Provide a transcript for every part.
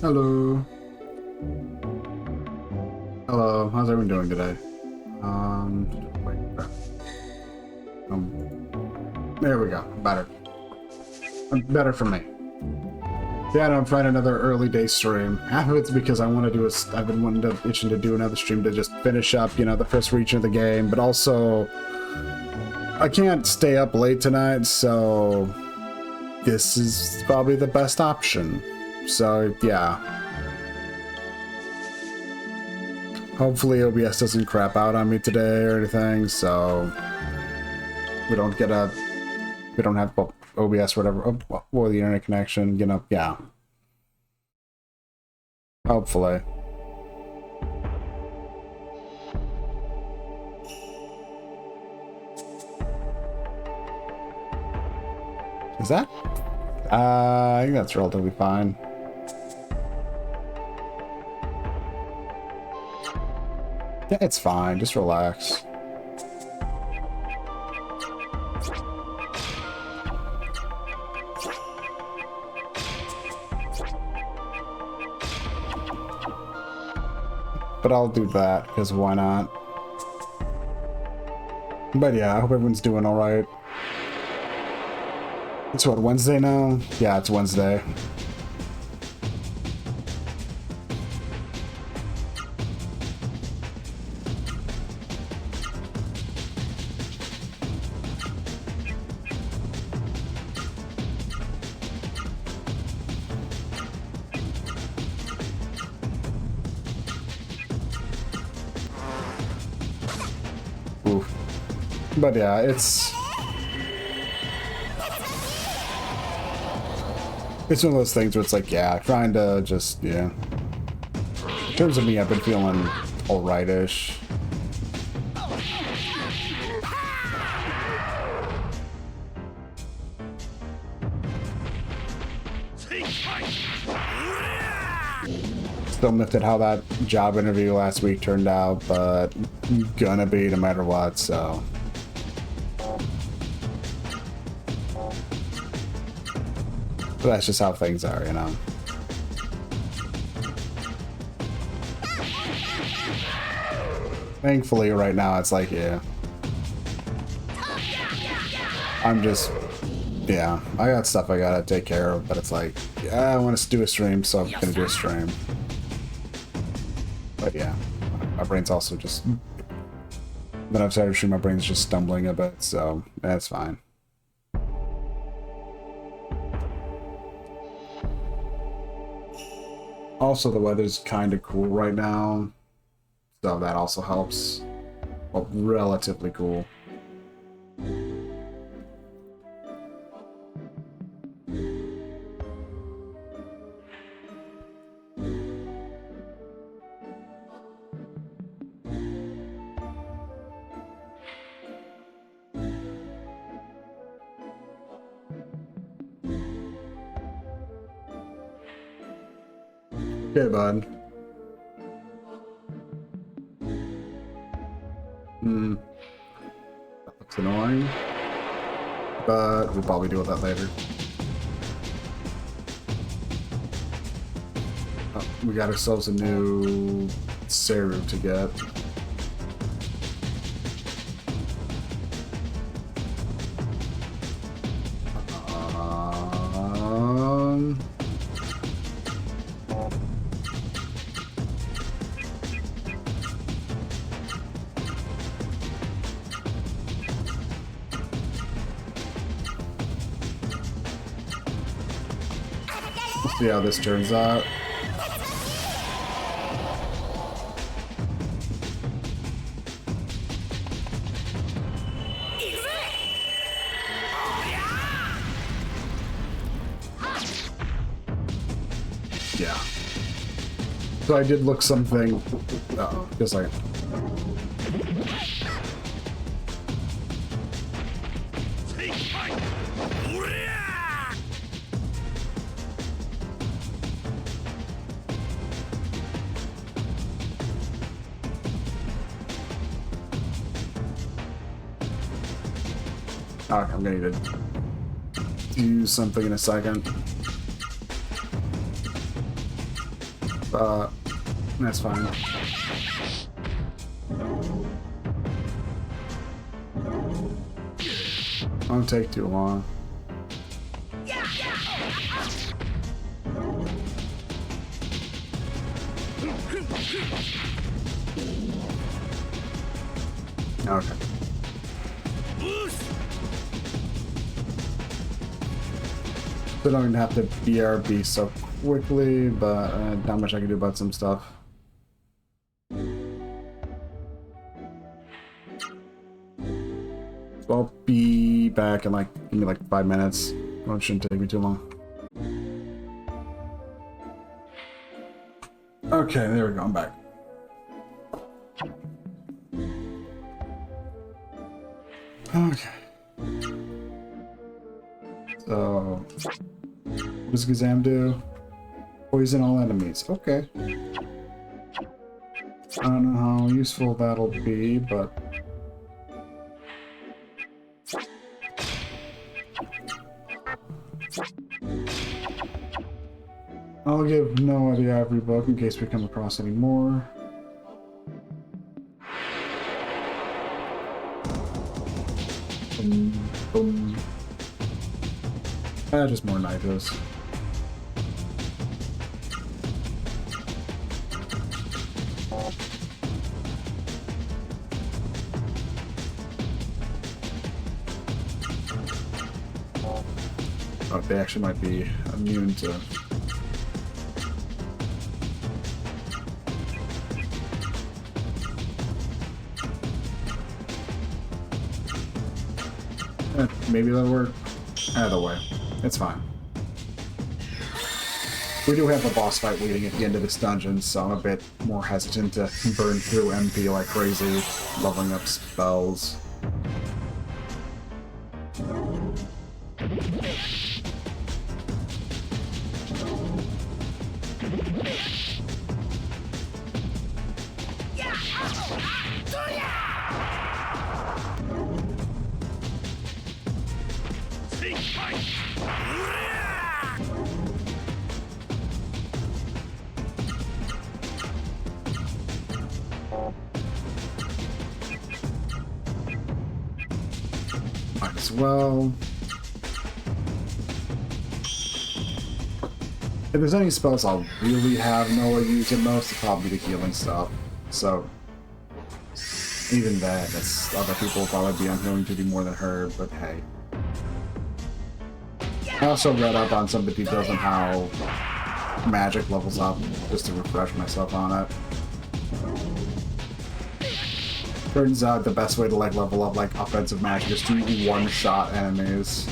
Hello. Hello. How's everyone doing today? Wait. There we go. Better. Better for me. Yeah, I'm trying another early day stream. Half of it's because I want to do I've been itching to do another stream to just finish up, you know, the first region of the game, but also I can't stay up late tonight, so this is probably the best option. So, yeah. Hopefully OBS doesn't crap out on me today or anything, so we don't have OBS or whatever, or the internet connection, you know, yeah. Hopefully. Is that? I think that's relatively fine. Yeah, it's fine. Just relax. But I'll do that, because why not? But yeah, I hope everyone's doing alright. It's what, Wednesday now? Yeah, it's Wednesday. Oof. But yeah, it's one of those things where it's like, yeah, trying to just, yeah. In terms of me, I've been feeling alright-ish. Still miffed at how that job interview last week turned out, but gonna be no matter what, so. But that's just how things are, you know. Thankfully, right now, it's like, yeah. I'm just, yeah, I got stuff I gotta take care of, but it's like, yeah, I want to do a stream, so I'm gonna do a stream. But yeah, my brain's also just, then I've started to stream, my brain's just stumbling a bit, so that's fine. Also, the weather's kind of cool right now, so that also helps. Well, relatively cool. Okay, bud. That looks annoying. But we'll probably deal with that later. Oh, we got ourselves a new Seru to get. See how this turns out. Yeah. So I did look something. Uh-oh, just a second. Okay, I'm gonna need to do something in a second. but that's fine. Won't take too long. Okay. So I don't even have to BRB so quickly, but not much I can do about some stuff. So I'll be back in like, give me like 5 minutes. Well, it shouldn't take me too long. Okay, there we go, I'm back. Okay. So, what does Gazam do? Poison all enemies. Okay. I don't know how useful that'll be, but... I'll give Noah the Ivory Book in case we come across any more. Boom, boom. Just more nitros. Oh, they actually might be immune to... maybe that'll work. Either way, it's fine. We do have a boss fight waiting at the end of this dungeon, so I'm a bit more hesitant to burn through MP like crazy, leveling up spells. Might as well. If there's any spells I'll really have Noah use it most, it's probably the healing stuff. So, even that's other people will probably be on healing duty more than her, but hey. I also read up on some of the details on how magic levels up, just to refresh myself on it. Turns out the best way to like level up like offensive magic is to one-shot enemies.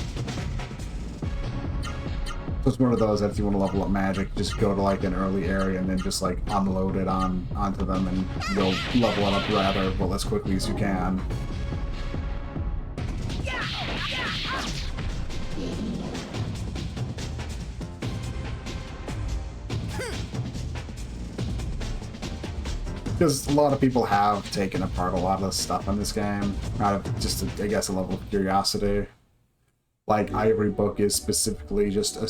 So it's one of those that if you want to level up magic, just go to like an early area and then just like unload it onto them, and you'll level it up rather well as quickly as you can. Because a lot of people have taken apart a lot of the stuff in this game out of just, I guess, a level of curiosity. Like, Ivory Book is specifically just a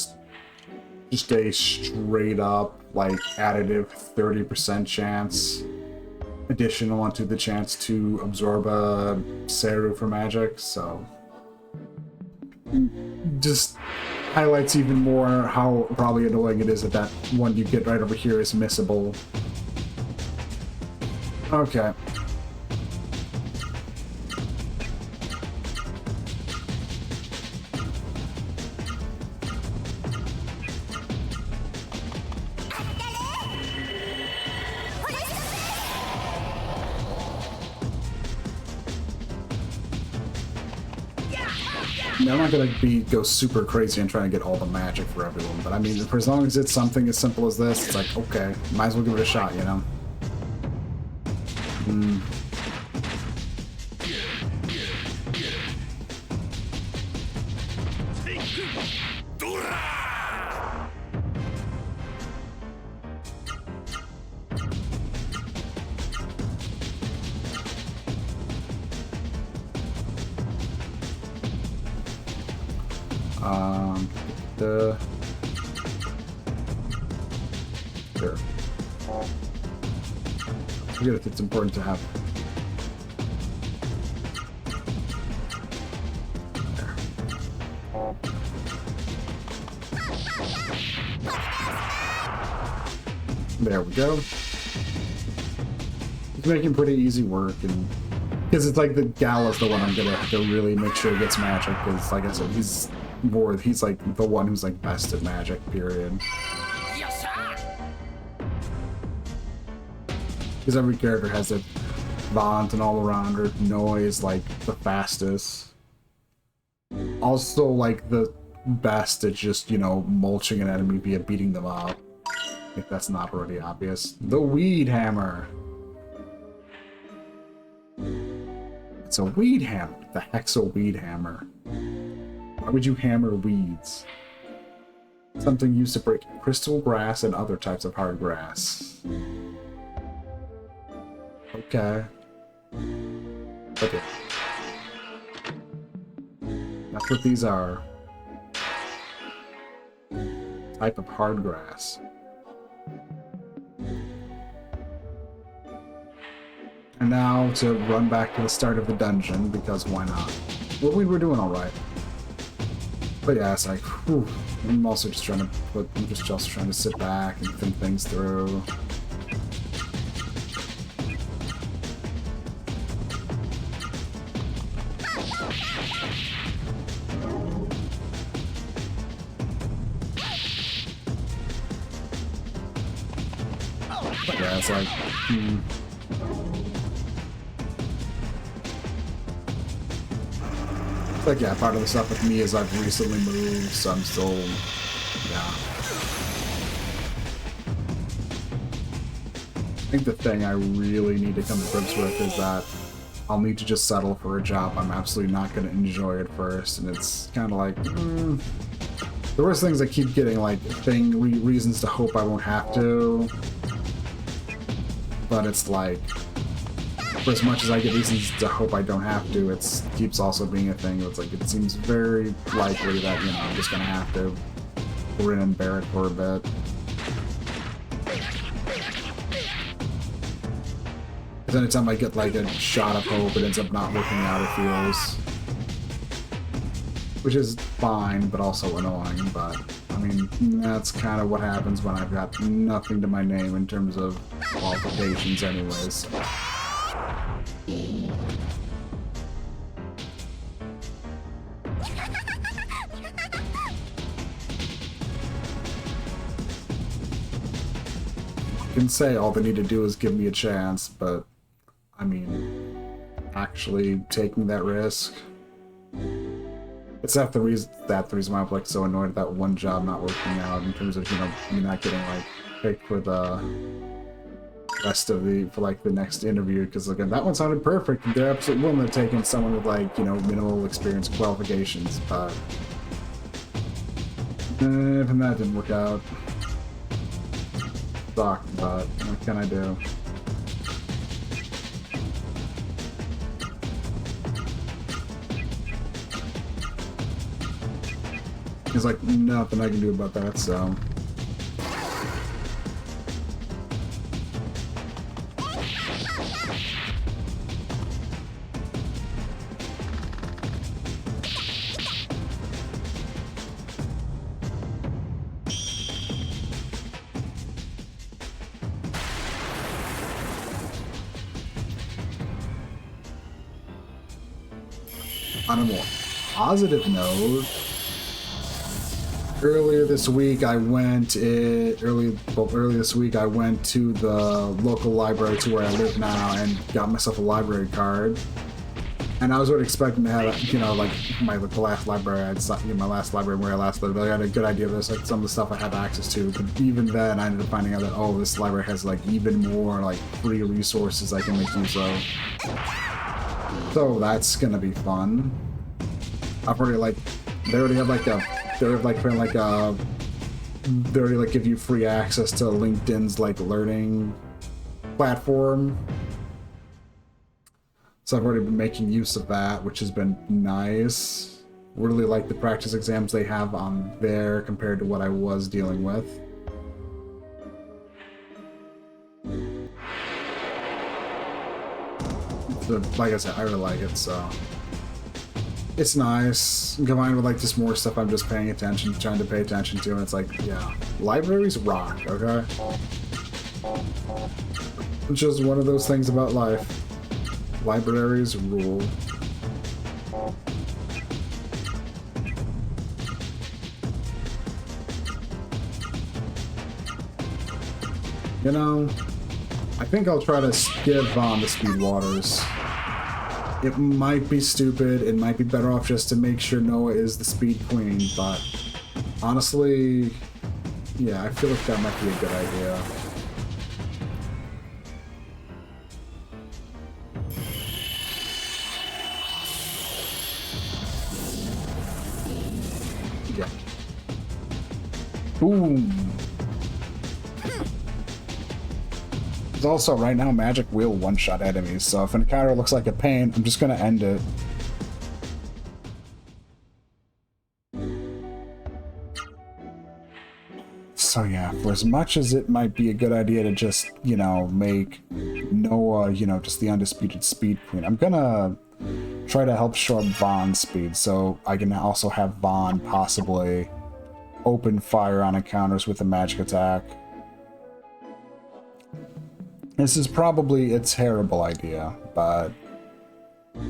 straight up, like, additive 30% chance additional onto the chance to absorb a Seru for magic, so... just highlights even more how probably annoying it is that that one you get right over here is missable. Okay. I mean, I'm not gonna go super crazy and try and get all the magic for everyone, but I mean, for as long as it's something as simple as this, it's like, okay, might as well give it a shot, you know? Sure. I forget if it's important to have. There we go. It's making pretty easy work, and because it's like the Gala's the one I'm gonna have to really make sure gets magic, because like I said, he's like the one who's like best at magic, period. Because every character has a Vaunt and all around her noise like the fastest. Also like the best at just, you know, mulching an enemy via beating them up. If that's not already obvious. The Weed Hammer. It's a weed hammer. The heck's a weed hammer? Why would you hammer weeds? Something used to break crystal grass and other types of hard grass. Okay. Okay. That's what these are. Type of hard grass. And now to run back to the start of the dungeon, because why not? Well, we were doing alright. But yeah, it's like, whew. I'm also just trying to sit back and think things through. But yeah, it's like, But yeah, part of the stuff with me is I've recently moved, so I'm still, yeah. I think the thing I really need to come to grips with is that I'll need to just settle for a job I'm absolutely not going to enjoy at first, and it's kind of like, the worst things I keep getting, like, reasons to hope I won't have to, but it's like, for as much as I get reasons to hope I don't have to, it keeps also being a thing. It's like, it seems very likely that, you know, I'm just gonna have to grin and bear it for a bit. Because anytime I get like a shot of hope, it ends up not working out, it feels. Which is fine, but also annoying, but I mean, that's kind of what happens when I've got nothing to my name in terms of qualifications anyways. I can say all they need to do is give me a chance, but I mean, actually taking that risk. It's the reason why I'm like so annoyed at that one job not working out in terms of, you know, me not getting like picked for the rest of the next interview, because again, that one sounded perfect. They're absolutely willing to take in someone with like, you know, minimal experience qualifications, but even that didn't work out. Sucked, but what can I do? There's like nothing I can do about that, so. On a more positive note, earlier this week I went to the local library to where I live now and got myself a library card. And I was really expecting to have, you know, like the last library my last library where I last lived. I had a good idea of this, like some of the stuff I had access to. But even then, I ended up finding out that, oh, this library has like even more like free resources I can make use of. So that's gonna be fun. I've already they already give you free access to LinkedIn's like learning platform. So I've already been making use of that, which has been nice. Really like the practice exams they have on there compared to what I was dealing with. So, like I said, I really like it, so it's nice. Combined with like just more stuff I'm just trying to pay attention to, and it's like, yeah, libraries rock, okay? It's just one of those things about life. Libraries rule. You know, I think I'll try to skip on the Speed Waters. It might be stupid, it might be better off just to make sure Noah is the Speed Queen, but honestly, yeah, I feel like that might be a good idea. Yeah. Boom! Also, right now, magic will one-shot enemies, so if an encounter looks like a pain, I'm just gonna end it. So yeah, for as much as it might be a good idea to just, you know, make Noah, you know, just the undisputed speed queen, I'm gonna try to help show up Vaughn's speed, so I can also have Vaughn possibly open fire on encounters with a magic attack. This is probably a terrible idea, but the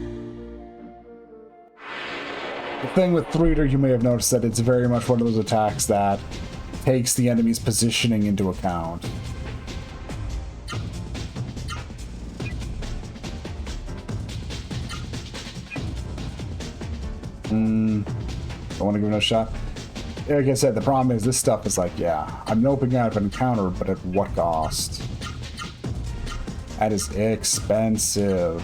thing with Threader, you may have noticed that it's very much one of those attacks that takes the enemy's positioning into account. I want to give it a shot. Like I said, the problem is this stuff is like, yeah, I'm opening out an encounter, but at what cost? That is expensive.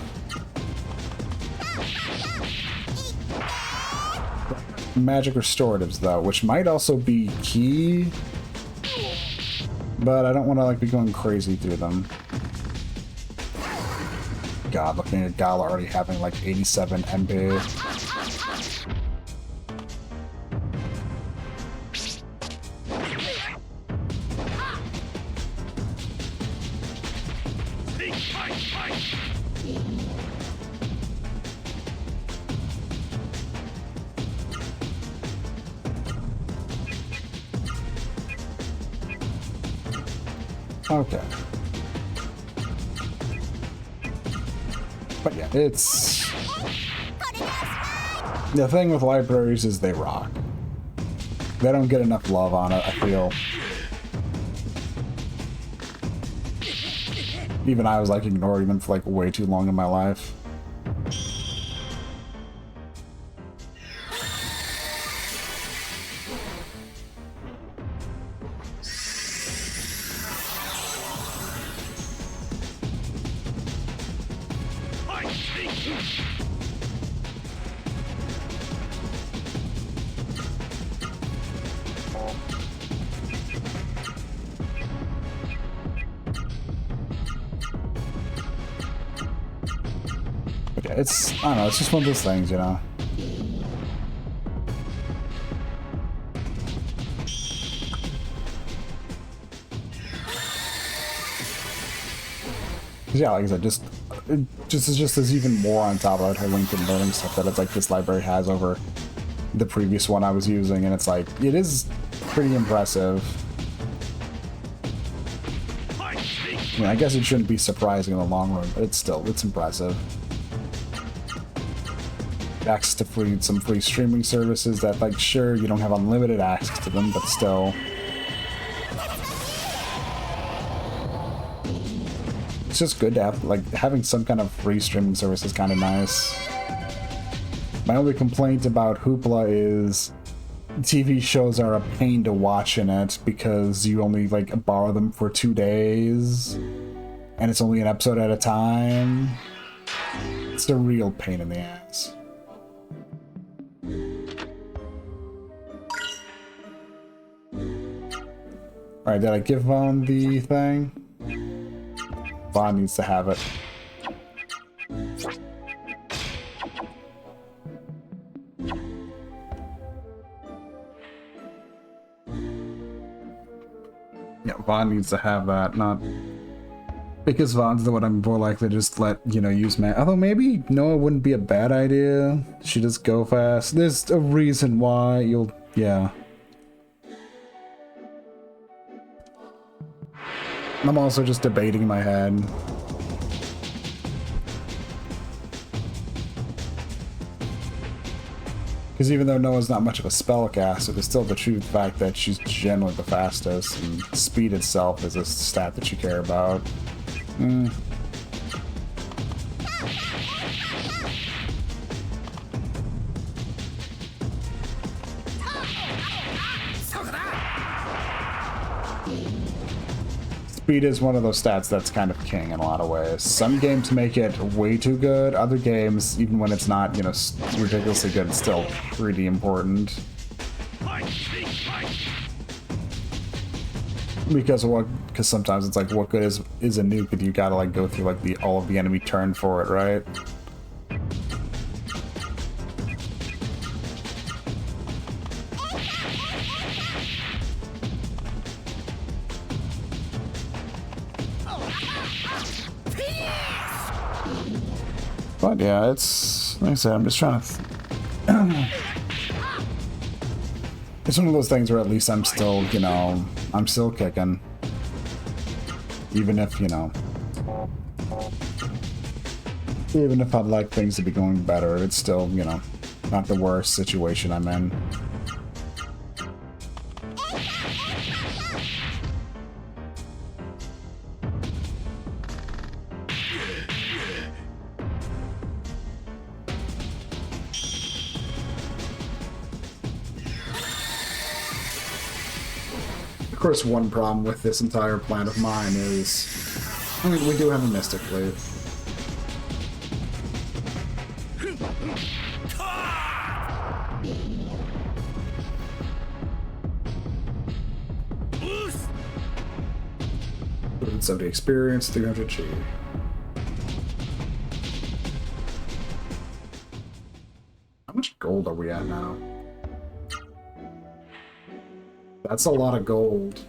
Magic restoratives, though, which might also be key, but I don't want to like be going crazy through them. God, looking at Gala already having like 87 MP. Okay. But yeah, it's... The thing with libraries is they rock. They don't get enough love on it, I feel. Even I was like ignoring them for like way too long in my life. It's, I don't know, it's just one of those things, you know? Yeah, like I said, just there's even more on top of her LinkedIn learning stuff that it's like this library has over the previous one I was using, and it's like, it is pretty impressive. I mean, I guess it shouldn't be surprising in the long run, but it's impressive. Access to some free streaming services that, like, sure, you don't have unlimited access to them, but still. It's just good to have, like, having some kind of free streaming service is kind of nice. My only complaint about Hoopla is TV shows are a pain to watch in it because you only, like, borrow them for 2 days, and it's only an episode at a time. It's a real pain in the ass. Alright, did I give Vaughn the thing? Vaughn needs to have it. Yeah, Vaughn needs to have that, not... Because Vaughn's the one I'm more likely to just let, you know, use man. Although maybe Noah wouldn't be a bad idea. She just go fast. There's a reason why you'll, yeah. I'm also just debating in my head. Because even though Noah's not much of a spellcaster, there's still the true fact that she's generally the fastest, and speed itself is a stat that you care about. Speed is one of those stats that's kind of king in a lot of ways. Some games make it way too good. Other games, even when it's not, you know, ridiculously good, it's still pretty important. Because sometimes it's like, what good is a nuke if you gotta like go through like all of the enemy turn for it, right? But yeah, it's like I said, I'm just trying to. It's one of those things where at least I'm still, you know, I'm still kicking. Even if, you know, even if I'd like things to be going better, it's still, you know, not the worst situation I'm in. Of course, one problem with this entire plan of mine is, I mean, we do have a Mystic Leap. $170 experience, 300 G. How much gold are we at now? That's a lot of gold.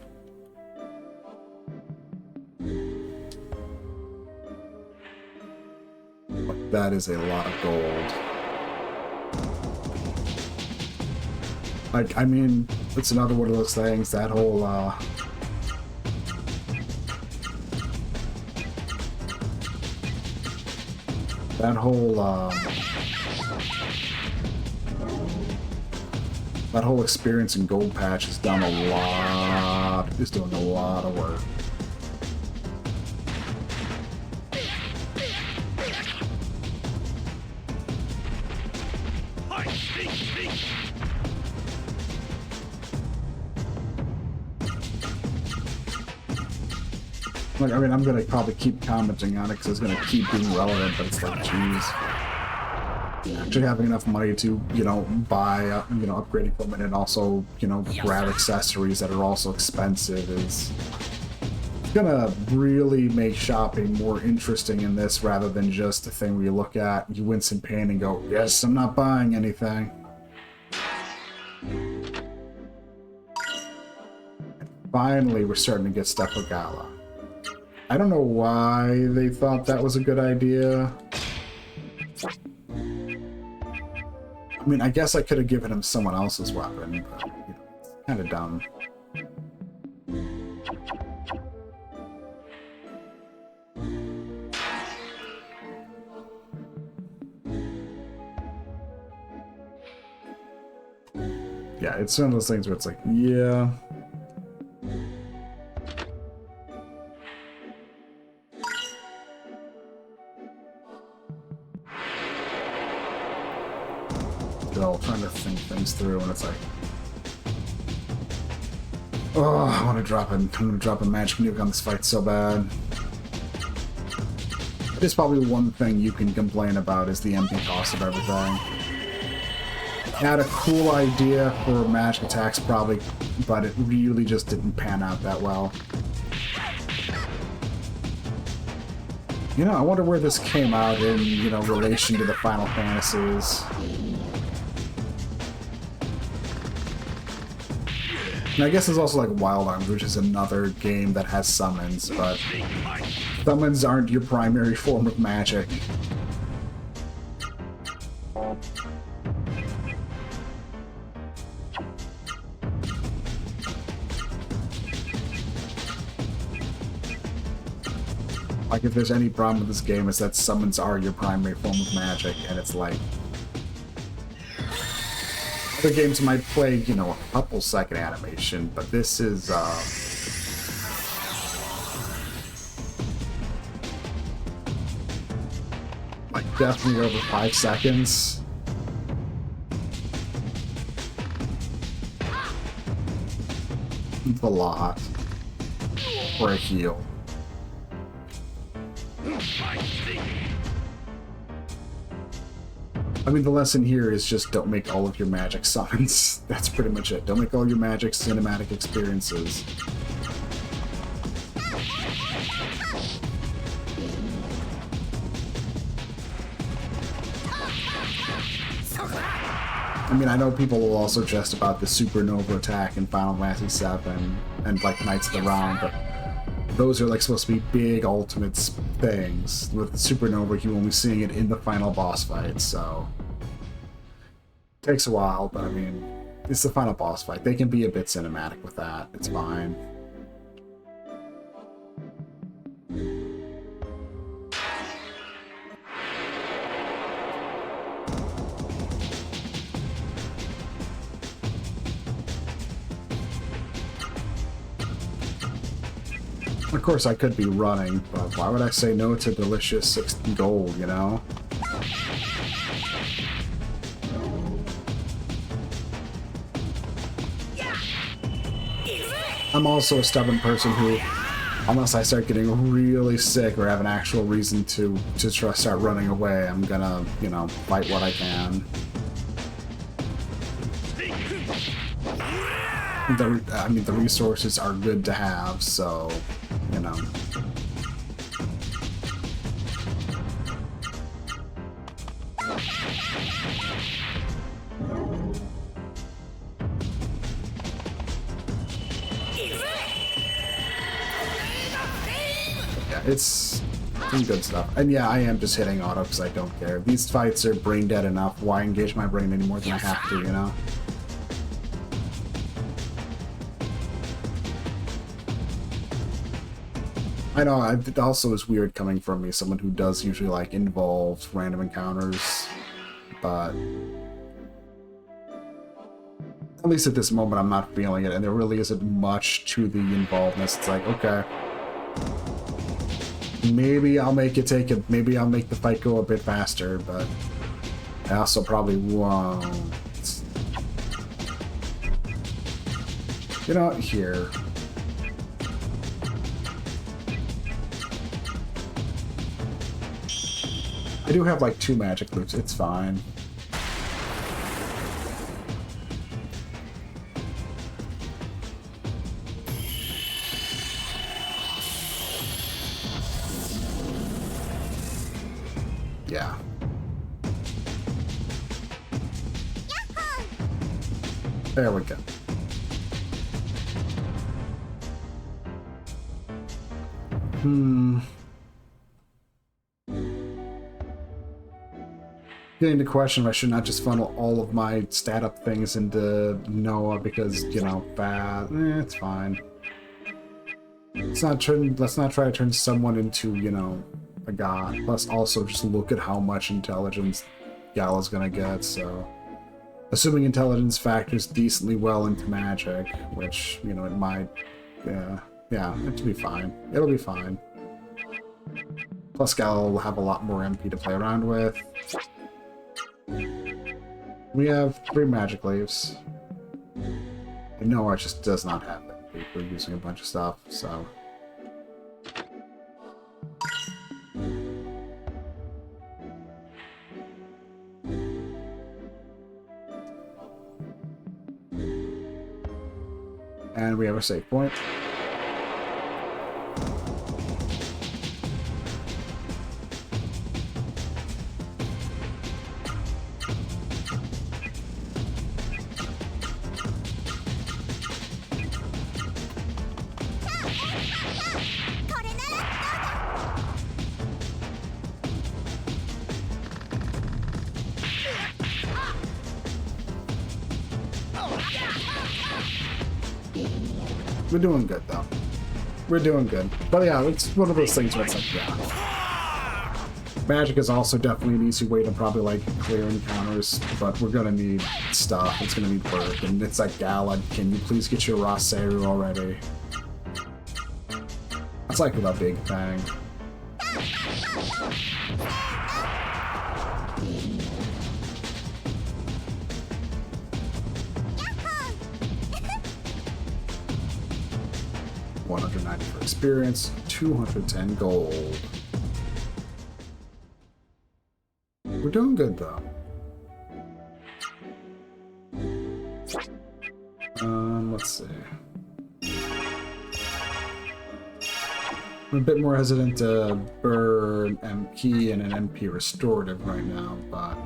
That is a lot of gold. Like, I mean, it's another one of those things, that whole, that whole experience in Gold Patch is doing a lot of work. Like, I mean, I'm gonna probably keep commenting on it because it's gonna keep being relevant, but it's like, geez. Actually having enough money to, you know, buy, you know, upgrade equipment and also, you know, grab accessories that are also expensive is gonna really make shopping more interesting in this rather than just a thing where you look at, you wince in pain and go, yes, I'm not buying anything. Finally, we're starting to get stuff with Gala. I don't know why they thought that was a good idea. I mean, I guess I could have given him someone else's weapon, but, you know, it's kind of dumb. Yeah, it's one of those things where it's like, yeah. Trying to think things through, and it's like, oh, I'm gonna drop a magic nuke on this fight so bad. It's probably one thing you can complain about is the MP cost of everything. Had a cool idea for magic attacks probably, but it really just didn't pan out that well. You know, I wonder where this came out in, you know, relation to the Final Fantasies. And I guess there's also like Wild Arms, which is another game that has summons, but summons aren't your primary form of magic. Like, if there's any problem with this game, is that summons are your primary form of magic, and it's like... Other games might play, you know, a couple second animation, but this is, like, definitely over 5 seconds. It's a lot for a heal. I mean, the lesson here is just don't make all of your magic summons. That's pretty much it. Don't make all your magic cinematic experiences. I mean, I know people will also jest about the Supernova attack in Final Fantasy VII and, like, Knights of the Round, but those are, like, supposed to be big ultimates things. With Supernova, you're only seeing it in the final boss fight, so... Takes a while, but I mean, it's the final boss fight. They can be a bit cinematic with that. It's fine. Of course, I could be running, but why would I say no to delicious 60 gold, you know? I'm also a stubborn person who, unless I start getting really sick or have an actual reason to start running away, I'm gonna, you know, fight what I can. I mean, the resources are good to have, so, you know. Yeah, it's some good stuff. And yeah, I am just hitting auto because I don't care. These fights are brain dead enough. Why engage my brain any more than I have to, you know? I know, it also is weird coming from me, someone who does usually, like, involved random encounters, but... At least at this moment, I'm not feeling it, and there really isn't much to the involvedness. It's like, okay... Maybe I'll make it maybe I'll make the fight go a bit faster, but... I also probably won't. You know what? Here. I do have like 2 magic loops, it's fine. Yeah. There we go. Getting the question if I should not just funnel all of my stat up things into Noah because, you know, it's fine. Let's not try to turn someone into, you know, a god. Plus also just look at how much intelligence Gala's gonna get, so... Assuming intelligence factors decently well into magic, which, you know, it might... Yeah, it'll be fine. It'll be fine. Plus Gala will have a lot more MP to play around with. We have 3 magic leaves. And Noah just does not have MP. We're using a bunch of stuff, so... And we have a save point. We're doing good, though. We're doing good. But yeah, it's one of those things where it's like, yeah. Magic is also definitely an easy way to probably, like, clear encounters, but we're gonna need stuff. It's gonna need work. And it's like, Gala, can you please get your Raseru already? That's like the big thing. $190 for experience, 210 gold. We're doing good, though. Let's see. I'm a bit more hesitant to burn MP and an MP restorative right now, but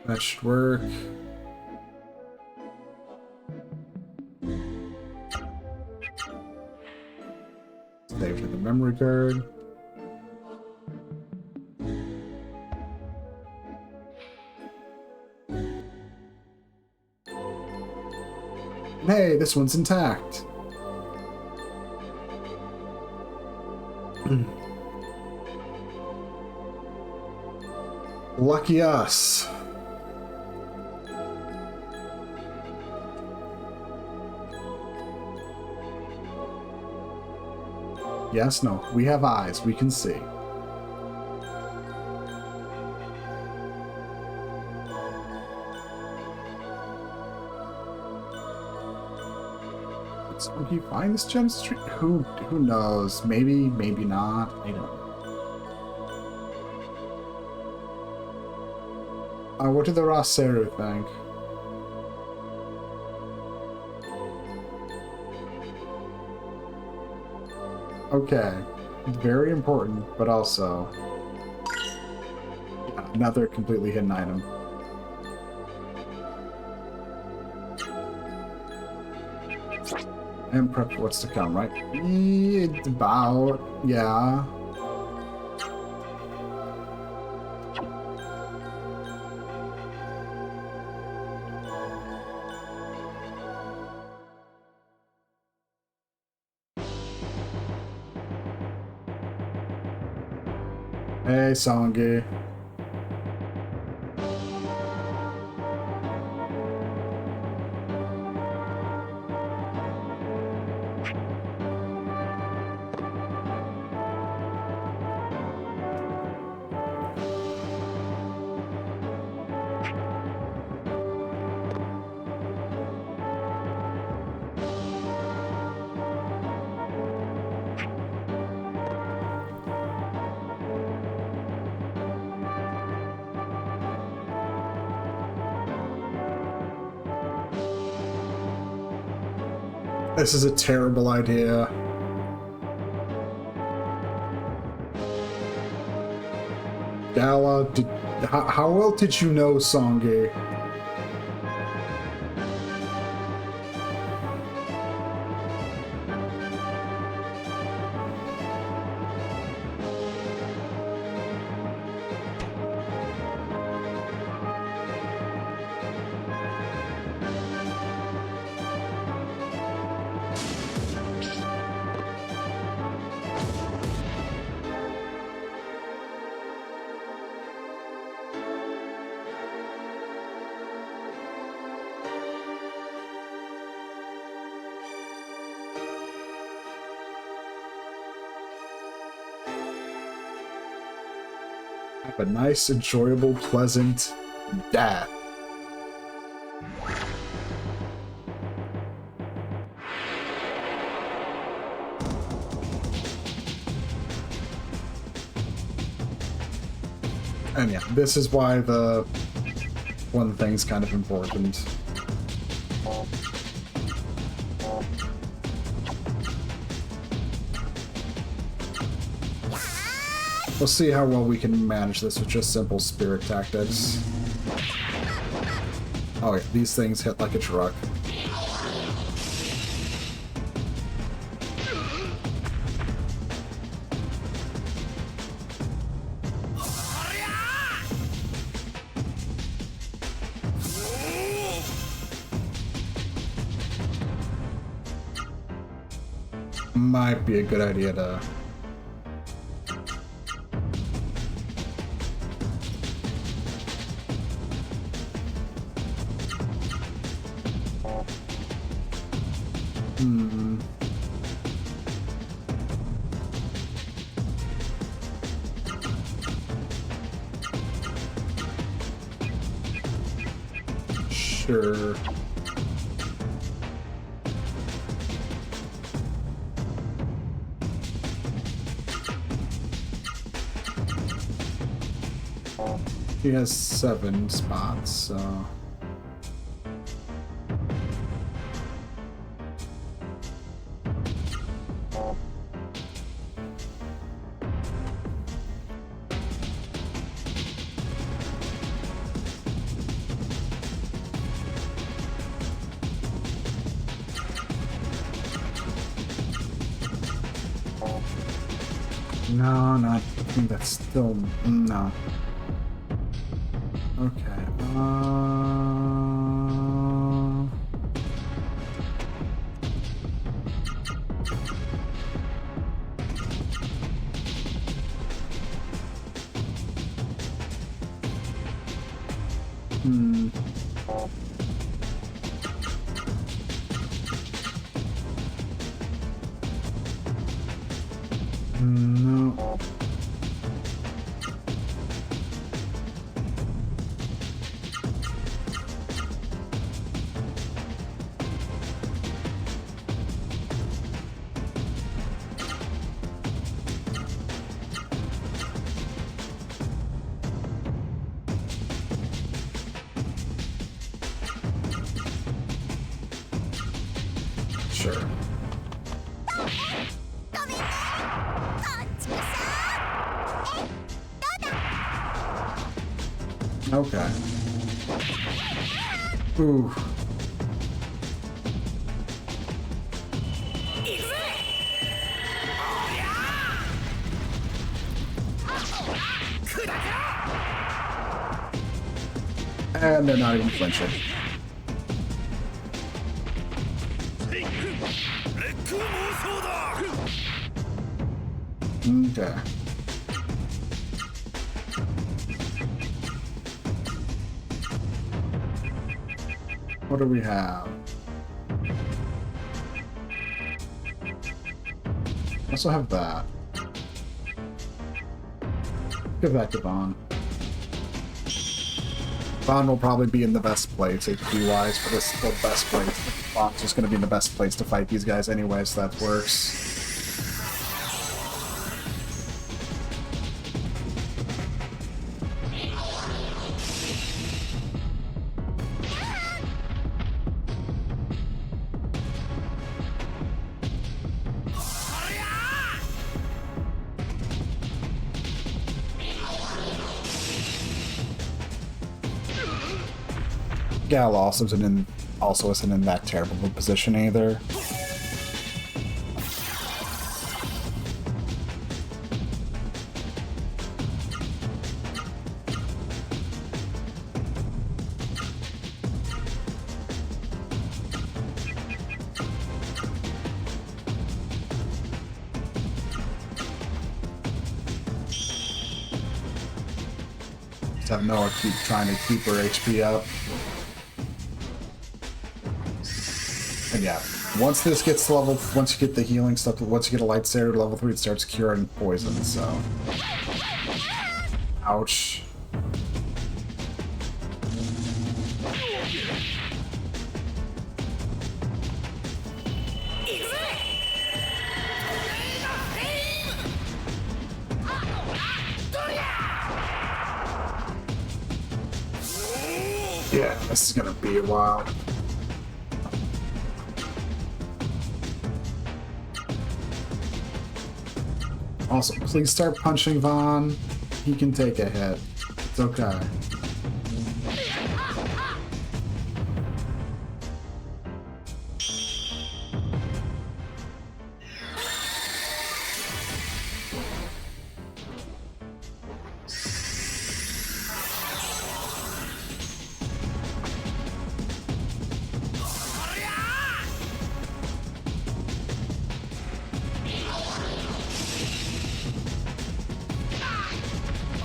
that should work. Save to the memory card. Hey, this one's intact. Lucky us. Yes, no, we have eyes, we can see. So can you find this gem street? Who knows? Maybe, maybe not. I don't know. What did the Raseru think? Okay. Very important, but also another completely hidden item. And prep for what's to come, right? About, yeah. Hey, Songi. This is a terrible idea. Gala, how well did you know Songi? Have a nice, enjoyable, pleasant death. And yeah, this is why the one thing's kind of important. We'll see how well we can manage this with just simple spirit tactics. Oh yeah, these things hit like a truck. Might be a good idea to... Sure. He has 7 spots, so... No, I think that's still... no. Okay, no. Sure. Okay. Ooh. And they're not even flinching. Okay. What do we have? Also have that. Give that to Vaughn. Vaughn will probably be in the best place, HP-wise, for this, the best place. Vaughn's just going to be in the best place to fight these guys anyway, so that works. Gal also isn't in that terrible of a position either. Just have Noah keep trying to keep her HP up. And yeah, once this gets to level, once you get the healing stuff, once you get a lightsaber to level 3, it starts curing poison, so. Ouch. Yeah, this is gonna be a while. Also, please start punching Vaughn. He can take a hit. It's okay.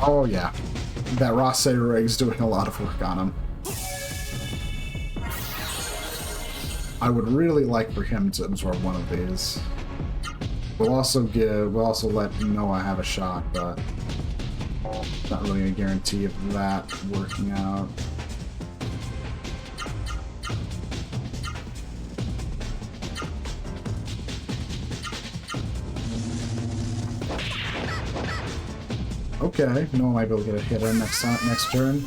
Oh yeah, that raw saber egg's doing a lot of work on him. I would really like for him to absorb one of these. We'll also let him know I have a shot, but not really a guarantee of that working out. Okay, no one might be able to get a hit on next turn.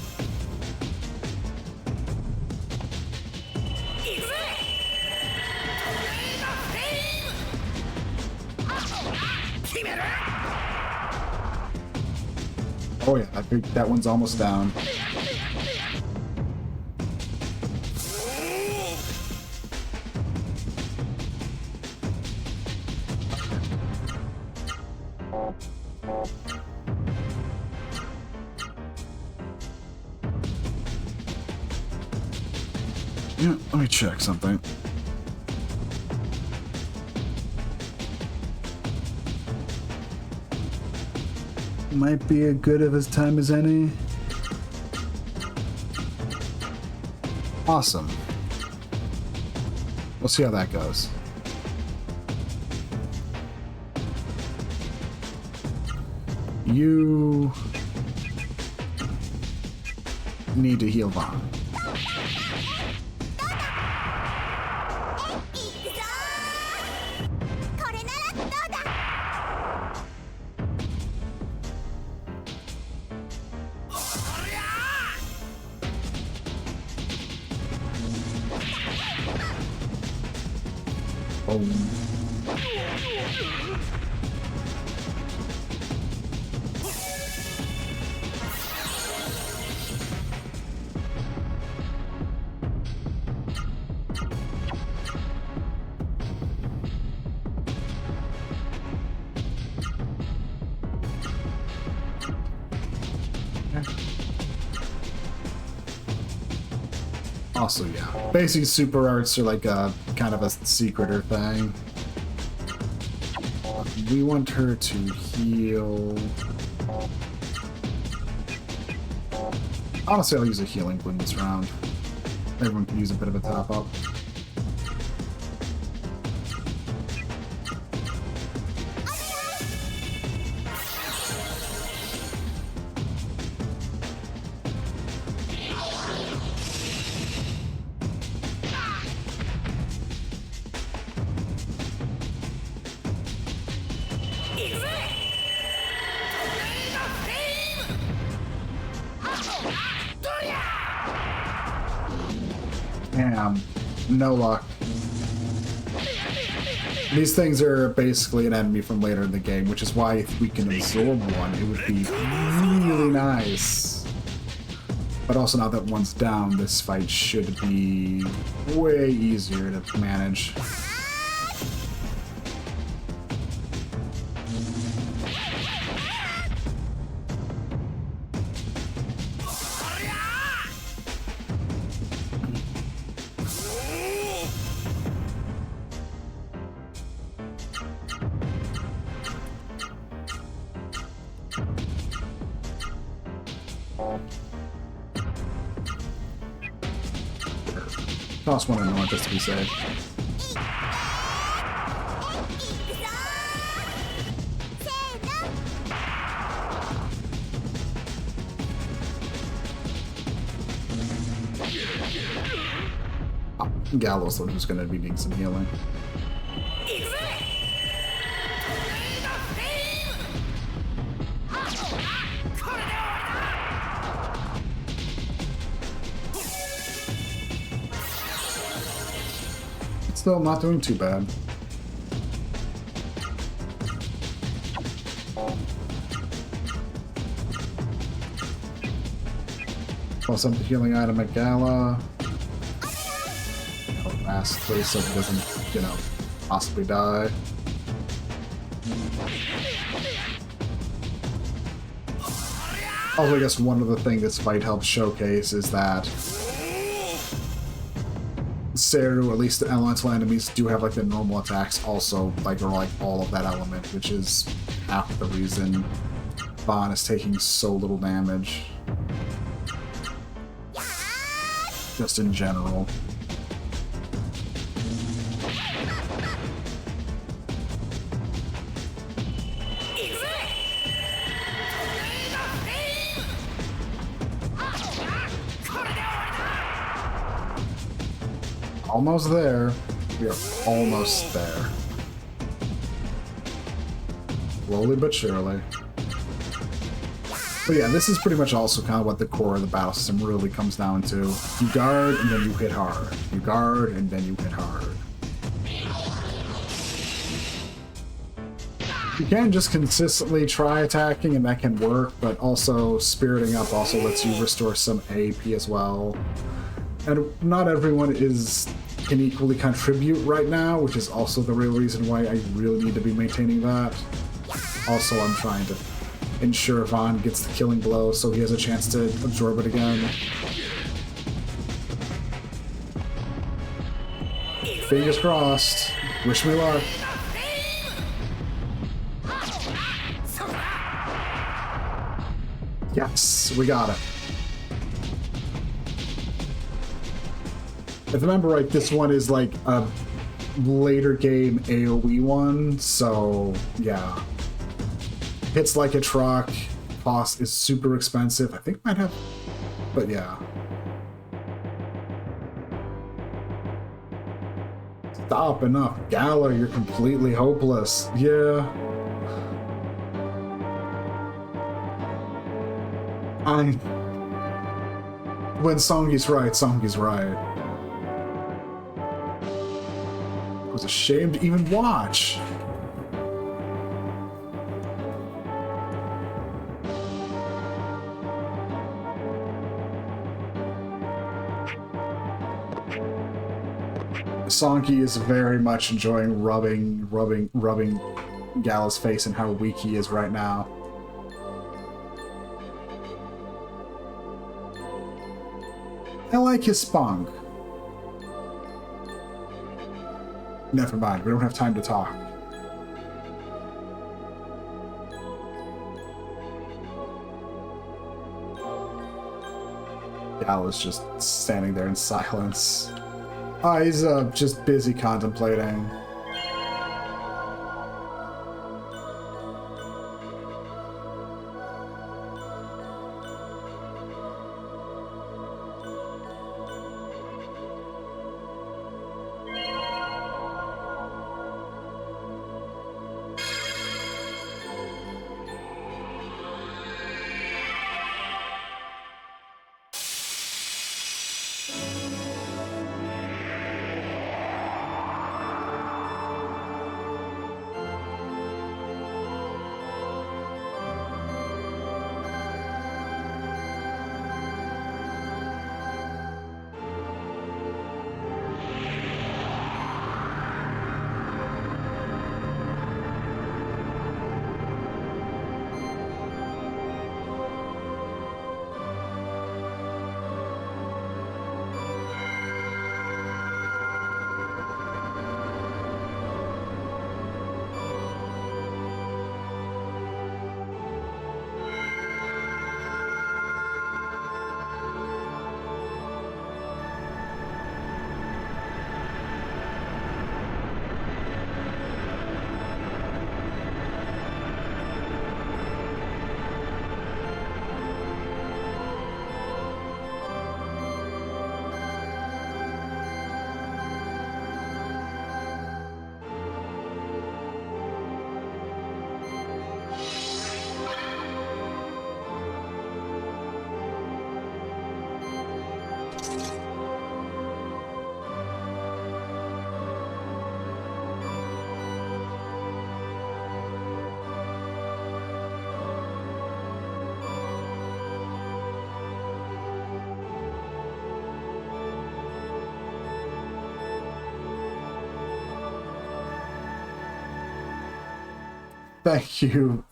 Oh yeah, I think that one's almost down. Yeah, let me check something. Might be as good of a time as any. Awesome. We'll see how that goes. You need to heal Vaughn. Also, yeah. Basic super arts are like a kind of a secreter thing. We want her to heal. Honestly, I'll use a healing bloom this round. Everyone can use a bit of a top up. Damn, no luck. These things are basically an enemy from later in the game, which is why if we can absorb one, it would be really nice. But also now that one's down, this fight should be way easier to manage. Toss one in north just to be safe. Oh, Gallows one who's going to be needing some healing. Still not doing too bad. Plus up the healing item at Gala. Lastly, so he doesn't, you know, possibly die. Also, I guess one of the things this fight helps showcase is that Seru, at least the elemental enemies, do have like the normal attacks also, like, or like all of that element, which is half the reason Vaughn is taking so little damage. Just in general. Almost there. We are almost there. Slowly but surely. But yeah, this is pretty much also kind of what the core of the battle system really comes down to. You guard, and then you hit hard. You guard, and then you hit hard. You can just consistently try attacking, and that can work, but also spiriting up also lets you restore some AP as well. And not everyone can equally contribute right now, which is also the real reason why I really need to be maintaining that. Also, I'm trying to ensure Vaughn gets the killing blow so he has a chance to absorb it again. Fingers crossed. Wish me luck. Yes, we got it. If I remember right, this one is like a later game AoE one, so yeah. Hits like a truck, cost is super expensive. I think might have, but yeah. Stop, enough. Gala, you're completely hopeless. Yeah. When Songi's right, Songi's right. I was ashamed to even watch. Sonky is very much enjoying rubbing Gala's face and how weak he is right now. I like his spunk. Never mind, we don't have time to talk. Gala's just standing there in silence. He's just busy contemplating.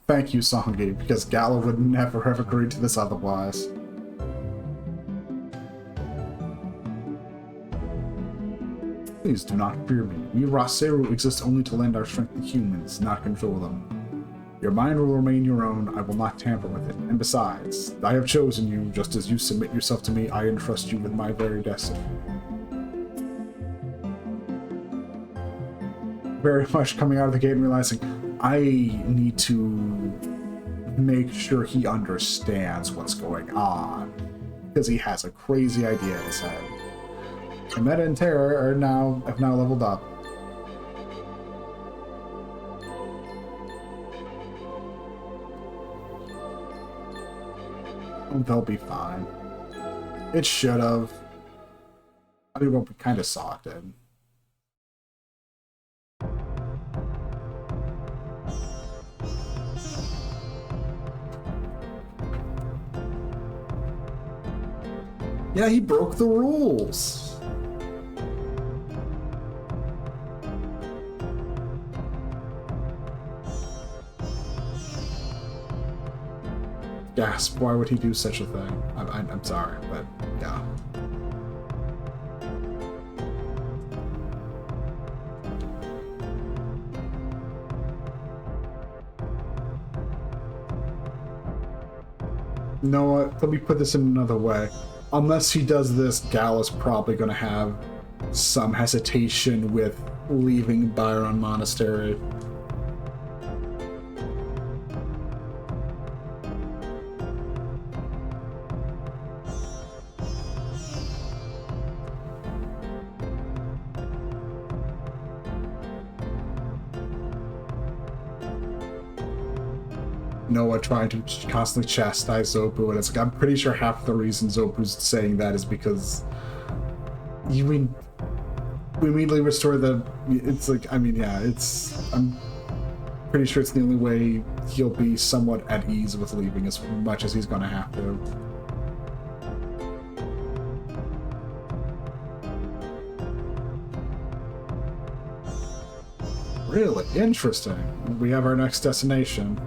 Thank you, Songi, because Gala would never have agreed to this otherwise. Please do not fear me. We Raseru exist only to lend our strength to humans, not control them. Your mind will remain your own. I will not tamper with it. And besides, I have chosen you. Just as you submit yourself to me, I entrust you with my very destiny. Very much coming out of the gate and realizing I need to make sure he understands what's going on, because he has a crazy idea in his head. And Meta and Terra have now leveled up. They'll be fine. It should have. I think we kind of saw it did. Yeah, he broke the rules. Gasp, why would he do such a thing? I'm sorry, but yeah. You know what? Let me put this in another way. Unless he does this, Gal is probably going to have some hesitation with leaving Byron Monastery. Noah trying to constantly chastise Zopu, and it's like, I'm pretty sure half the reason Zopu's saying that is because we immediately restore the. It's like, I mean, yeah, I'm pretty sure it's the only way he'll be somewhat at ease with leaving, as much as he's gonna have to. Really interesting. We have our next destination.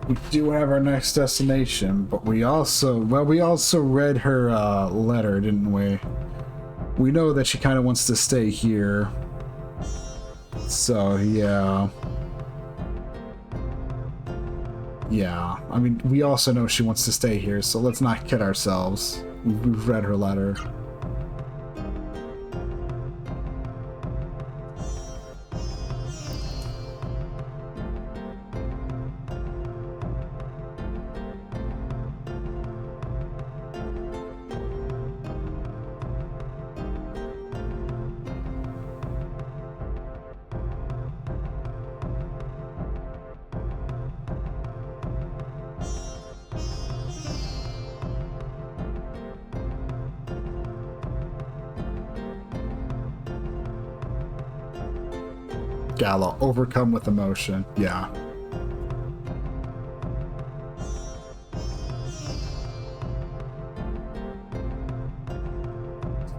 We do have our next destination, but we also read her letter, didn't we? We know that she kind of wants to stay here. So, yeah. Yeah, I mean, we also know she wants to stay here, so let's not kid ourselves. We've read her letter. Gala, overcome with emotion. Yeah.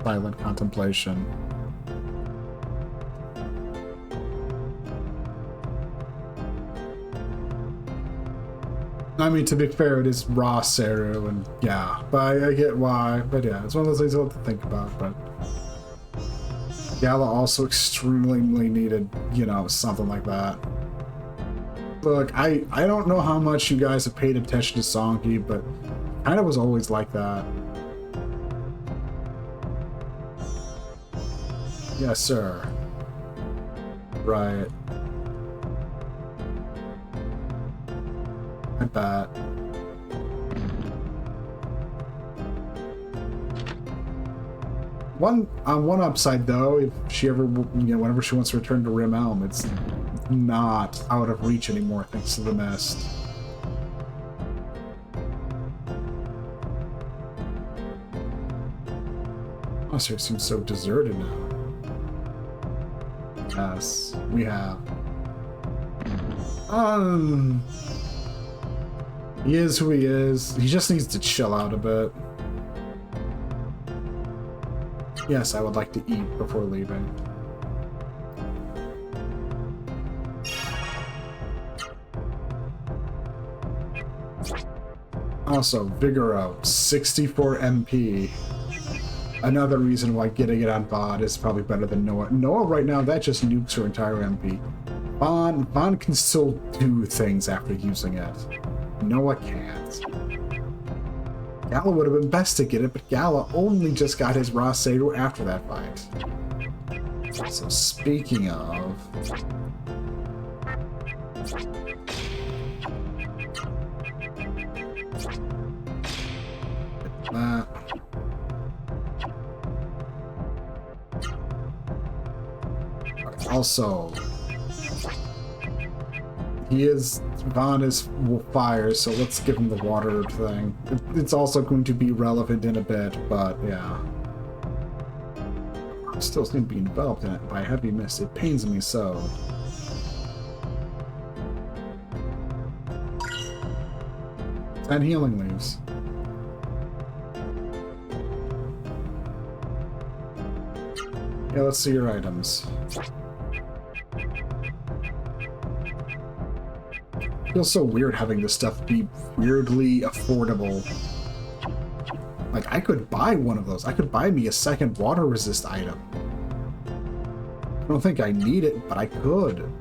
Silent contemplation. I mean, to be fair, it is raw Seru, and yeah, but I get why. But yeah, it's one of those things I'll have to think about, but Gala also extremely needed, you know, something like that. Look, I don't know how much you guys have paid attention to Songi, but kind of was always like that. Yes, sir. Right. I bet. One upside though, if she ever, you know, whenever she wants to return to Rim Elm, it's not out of reach anymore thanks to the mist. Monastery seems so deserted now. Yes, we have. He is who he is. He just needs to chill out a bit. Yes, I would like to eat before leaving. Also, Vigoro, 64 MP. Another reason why getting it on Vaughn is probably better than Noah. Noah right now, that just nukes her entire MP. Vaughn can still do things after using it. Noah can't. Gala would have been best to get it, but Gala only just got his Raw Sado after that fight. So speaking of... that. Also, Vaughn is fire, so let's give him the water thing. It's also going to be relevant in a bit, but yeah. I still seem to be enveloped in it by a heavy mist. It pains me so. And healing leaves. Yeah, let's see your items. Feels so weird having this stuff be weirdly affordable. Like, I could buy one of those. I could buy me a second water resist item. I don't think I need it, but I could.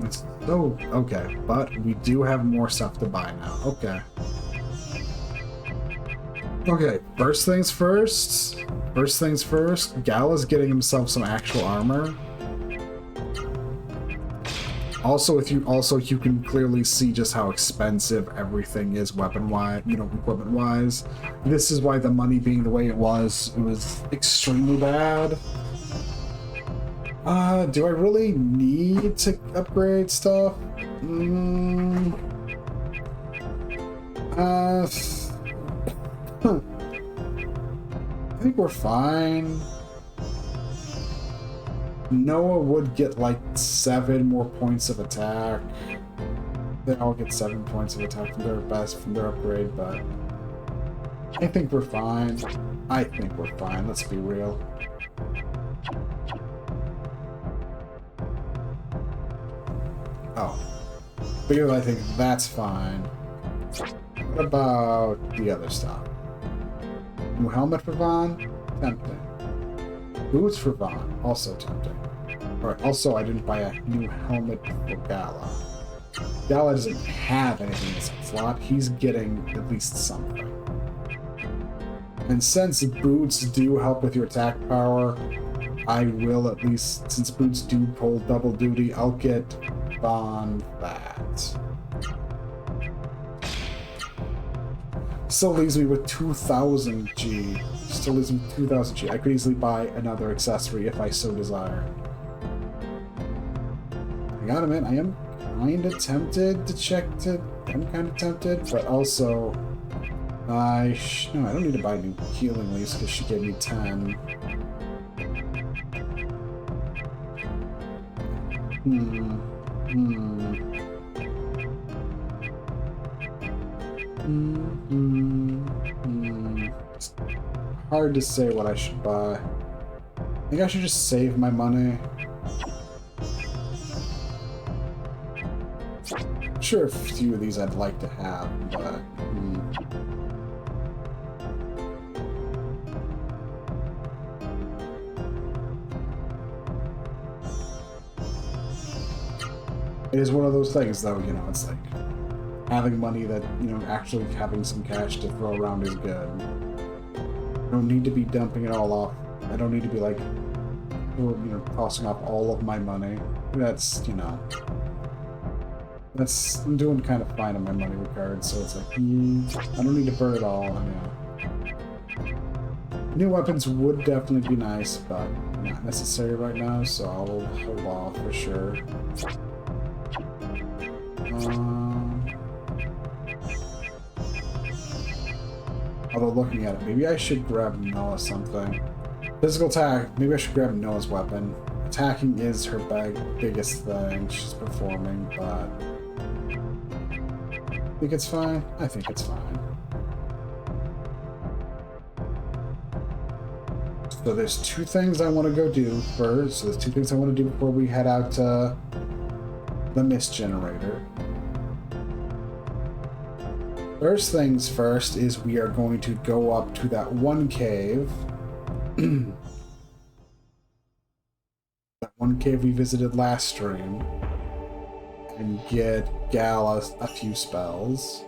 It's so... okay, but we do have more stuff to buy now. Okay. Okay, first things first. First things first, Gala's getting himself some actual armor. Also, you can clearly see just how expensive everything is weapon-wise, equipment-wise. This is why the money being the way it was extremely bad. Do I really need to upgrade stuff? I think we're fine. Noah would get like 7 more points of attack. They all get 7 points of attack from their upgrade, but I think we're fine. I think we're fine, let's be real. Oh. Because I think that's fine. What about the other stuff? New helmet for Vaughn? Tempting. Boots for Vaughn? Also tempting. Alright, also I didn't buy a new helmet for Gala. Gala doesn't have anything in his slot. He's getting at least something. And since boots do help with your attack power, I will at least, since boots do pull double duty, I'll get Vaughn that. Still leaves me with 2,000 G. Still leaves me with 2,000 G. I could easily buy another accessory if I so desire. I gotta admit, I am kind of tempted to check to... I'm kind of tempted, but also... no, I don't need to buy new healing leaves because she gave me 10. It's hard to say what I should buy. I think I should just save my money. I'm sure a few of these I'd like to have, but... It is one of those things, though, it's like... having money that, actually having some cash to throw around is good. I don't need to be dumping it all off. I don't need to be, like, tossing off all of my money. That's, I'm doing kind of fine on my money regards, so it's like, I don't need to burn it all. New weapons would definitely be nice, but not necessary right now, so I'll hold off for sure. Although looking at it, maybe I should grab Noah something. Physical attack, maybe I should grab Noah's weapon. Attacking is her biggest thing she's performing, but... I think it's fine? I think it's fine. So there's 2 things I want to go do first. So there's 2 things I want to do before we head out to the mist generator. First things first is we are going to go up to that one cave that one cave we visited last stream and get Gal a few spells.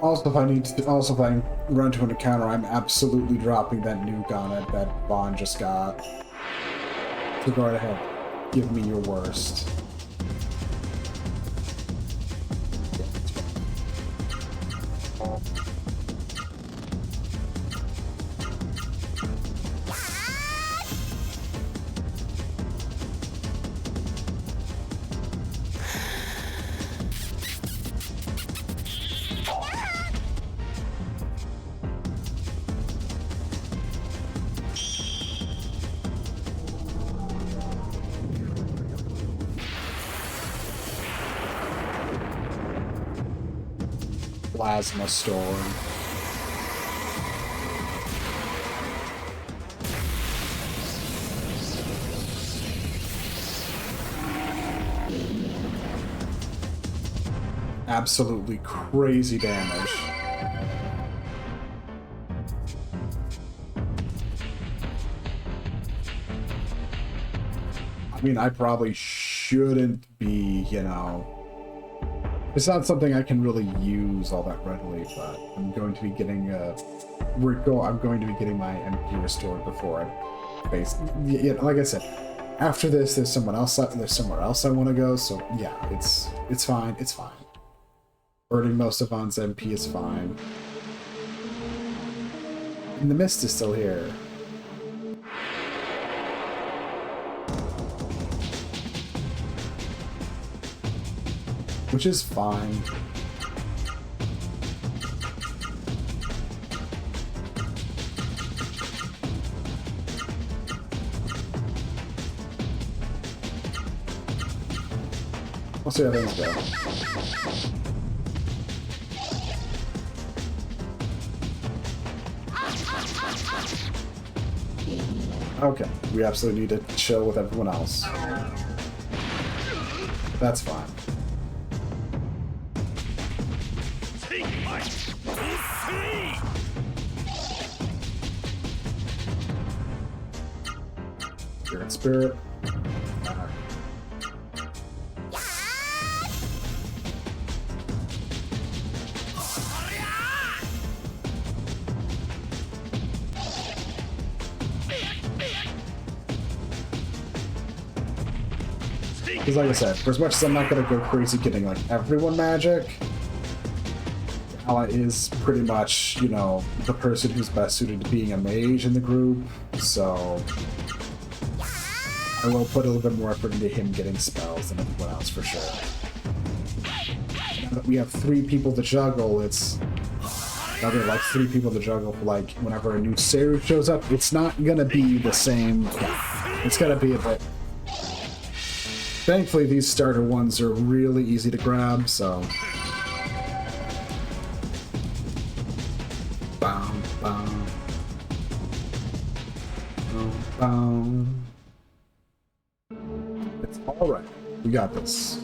Also, if I run to an encounter, I'm absolutely dropping that nuke on it that Vaughn just got. So go right ahead. Give me your worst. Plasma storm. Absolutely crazy damage. I mean, I probably shouldn't be, you know... It's not something I can really use all that readily, but I'm going to be getting I'm going to be getting my MP restored before I face. Yeah, like I said, after this, there's somewhere else I want to go. So yeah, it's fine. It's fine. Burning most of Vaughn's MP is fine. And the mist is still here. Which is fine. We'll see how things go. Okay, we absolutely need to chill with everyone else. That's fine. Spirit. Because like I said, for as much as I'm not going to go crazy getting like everyone magic, Ally is pretty much, you know, the person who's best suited to being a mage in the group, so I will put a little bit more effort into him getting spells than everyone else for sure. Now that we have 3 people to juggle, it's another like 3 people to juggle for like whenever a new series shows up. It's not gonna be the same. It's gonna be a bit. Thankfully, these starter ones are really easy to grab, so. Bum, bum. Bum, bum. It's alright. We got this.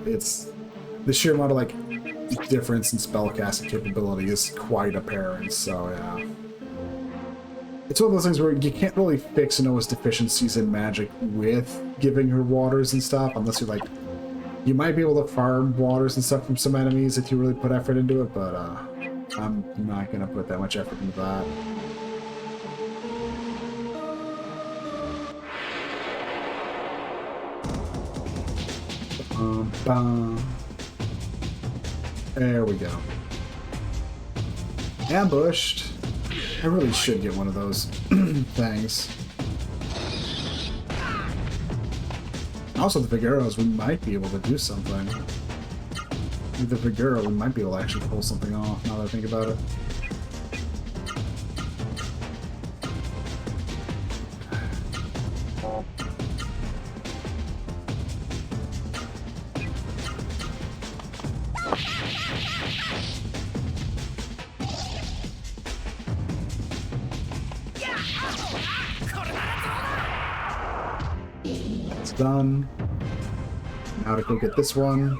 It's the sheer amount of like difference in spellcasting capability is quite apparent, so yeah. It's one of those things where you can't really fix Noah's deficiencies in magic with giving her waters and stuff, unless you're like, you might be able to farm waters and stuff from some enemies if you really put effort into it, but I'm not gonna put that much effort into that. There we go. Ambushed. I really should get one of those things. Also, the Figueros, we might be able to do something. With the Figuero, we might be able to actually pull something off, now that I think about it. Done. Now to go get this one.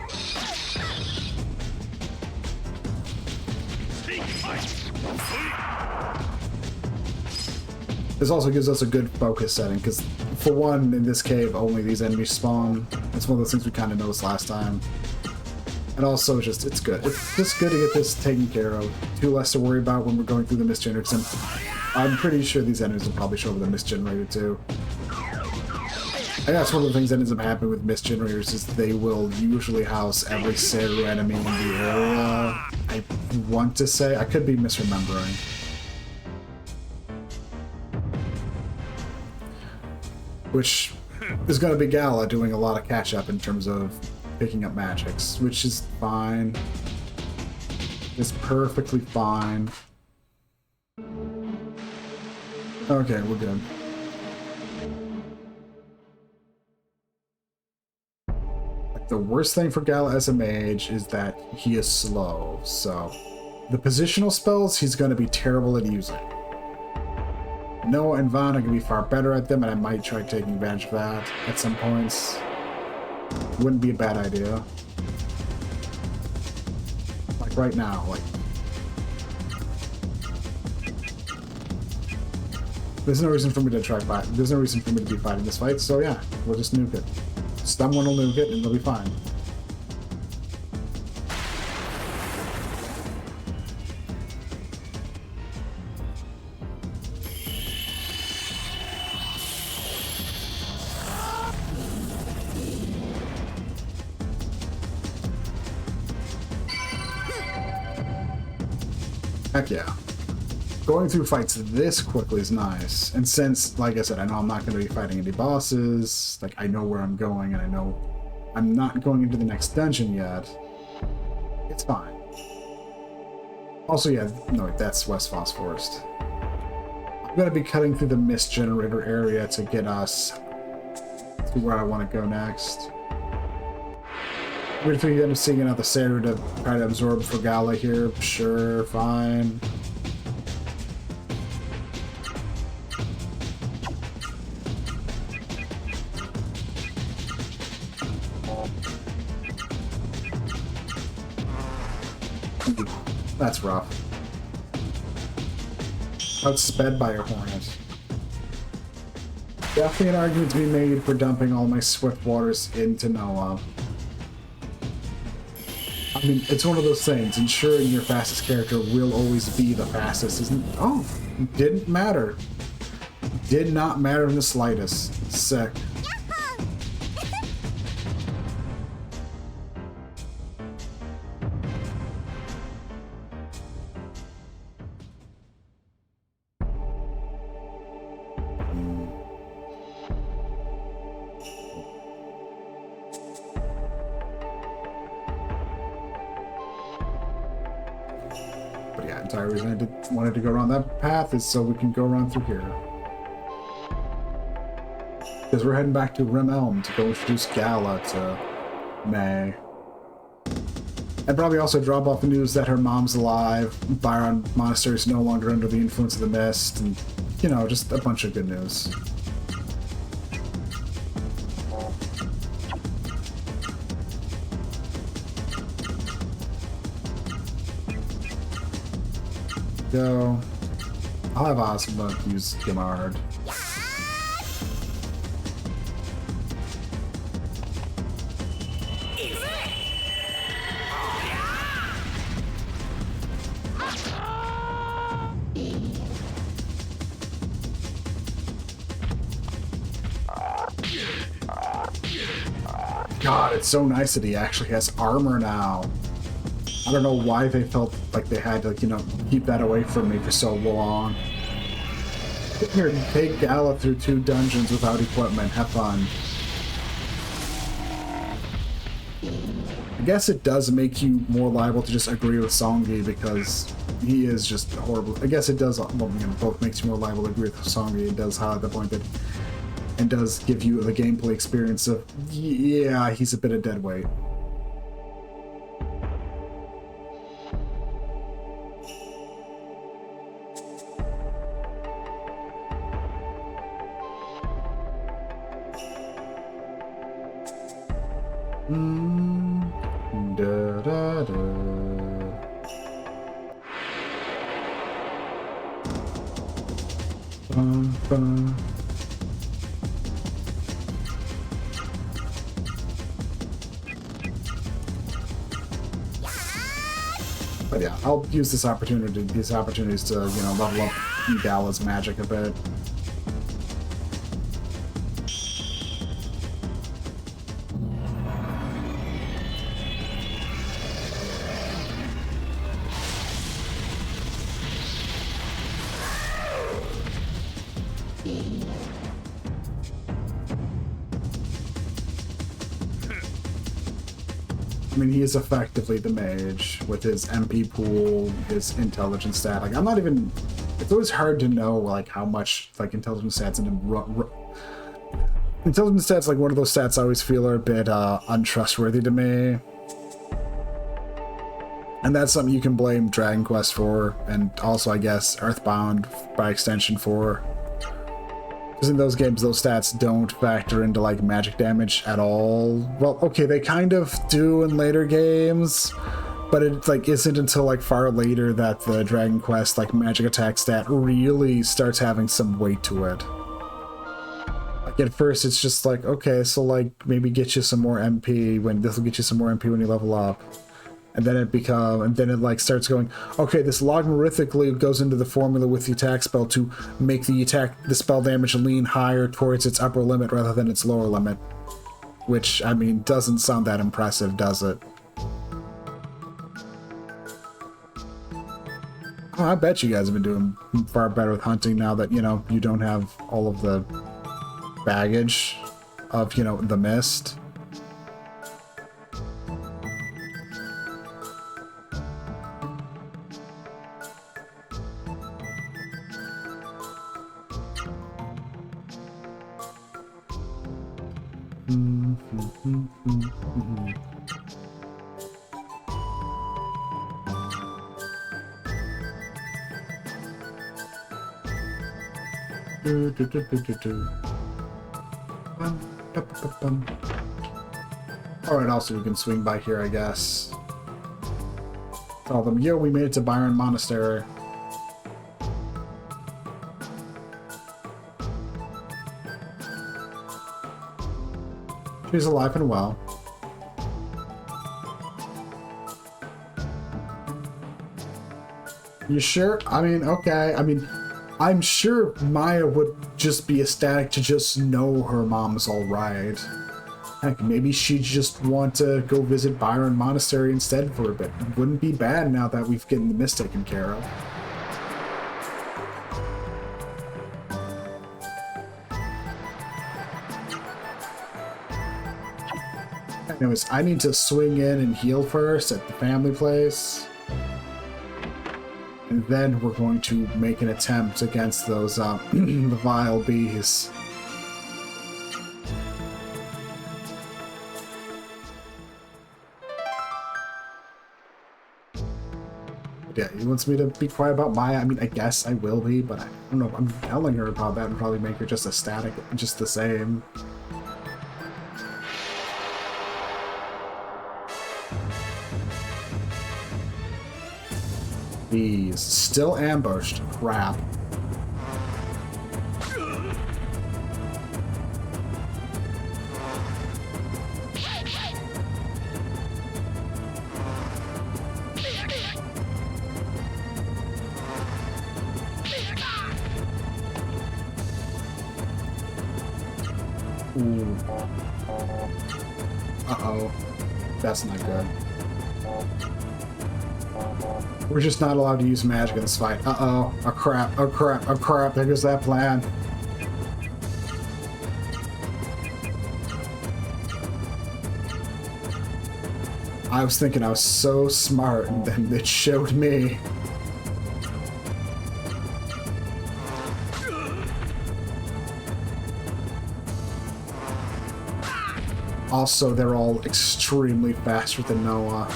This also gives us a good focus setting, because for one, in this cave, only these enemies spawn. It's one of those things we kind of noticed last time. And also, just, it's good. It's just good to get this taken care of. Too less to worry about when we're going through the mist generator, because I'm pretty sure these enemies will probably show up with the mist generator too. And that's one of the things that ends up happening with mist generators, is they will usually house every Seru enemy in the area. I want to say, I could be misremembering. Which is going to be Gala doing a lot of catch-up in terms of picking up magics, which is fine. It's perfectly fine. Okay, we're good. The worst thing for Gala as a mage is that he is slow, so the positional spells he's going to be terrible at using. Noah and Vaughn are going to be far better at them, and I might try taking advantage of that at some points. Wouldn't be a bad idea. Like right now, like... There's no reason for me to try fight. There's no reason for me to be fighting this fight, so yeah, we'll just nuke it. Someone will nuke it, and it'll be fine. Heck yeah. Going through fights this quickly is nice. And since, like I said, I know I'm not going to be fighting any bosses, like I know where I'm going and I know I'm not going into the next dungeon yet, it's fine. Also, yeah, no, that's West Phosphorus. I'm going to be cutting through the mist generator area to get us to where I want to go next. Weird if we end up seeing another Seru to try to absorb for Gala here. Sure, fine. That's rough. Outsped by a hornet. Definitely an argument to be made for dumping all my swift waters into Noah. I mean, it's one of those things. Ensuring your fastest character will always be the fastest isn't... Oh, didn't matter. Did not matter in the slightest. Sick. But yeah, entire reason I wanted to go around that path is so we can go around through here. Because we're heading back to Rim Elm to go introduce Gala to May. And probably also drop off the news that her mom's alive, Byron Monastery is no longer under the influence of the mist, and, you know, just a bunch of good news. Go. I'll have Ozma use Gimard. God, it's so nice that he actually has armor now. I don't know why they felt like they had to, you know, keep that away from me for so long. Here, take Gala through 2 dungeons without equipment. Have fun. I guess it does make you more liable to just agree with Songi because he is just horrible. I guess it does, well, you know, both makes you more liable to agree with Songi. It does highlight the point that, and does give you the gameplay experience of, yeah, he's a bit of dead weight. Da, da, da. Bum, bum. But yeah, I'll use these opportunities to, you know, level up Idala's magic a bit. I mean, he is effectively the mage with his MP pool, his intelligence stat. Like, I'm not even... It's always hard to know, like, how much, like, intelligence stats and intelligence stats, like, one of those stats I always feel are a bit untrustworthy to me. And that's something you can blame Dragon Quest for, and also, I guess, Earthbound by extension for. Because in those games, those stats don't factor into, like, magic damage at all. Well, okay, they kind of do in later games, but it, like, isn't until, like, far later that the Dragon Quest, like, magic attack stat really starts having some weight to it. Like, at first, it's just like, okay, so, like, maybe get you some more MP when... This will get you some more MP when you level up. And then it like starts going, okay, this logarithmically goes into the formula with the attack spell to make the spell damage lean higher towards its upper limit rather than its lower limit. Which, I mean, doesn't sound that impressive, does it? Oh, I bet you guys have been doing far better with hunting now that, you know, you don't have all of the baggage of, you know, the mist. Alright, also we can swing by here, I guess. Tell them, yo, we made it to Byron Monastery. She's alive and well. You sure? I mean, okay. I mean, I'm sure Maya would just be ecstatic to just know her mom's alright. Heck, maybe she'd just want to go visit Byron Monastery instead for a bit. Wouldn't be bad now that we've gotten the mist taken care of. Anyways, I need to swing in and heal first at the family place. And then we're going to make an attempt against those, the vile bees. Yeah, he wants me to be quiet about Maya. I mean, I guess I will be, but I don't know. I'm telling her about that and probably make her just ecstatic, just the same. Bees. Still ambushed. Crap. Ooh. Uh-oh. That's not good. We're just not allowed to use magic in this fight. Uh-oh. Oh crap. Oh crap. Oh crap. There goes that plan. I was thinking I was so smart, and then it showed me. Also, they're all extremely faster than Noah.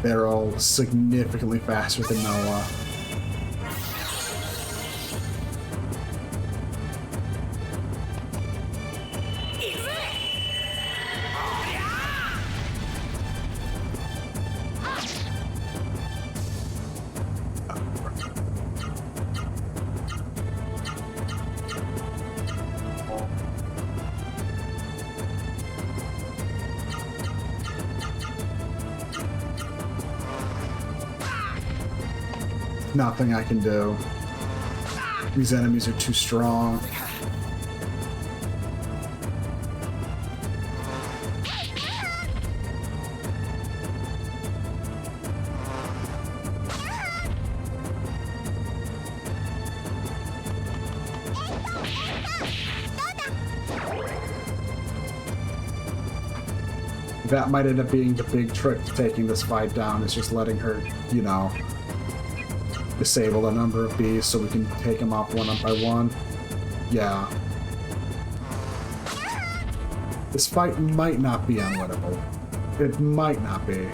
They're all significantly faster than Noah. nothing I can do. These enemies are too strong. That might end up being the big trick to taking this fight down, is just letting her, you know, disable a number of bees so we can take them off one by one. Yeah. This fight might not be unwinnable. It might not be.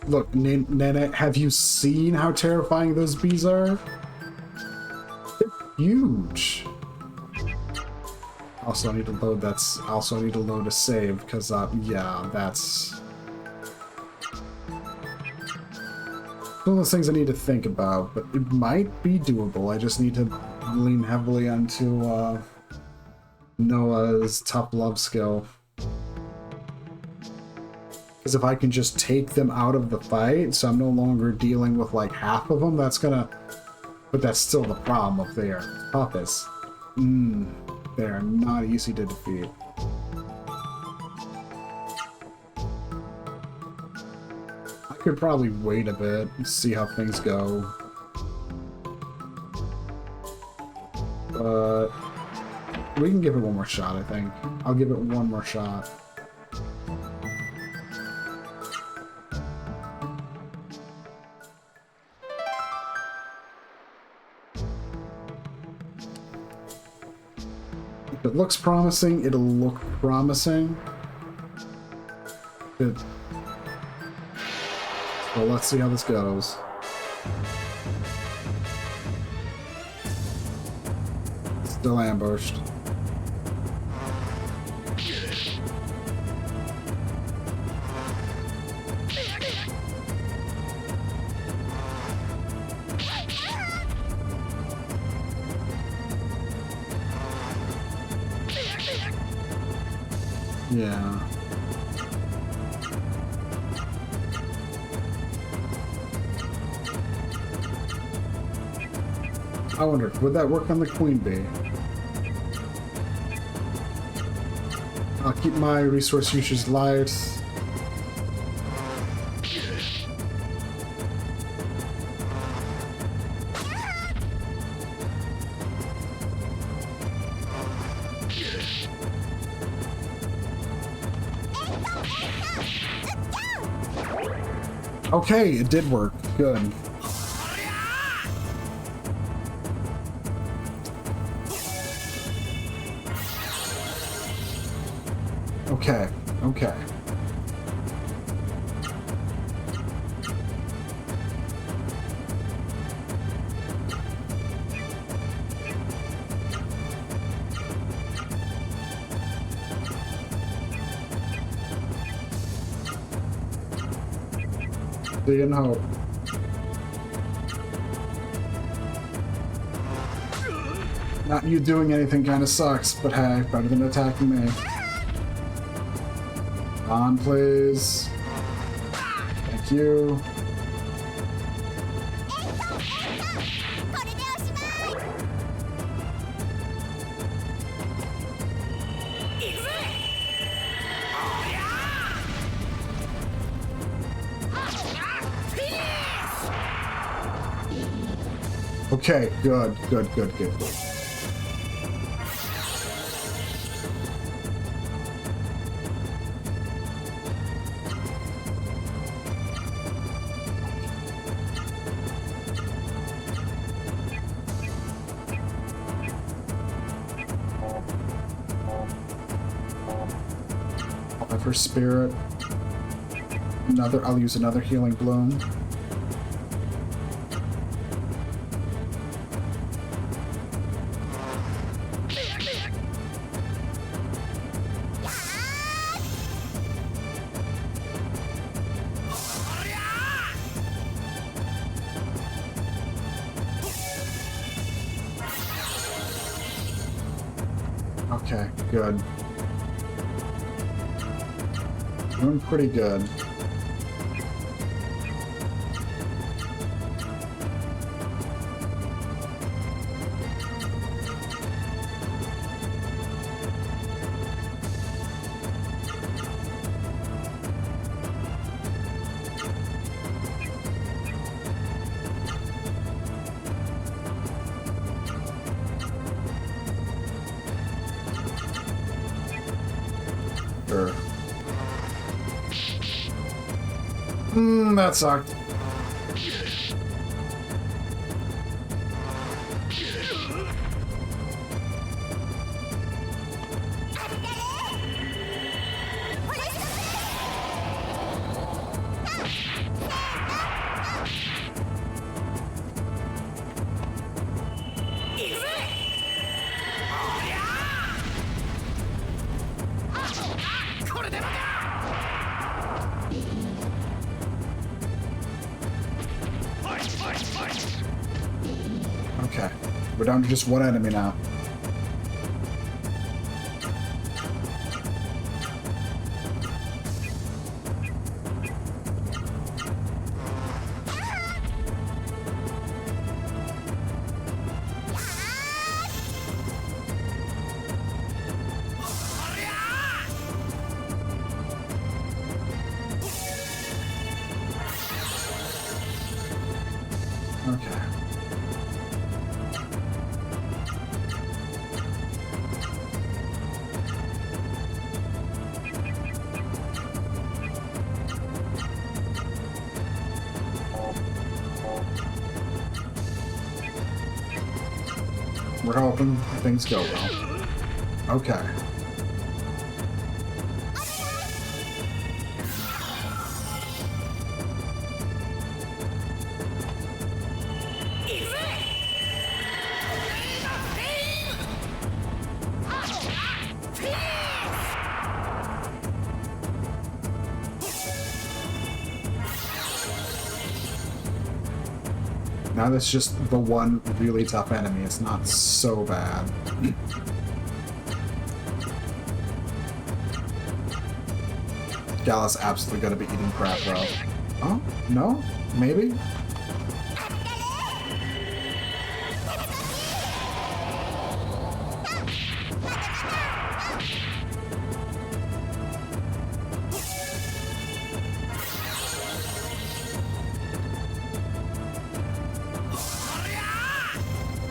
Look, Nene, have you seen how terrifying those bees are? They're huge. Also, I need to load I need to load a save, because, yeah, that's one of those things I need to think about, but it might be doable. I just need to lean heavily onto, Noah's tough love skill. Because if I can just take them out of the fight, so I'm no longer dealing with like half of them, that's gonna... But that's still the problem up there. Toughest. They're not easy to defeat. I could probably wait a bit and see how things go. But we can give it one more shot, I think. I'll give it one more shot. If it looks promising, it'll look promising. Good. So let's see how this goes. Still ambushed. Yeah. I wonder, would that work on the queen bee? I'll keep my resource usage light. Okay, it did work. Good. Okay, okay. See and hope. Not you doing anything kind of sucks, but hey, better than attacking me. On, please. Thank you. Okay, good, good, good, good, good. For spirit. I'll use another healing bloom. Okay, good. Doing pretty good. Sure. That sucked. Okay, we're down to just one enemy now. Okay. We're hoping things go well. Okay. Now that's just the one really tough enemy. It's not so bad. Gala's absolutely gonna be eating crap though. Oh? No? Maybe?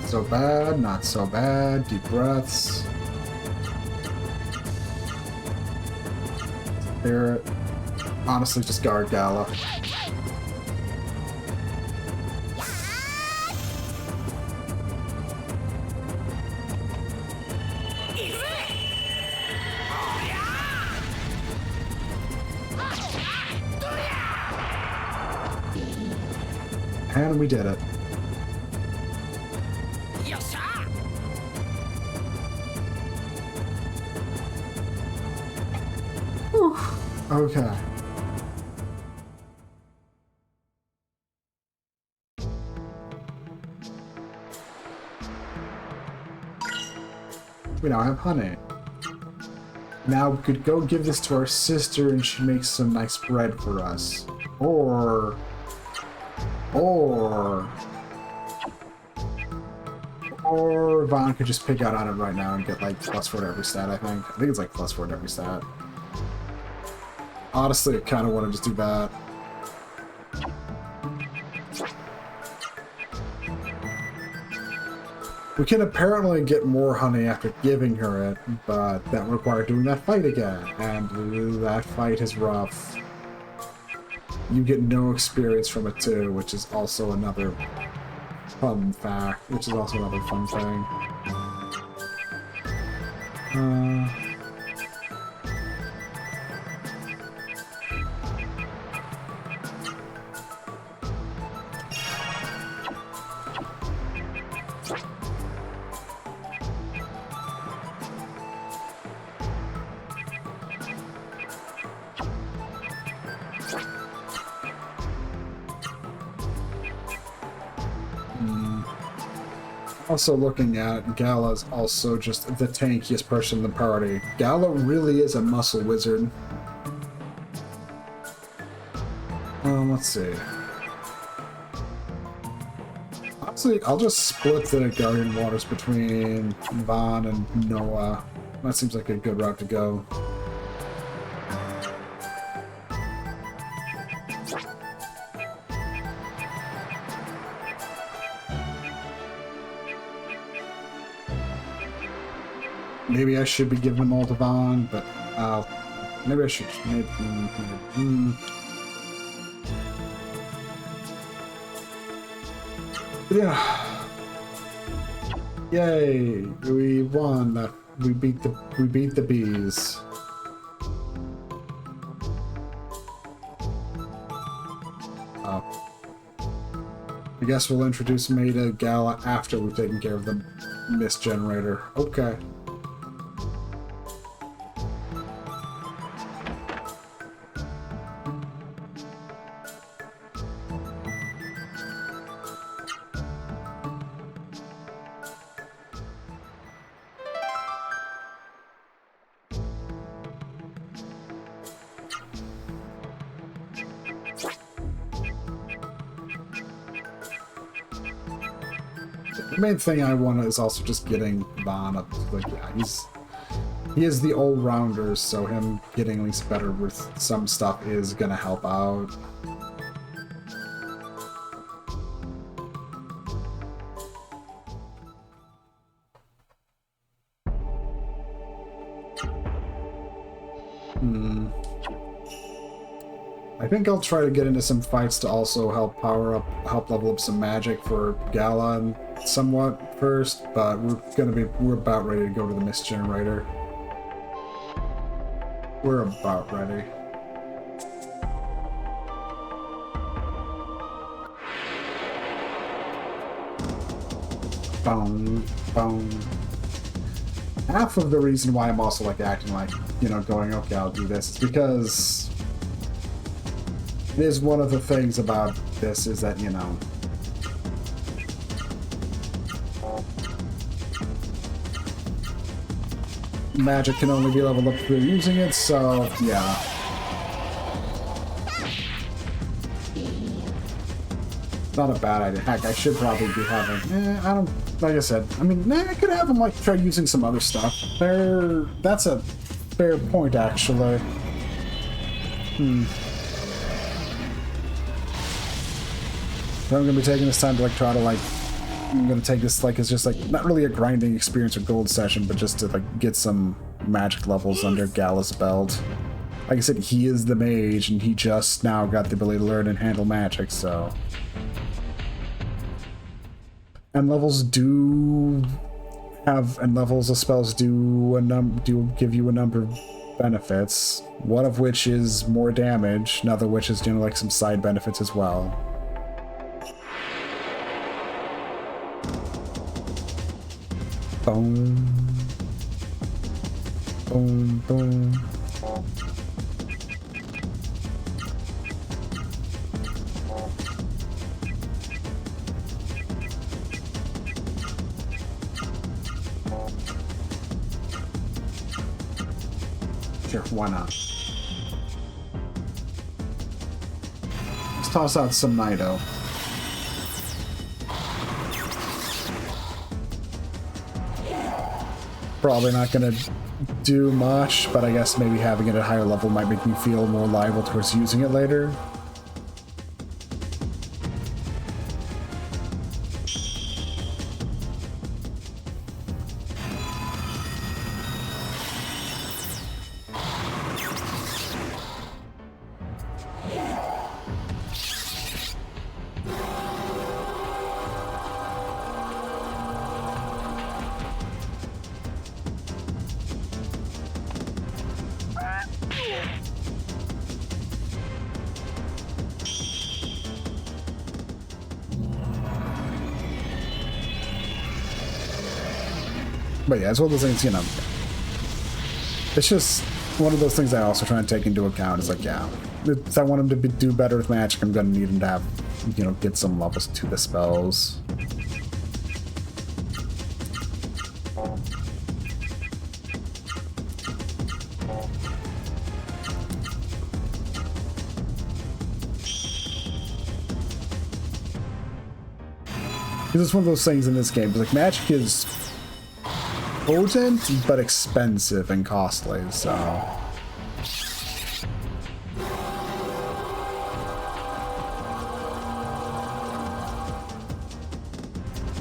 So bad, not so bad. Deep breaths. Spirit. Honestly, just guard Gala. And we did it. Whew. Okay. We now have honey. Now we could go give this to our sister and she makes some nice bread for us. Or Vaughn could just pick out on it right now and get like +4 to every stat, I think. I think it's like +4 to every stat. Honestly, I kind of want to just do that. We can apparently get more honey after giving her it, but that required doing that fight again, and that fight is rough. You get no experience from it too, which is also another fun fact, which is also another fun thing. Also looking at Gala's also just the tankiest person in the party. Gala really is a muscle wizard. Let's see. Honestly, I'll just split the Guardian Waters between Vaughn and Noah. That seems like a good route to go. Maybe I should be giving them all to Vaughn, but maybe I should. Yeah. Yay! We won. That we beat the bees. I guess we'll introduce May to Gala after we've taken care of the mist generator. Okay. The main thing I want is also just getting Vaughn up. Like, yeah, he is the all-rounder, so him getting at least better with some stuff is gonna help out. I think I'll try to get into some fights to also help level up some magic for Gala and somewhat first, but we're about ready to go to the mist generator. We're about ready. Boom, boom. Half of the reason why I'm also like acting like, you know, going, okay, I'll do this, is because it is one of the things about this is that, you know, magic can only be leveled up through using it, so yeah. Not a bad idea. Heck, I should probably be having, I don't, like I said, I mean, I could have them like try using some other stuff. That's a fair point, actually. I'm gonna be taking this time to like try to like, I'm gonna take this like as just like not really a grinding experience or gold session, but just to like get some magic levels under Gala's belt. Like I said, he is the mage, and he just now got the ability to learn and handle magic, so. And levels of spells do give you a number of benefits. One of which is more damage, another which is, you know, like some side benefits as well. Boom. Boom, boom. Sure, why not? Let's toss out some Nido. Probably not gonna do much, but I guess maybe having it at a higher level might make me feel more liable towards using it later. But yeah, it's one of those things, you know, it's just one of those things I also try and take into account. Is like, yeah, if I want him to do better with magic, I'm gonna need him to have, you know, get some levels to the spells. Because it's one of those things in this game. Like, magic is potent, but expensive and costly, so...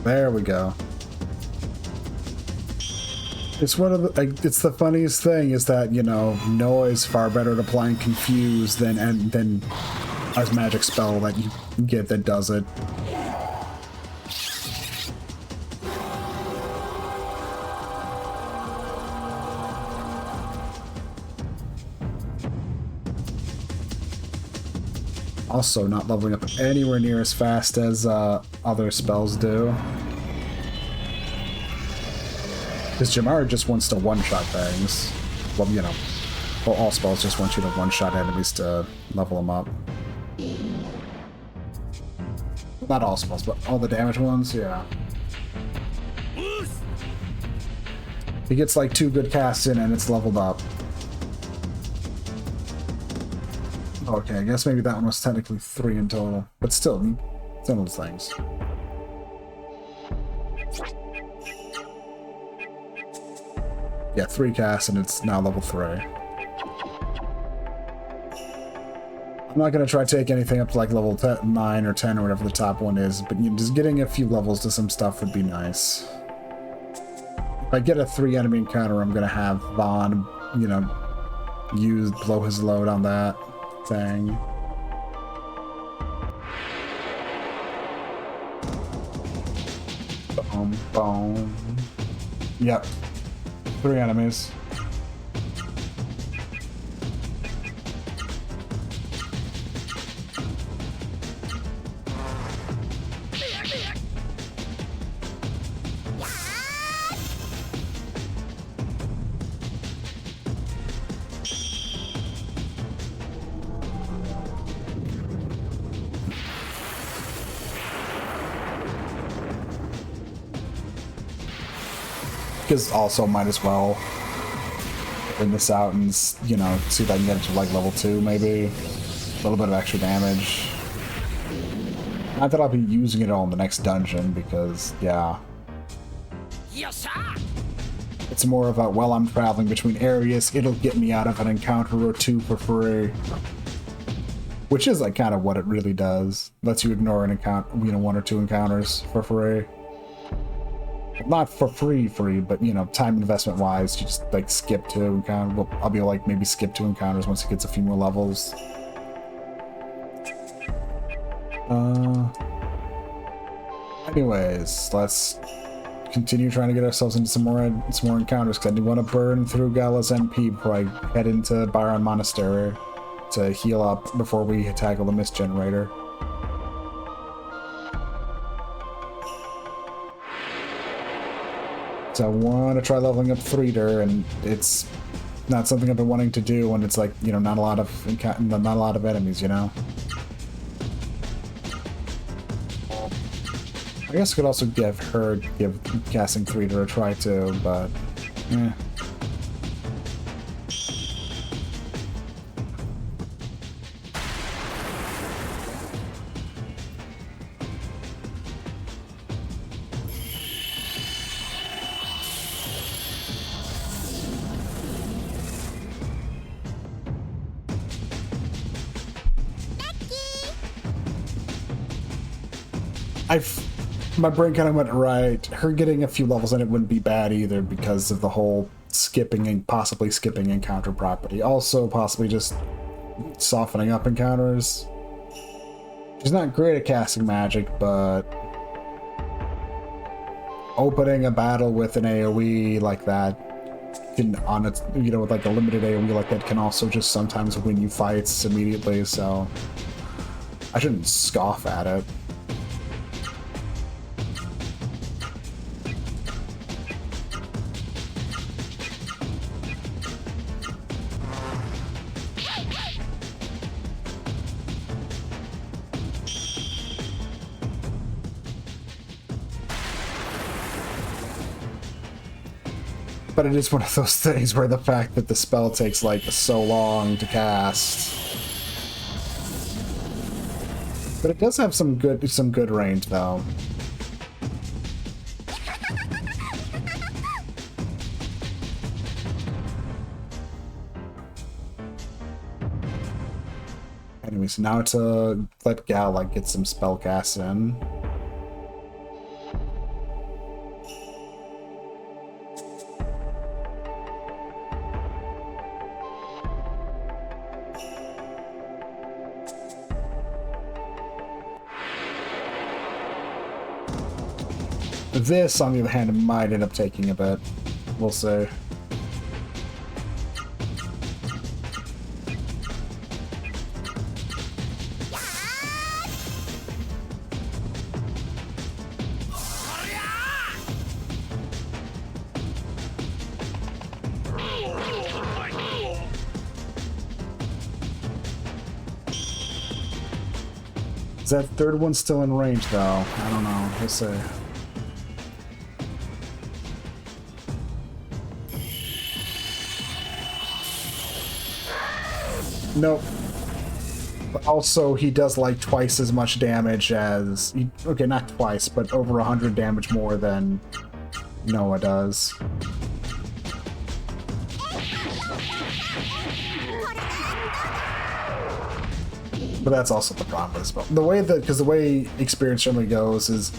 There we go. It's one of the, like, it's the funniest thing is that, you know, Noah is far better at applying Confuse than a magic spell that you get that does it. Also, not leveling up anywhere near as fast as other spells do. Because Jamara just wants to one-shot things. Well, you know, well, all spells just want you to one-shot enemies to level them up. Not all spells, but all the damage ones, yeah. He gets like 2 good casts in and it's leveled up. Okay, I guess maybe that one was technically 3 in total, but still, it's one of those things. Yeah, 3 casts and it's now level 3. I'm not gonna try to take anything up to like level 9 or 10 or whatever the top one is, but you know, just getting a few levels to some stuff would be nice. If I get a 3 enemy encounter, I'm gonna have Vaughn, you know, blow his load on that thing. Boom, boom. Yep. 3 enemies. Because also might as well bring this out and, you know, see if I can get it to like level 2 maybe. A little bit of extra damage. Not that I'll be using it all in the next dungeon because, yeah. It's more of a, well, I'm traveling between areas, it'll get me out of an encounter or 2 for free. Which is like kind of what it really does. Lets you ignore an encounter, you know, 1 or 2 encounters for free. Not for free, but you know, time investment wise, you just like skip 2 encounters. Well, I'll be like maybe skip 2 encounters once it gets a few more levels. Anyways, let's continue trying to get ourselves into some more encounters because I do want to burn through Gala's MP before I head into Byron Monastery to heal up before we tackle the Mist Generator. So I want to try leveling up Threader, and it's not something I've been wanting to do when it's like, you know, not a lot of enemies, you know. I guess I could also give casting Threader a try too, but eh. My brain kind of went right. Her getting a few levels in it wouldn't be bad either because of the whole skipping and possibly skipping encounter property. Also, possibly just softening up encounters. She's not great at casting magic, but opening a battle with an AoE like that can, on its, you know, with like a limited AoE like that, can also just sometimes win you fights immediately. So I shouldn't scoff at it. But it is one of those things where the fact that the spell takes like so long to cast. But it does have some good range though. Anyways, now to let Gala get some spell casts in. This, on the other hand, might end up taking a bit. We'll see. Is that third one still in range, though? I don't know. We'll see. Nope. But also, he does like twice as much damage as... Okay, not twice, but over 100 damage more than Noah does. But that's also the problem with this spell. The way that... Because the way experience generally goes is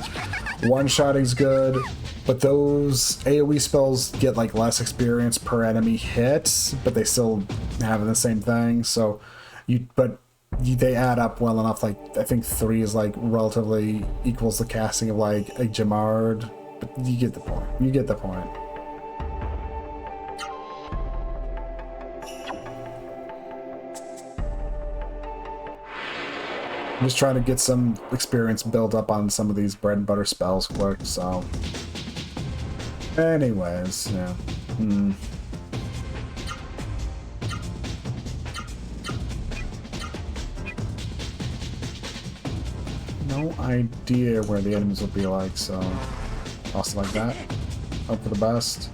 one-shotting's good, but those AoE spells get like less experience per enemy hit, but they still have the same thing. So they add up well enough. Like I think 3 is like relatively equals the casting of like a Jamard. But you get the point. You get the point. I'm just trying to get some experience built up on some of these bread and butter spells quick, so... Anyways, yeah. No idea where the enemies will be like, so... Also like that. Hope for the best.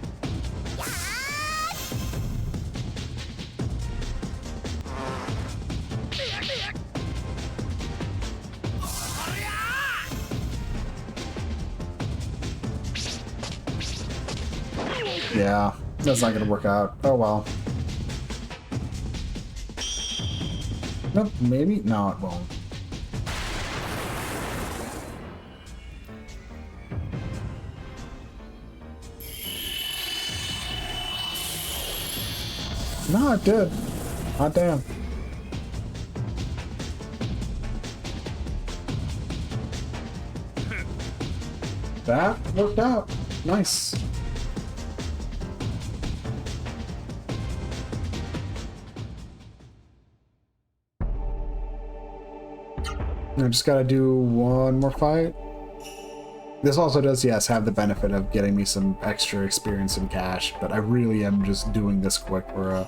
Yeah, that's not gonna work out. Oh well. Nope, maybe? No, it won't. No, it did. Hot damn. That worked out. Nice. I just gotta do one more fight. This also does, yes, have the benefit of getting me some extra experience and cash, but I really am just doing this quick for a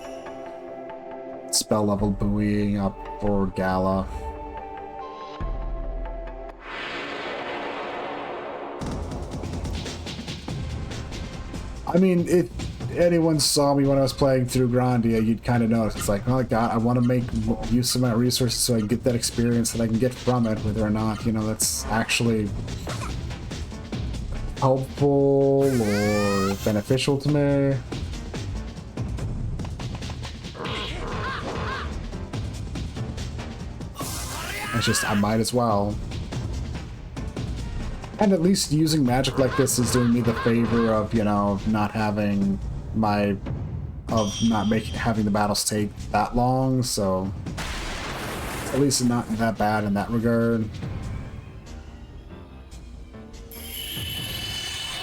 spell level buoying up for Gala. I mean, if anyone saw me when I was playing through Grandia, you'd kind of notice. It's like, oh god, I want to make use of my resources so I can get that experience that I can get from it, whether or not, you know, that's actually helpful or beneficial to me. It's just, I might as well. And at least using magic like this is doing me the favor of, you know, not having my... having the battles take that long, so... At least not that bad in that regard.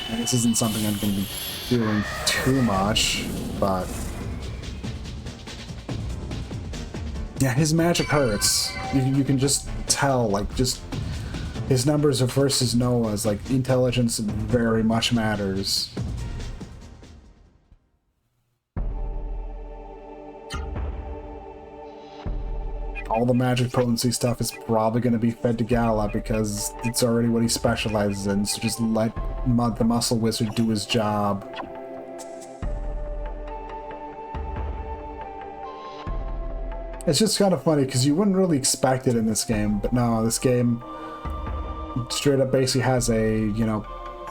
And this isn't something I'm going to be doing too much, but... Yeah, his magic hurts. You can just tell, like, just... His numbers versus Noah's, like, intelligence very much matters. All the magic potency stuff is probably going to be fed to Gala because it's already what he specializes in, so just let the Muscle Wizard do his job. It's just kind of funny because you wouldn't really expect it in this game, but no, this game straight up basically has a, you know,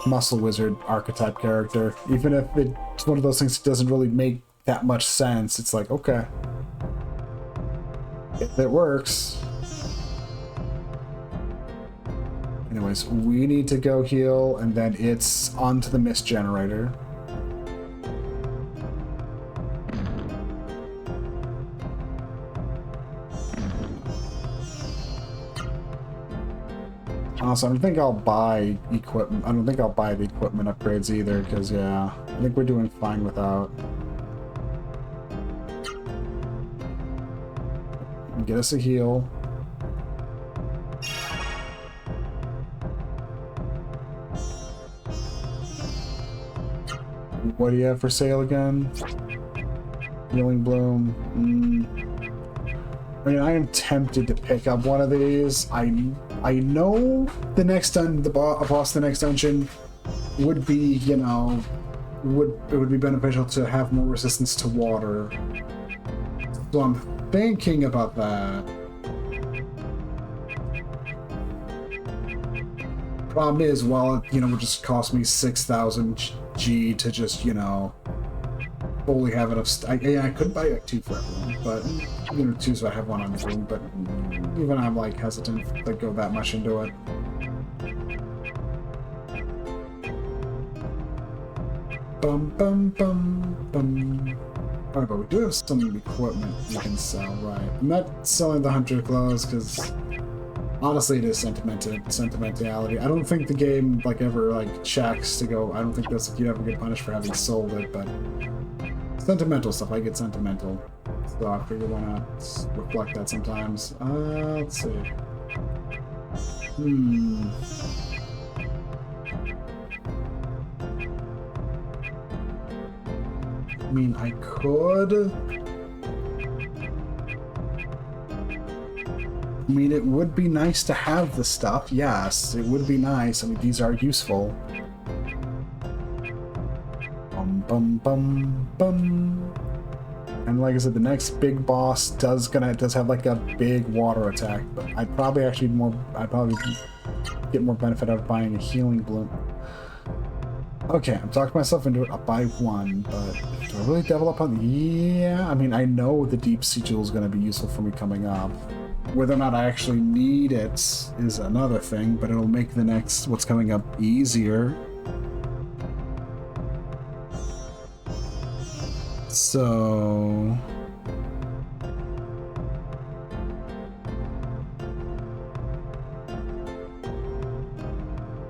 muscle wizard archetype character. Even if it's one of those things that doesn't really make that much sense, it's like, okay, if it works. Anyways, we need to go heal, and then it's onto the mist generator. Also, I don't think I'll buy equipment. I don't think I'll buy the equipment upgrades either, because yeah, I think we're doing fine without. Get us a heal. What do you have for sale again? Healing Bloom. I mean, I am tempted to pick up one of these. I know the next boss, the next dungeon would be, you know, it would be beneficial to have more resistance to water. So I'm thinking about that. Problem is, well, it, you know, would just cost me 6,000 G to just, you know, fully have enough. I could buy like 2 for everyone, but you know, 2 so I have 1 on the room. But even I'm like hesitant to go that much into it. Bum bum bum bum. Alright, but we do have some equipment we can sell, right? I'm not selling the hunter clothes because honestly it is sentimentality. I don't think the game like ever like checks to go. I don't think that's you'd ever get punished for having sold it, but sentimental stuff, I get sentimental. So I figure why not reflect that sometimes. Let's see. I mean, I could. I mean, it would be nice to have the stuff. Yes, it would be nice. I mean, these are useful. Bum bum bum bum. And like I said, the next big boss does have like a big water attack, but I'd probably get more benefit out of buying a healing bloom. Okay, I'm talking myself into it. I'll buy 1, but do I really double up on? Yeah, I mean, I know the deep sea jewel is going to be useful for me coming up. Whether or not I actually need it is another thing, but it'll make the next what's coming up easier. So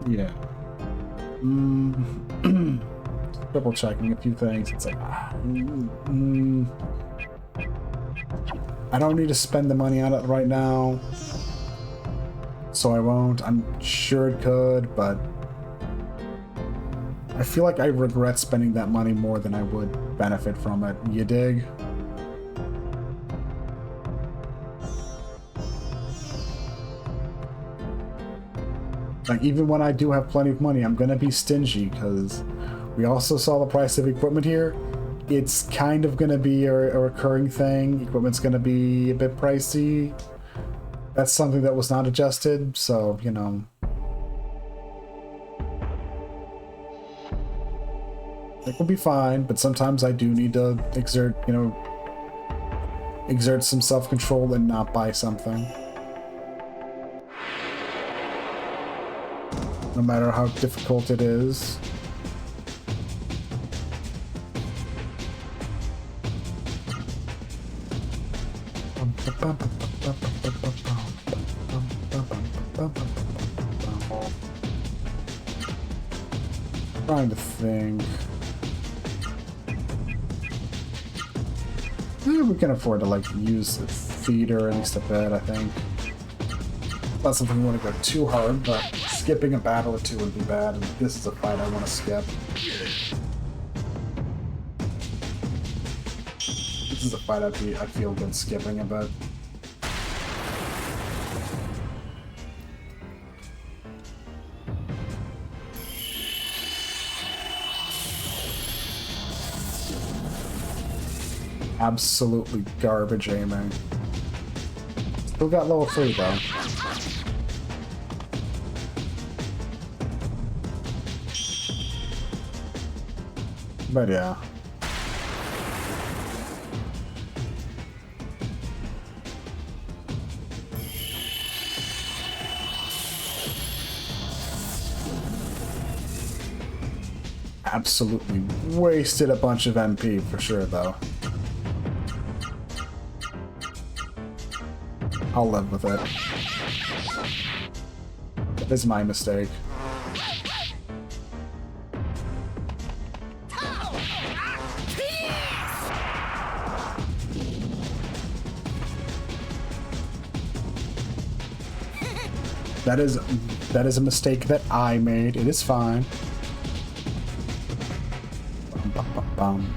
yeah. Double checking a few things. It's like I don't need to spend the money on it right now, so I won't. I'm sure it could, but I feel like I regret spending that money more than I would benefit from it. You dig? Like, even when I do have plenty of money, I'm gonna be stingy, because we also saw the price of equipment here. It's kind of gonna be a recurring thing. Equipment's gonna be a bit pricey. That's something that was not adjusted, so, you know. It will be fine, but sometimes I do need to exert some self-control and not buy something. No matter how difficult it is. Trying to think. We can afford to like use the theater at least a bit, I think. Not something we want to go too hard, but skipping a battle or 2 would be bad, and this is a fight I want to skip. This is a fight I feel good skipping a bit. Absolutely garbage aiming. Who got level 3 though? But yeah. Absolutely wasted a bunch of MP for sure though. I'll live with it. That is my mistake. That is a mistake that I made. It is fine. Bum, bum, bum, bum.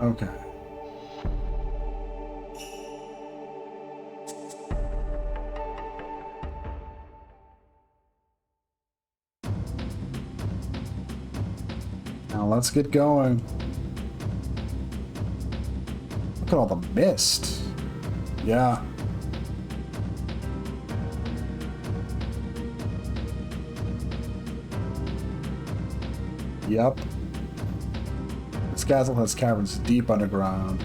Okay. Now let's get going. Look at all the mist. Yeah. Yep. This castle has caverns deep underground.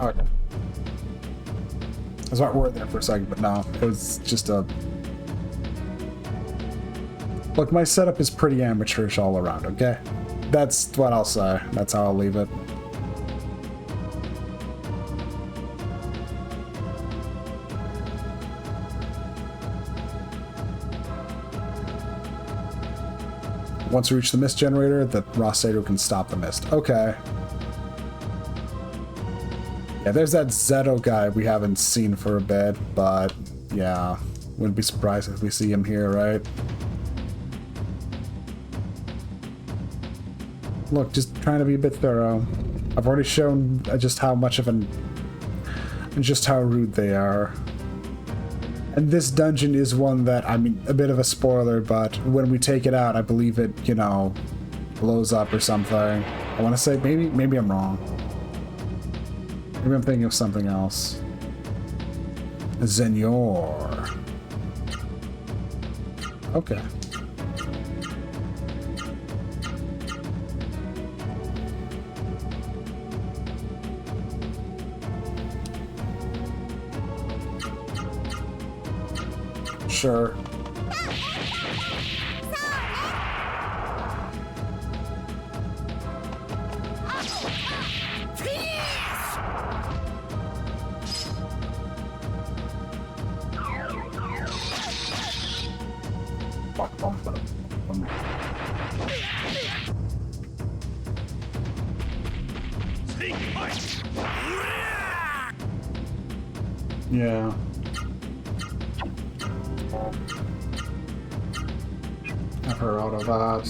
Okay. I was not worried there for a second, but no, it was just a... Look, my setup is pretty amateurish all around, okay? That's what I'll say. That's how I'll leave it. Once we reach the mist generator, the Rosato can stop the mist. Okay. Yeah, there's that Zeto guy we haven't seen for a bit, but yeah, wouldn't be surprised if we see him here, right? Look, just trying to be a bit thorough. I've already shown just how much of an... just how rude they are. And this dungeon is one that, I mean, a bit of a spoiler, but when we take it out, I believe it, you know, blows up or something. I want to say, maybe I'm wrong. Maybe I'm thinking of something else. Senor. Okay. Sure. Yeah. Have her out of that.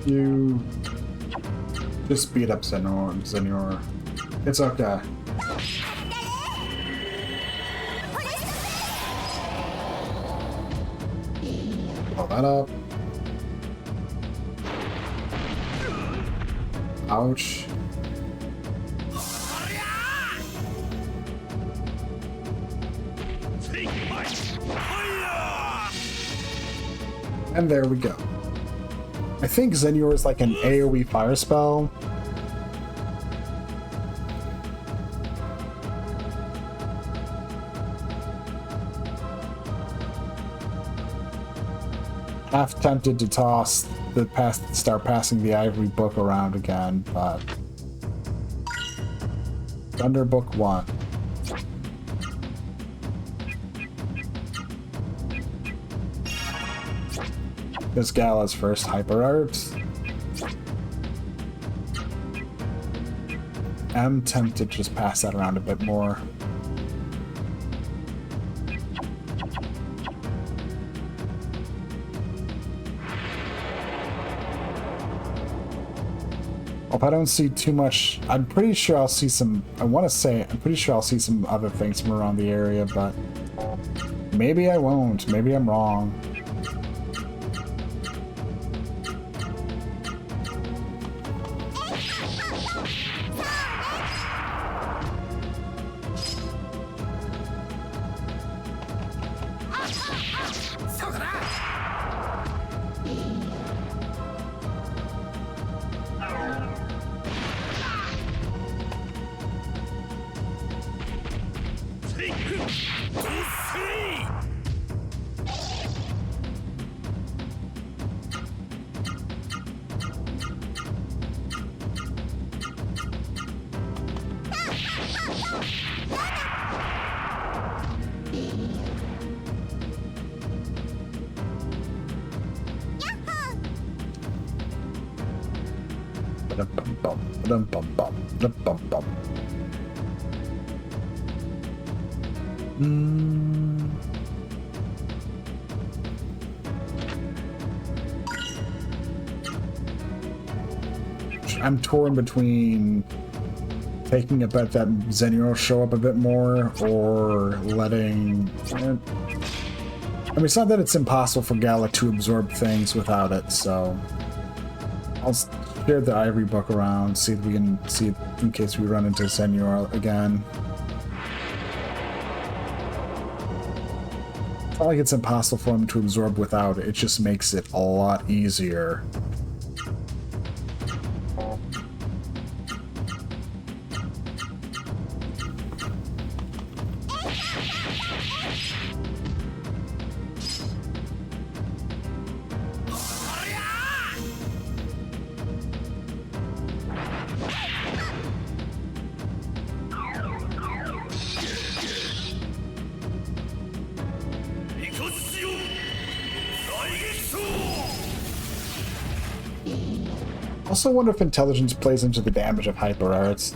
You just speed up Senor. It's okay. Pull that up. Ouch. And there we go. I think Senor is like an AoE fire spell. Half tempted to toss start passing the ivory book around again, but Thunder Book 1. This Gala's first hyper art. I'm tempted to just pass that around a bit more. If I don't see too much, I'm pretty sure I'll see some, I'm pretty sure I'll see some other things from around the area, but maybe I won't. Maybe I'm wrong. I'm torn between taking a bet that Zenio will show up a bit more or letting... I mean, it's not that it's impossible for Gallic to absorb things without it, so... I'll share the Ivory book around, see if we can see it in case we run into Zenio again. It's not like it's impossible for him to absorb without it, it just makes it a lot easier. I also wonder if intelligence plays into the damage of hyper arts.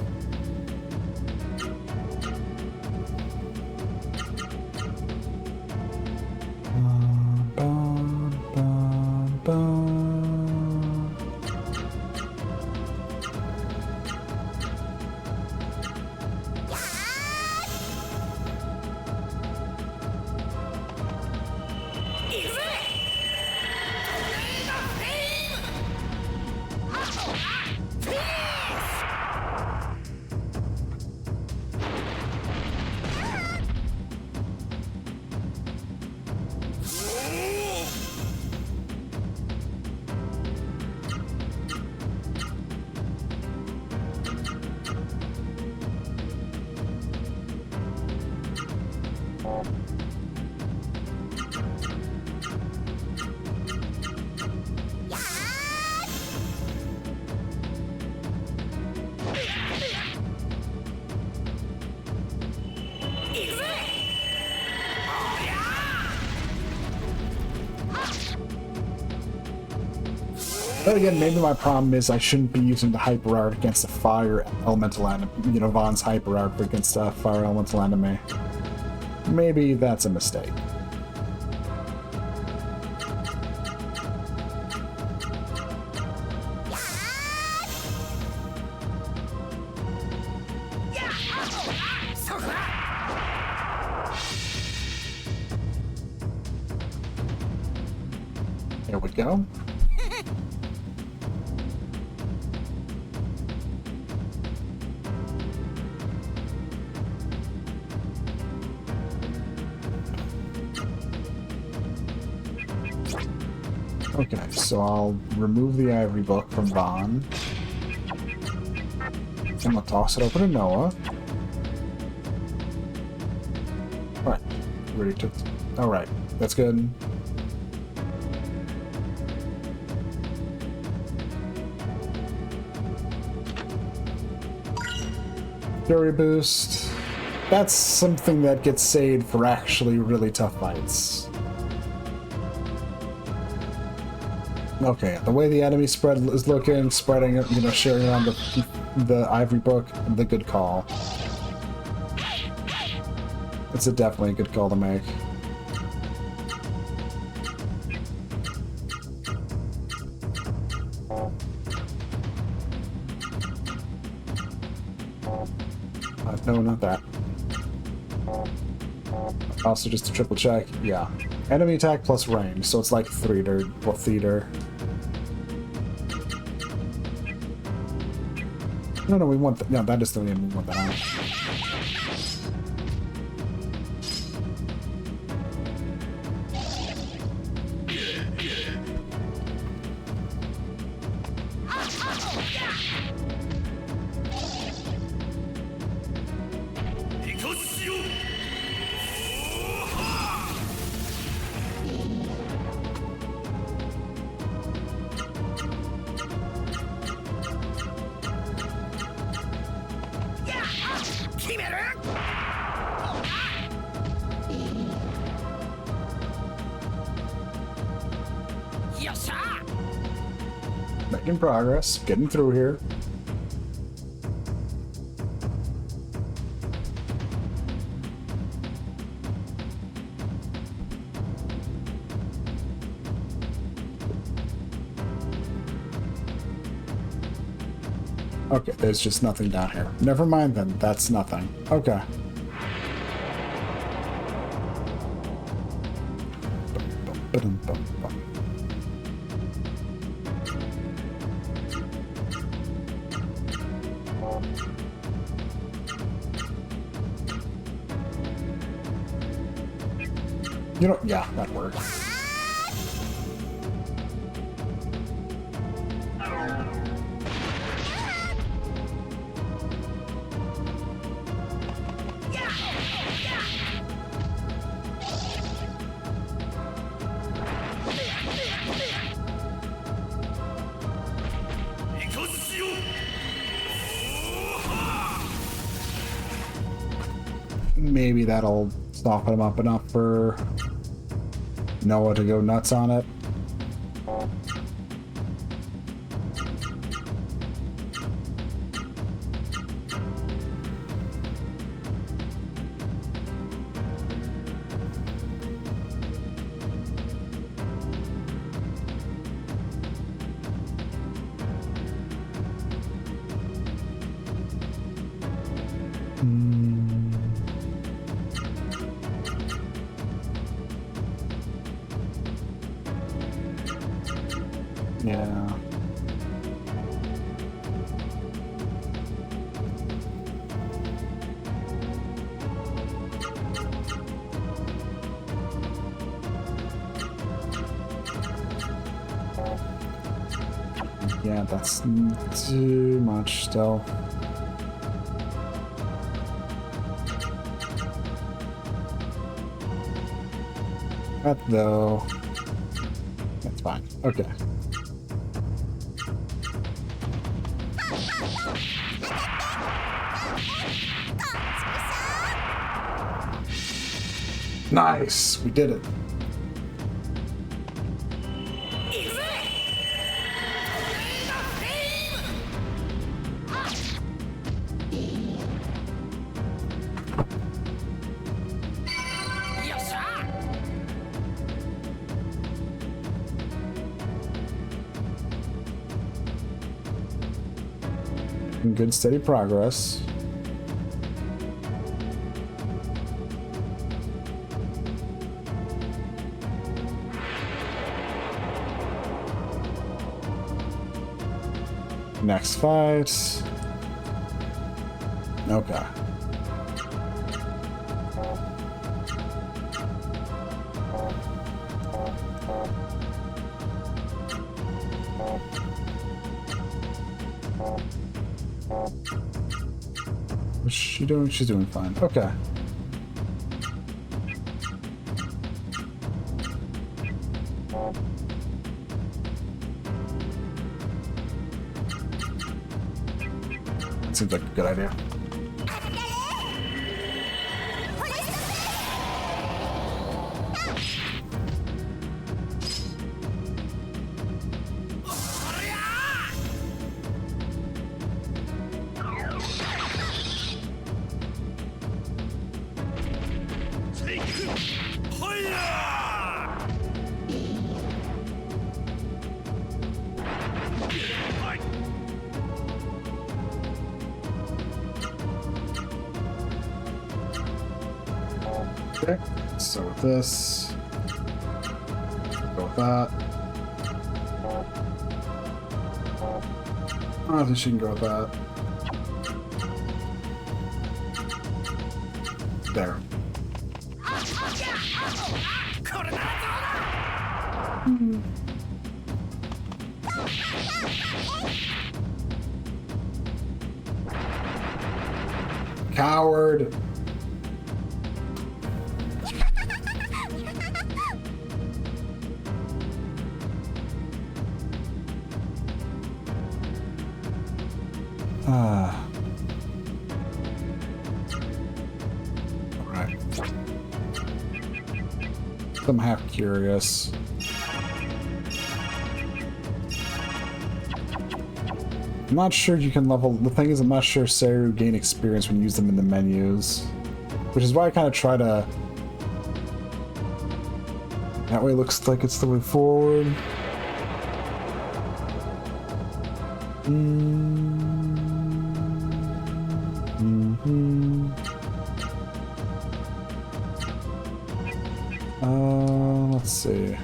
But again, maybe my problem is I shouldn't be using the hyper art against the fire elemental anime, you know, Vaughn's hyper art against the fire elemental anime. Maybe that's a mistake. There we go. Okay, so I'll remove the Ivory book from Vaughn. And I'll toss it over to Noah. Alright, ready to... Alright, that's good. Fury boost. That's something that gets saved for actually really tough fights. Okay, the way the enemy spread is looking, spreading, you know, sharing around the Ivory book, the good call. It's definitely a good call to make. No, not that. Also, just to triple check, yeah. Enemy attack plus range, so it's like theater. Well, theater. No, we want that. No, that is the name. We want that on. Making progress, getting through here. Okay, there's just nothing down here. Never mind then, that's nothing. Okay. You know, yeah, that works. Maybe that'll soften him up enough for Noah to go nuts on it. Yeah. Yeah, that's too much still. That though. That's fine. Okay. Nice, we did it. Good steady progress. Next fight. Okay. What's she doing? She's doing fine. Okay. That seems like a good idea. Okay, so with this, go with that. I think she can go with that. There. Coward. Alright. I'm half curious. I'm not sure you can level. The thing is, I'm not sure Seru gain experience when you use them in the menus, which is why I kind of try to. That way, it looks like it's the way forward. Let's see.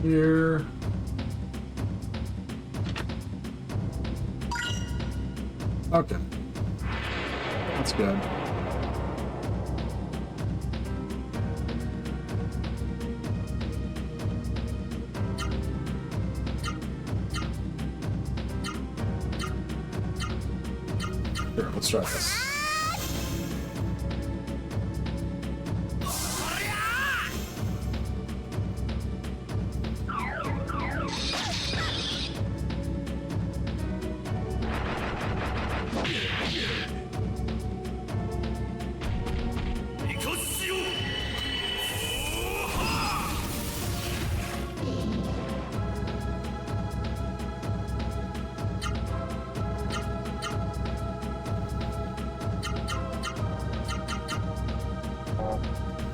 Here. Okay. That's good. Here, let's try this.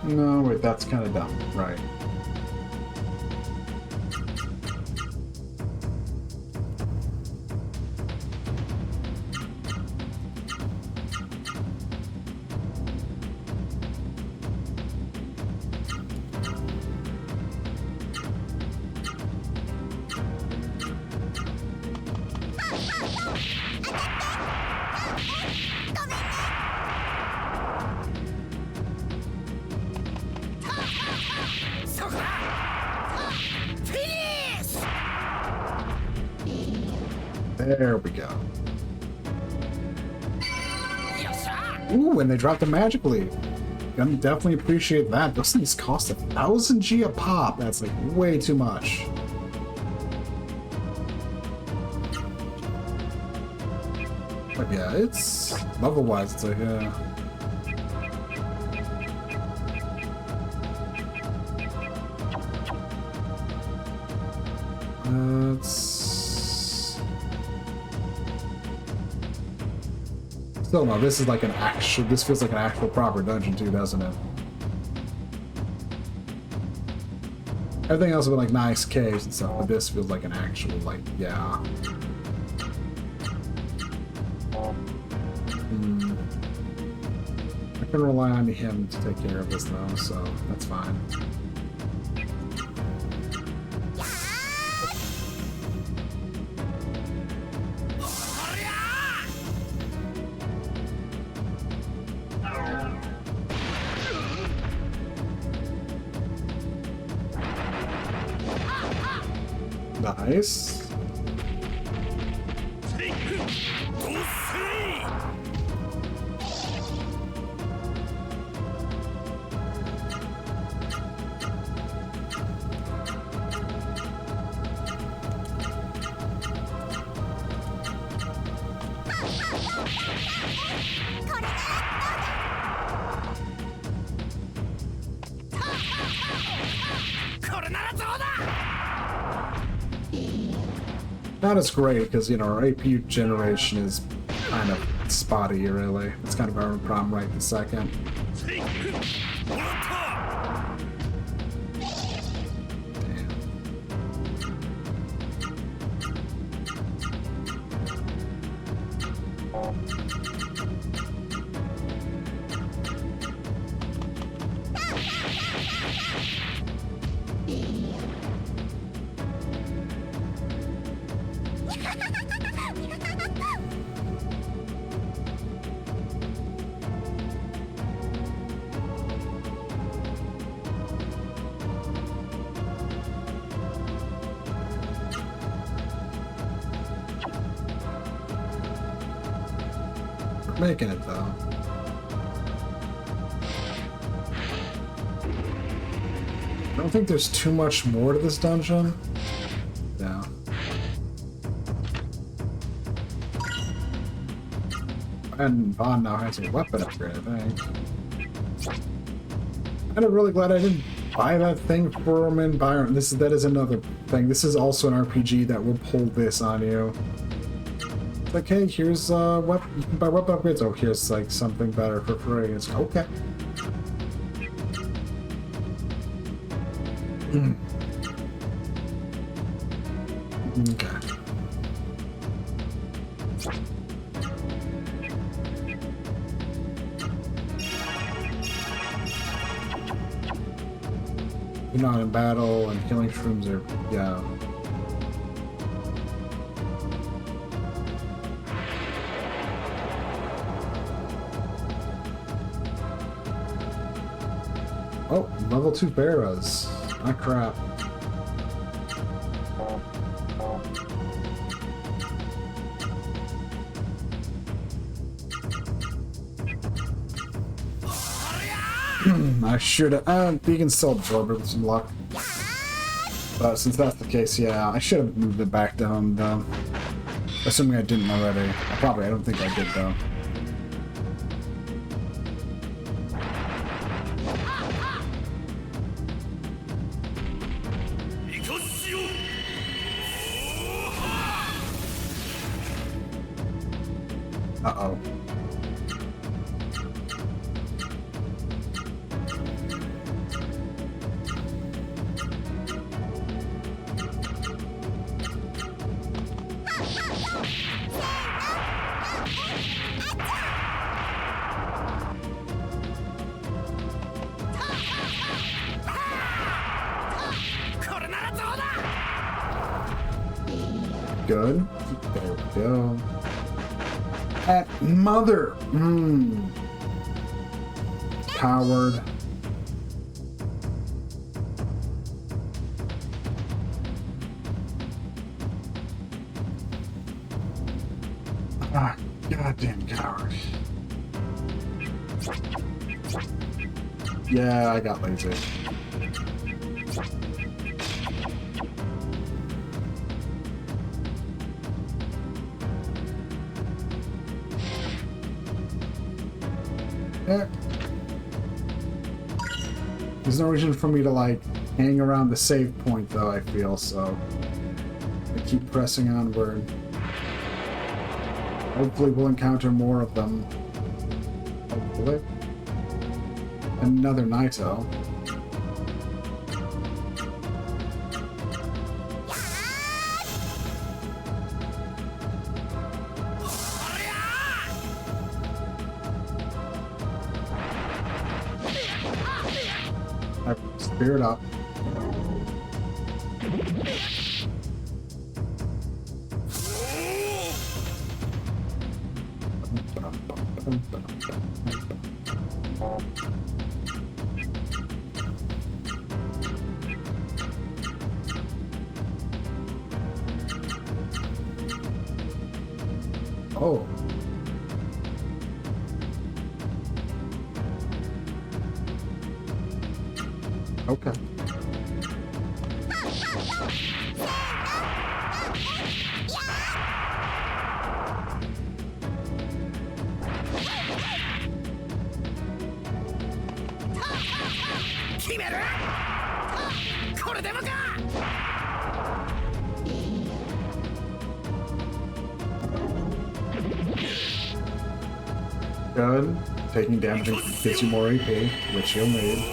No, wait, that's kind of dumb. Right. There we go. Ooh, and they dropped them magically. Gonna definitely appreciate that. Those things cost 1,000 G a pop. That's like way too much. But yeah, it's level-wise, it's like, yeah. Still no, this is like an actual, this feels like an actual proper dungeon too, doesn't it? Everything else has been like nice caves and stuff, but this feels like an actual, like, yeah. I can rely on him to take care of this though, so that's fine. Nice. Not as great because, you know, our APU generation is kind of spotty, really. It's kind of our problem right this second. Making it though. I don't think there's too much more to this dungeon. Yeah. And Vaughn now has a weapon upgrade, I think. And I'm really glad I didn't buy that thing from Environment. That is another thing. This is also an RPG that will pull this on you. Like, hey, here's weapon. You can buy weapon upgrades. Oh, here's like something better for free. It's okay. Okay. You're not in battle, and killing shrooms are, yeah. Oh, level 2 Barras. Ah, crap. I should have. You can still absorb it with some luck. But since that's the case, yeah, I should have moved it back down, though. Assuming I didn't already. I don't think I did, though. Uh-oh. Good. There we go. At mother. Powered. Ah, goddamn coward. Yeah, I got lazy. There's no reason for me to, like, hang around the save point, though, I feel, so I keep pressing onward. Hopefully we'll encounter more of them. Hopefully. Another Naito. Spirit up. Oh. Okay. Good. Taking damage gives you more AP, which you'll need.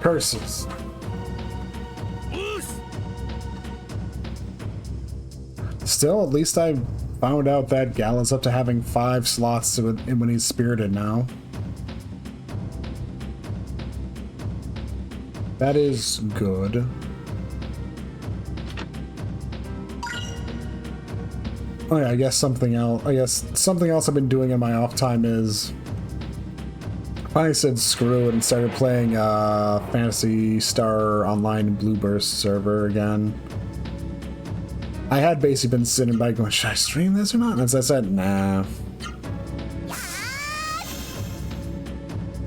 Curses. Still, at least I found out that Galen's up to having 5 slots when he's spirited now. That is good. Oh yeah, I guess something else I've been doing in my off time is I said screw it and started playing Phantasy Star Online Blueburst server again. I had basically been sitting back going, should I stream this or not? And so I said, nah.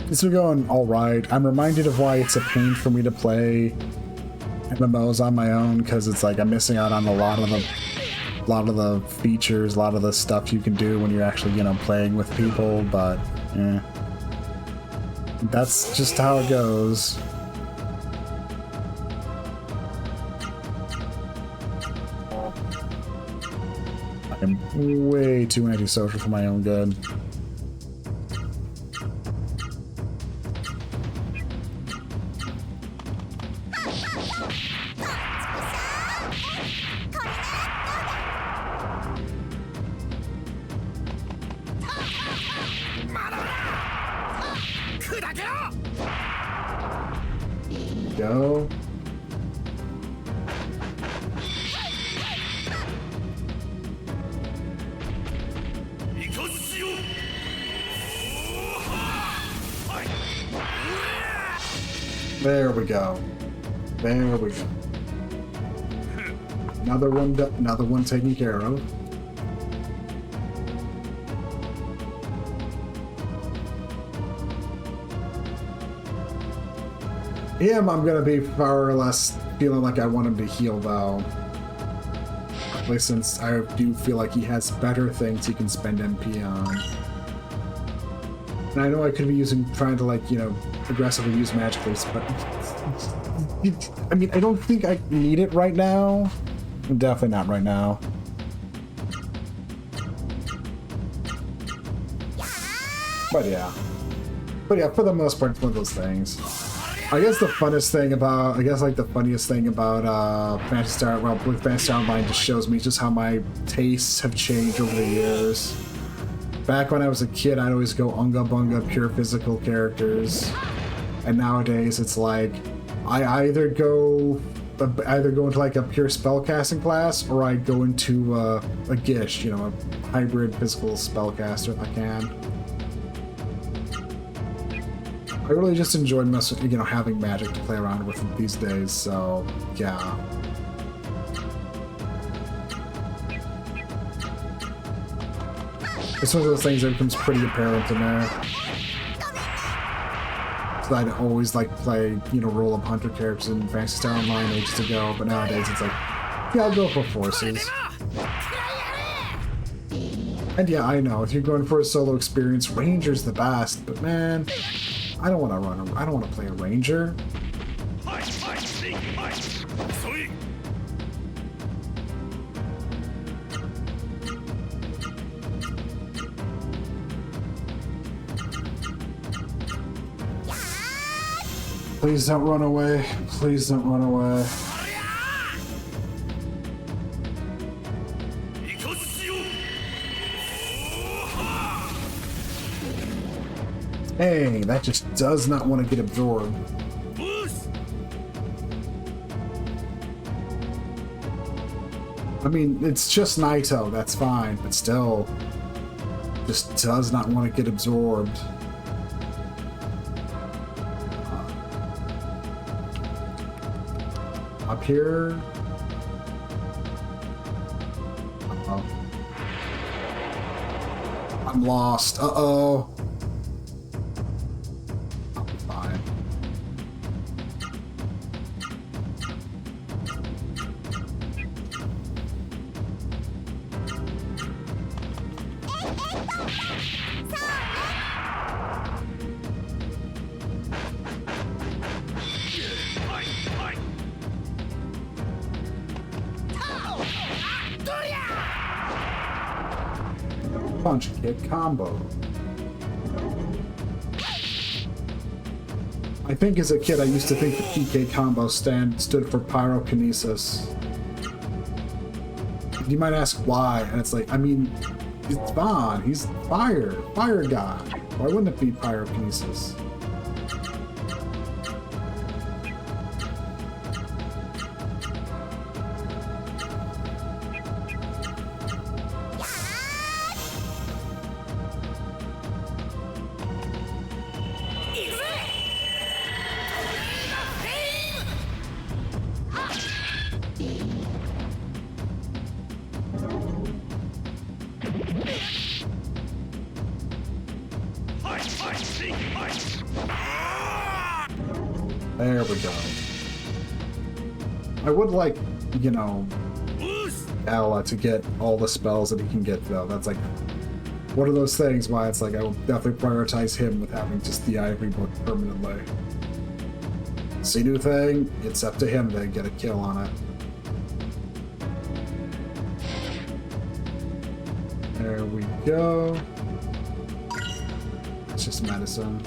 It's been going alright. I'm reminded of why it's a pain for me to play MMOs on my own, because it's like I'm missing out on a lot of the features, a lot of the stuff you can do when you're actually, you know, playing with people, but yeah. That's just how it goes. I'm way too antisocial for my own good. Go. There we go. There we go. Another one taken care of. Him, I'm gonna be far less feeling like I want him to heal, though. At least since I do feel like he has better things he can spend MP on. And I know I could be trying to, like, you know, aggressively use magic leaps, but I mean, I don't think I need it right now. Definitely not right now. But yeah, for the most part, it's one of those things. I guess the funniest thing about, the funniest thing about Phantasy Star, well, with Phantasy Star Online just shows me just how my tastes have changed over the years. Back when I was a kid, I'd always go unga bunga pure physical characters, and nowadays it's like I either go into like a pure spellcasting class, or I go into a Gish, you know, a hybrid physical spellcaster if I can. I really just enjoy having magic to play around with these days, so yeah. It's one of those things that becomes pretty apparent in there. So I'd always like play, you know, roll-up hunter characters in Phantasy Star Online ages ago, but nowadays it's like, yeah, I'll go for forces. And yeah, I know, if you're going for a solo experience, Ranger's the best, but man, I don't want to play a Ranger. Please don't run away. Please don't run away. Hey, that just does not want to get absorbed. I mean, it's just Naito, that's fine, but still, just does not want to get absorbed. Up here, I'm lost. Uh-oh. I'll be fine. Punch kick combo. I think as a kid I used to think the PK combo stood for pyrokinesis. You might ask why, and it's like, I mean, it's Vaughn, he's fire god. Why wouldn't it be pyrokinesis? There we go. I would like, you know, Ella to get all the spells that he can get, though. That's like one of those things why it's like I will definitely prioritize him with having just the Ivory book permanently. See new thing, it's up to him to get a kill on it. There we go. It's just medicine.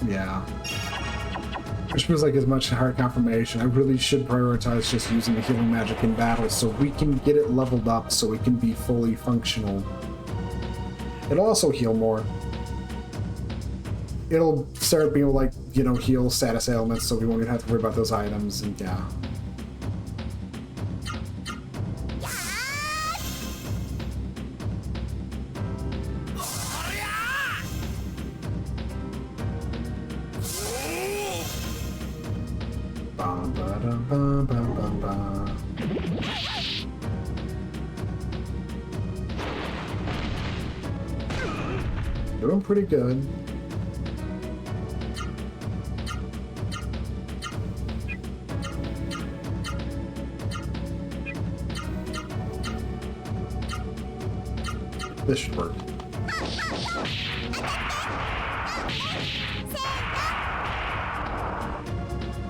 Yeah. Which feels like as much hard confirmation. I really should prioritize just using the healing magic in battle so we can get it leveled up so it can be fully functional. It'll also heal more. It'll start being able to, like, you know, heal status ailments so we won't even have to worry about those items, and yeah. Doing pretty good. This should work.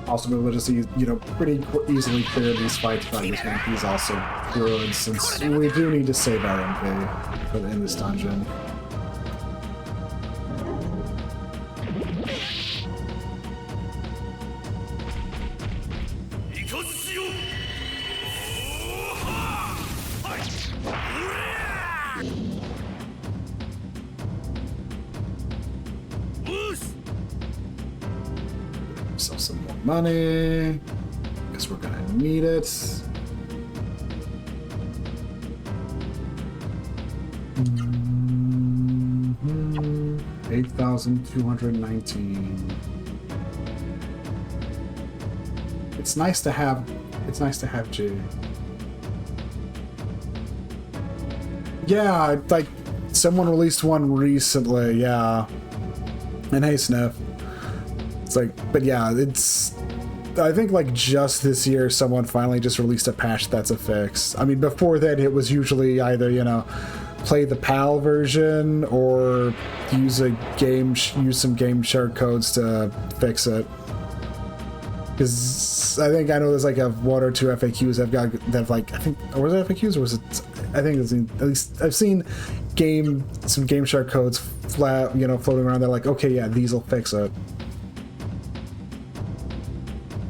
Also be able to just, you know, pretty easily clear these fights by this one. He's also good, since we do need to save our MP in this dungeon. Some more money, because we're gonna need it. Mm-hmm. 8,219. It's nice to have. It's nice to have G. Yeah, like someone released one recently. Yeah, and hey, Sniff. It's like, but yeah, it's, I think like just this year someone finally just released a patch that's a fix. I mean, before that it was usually either, you know, play the PAL version or use some game share codes to fix it. Because I think I know there's like a one or two FAQs that have like, I think, or was it FAQs or was it, I think it's at least I've seen some game share codes flat, you know, floating around. They're like, okay, yeah, these will fix it.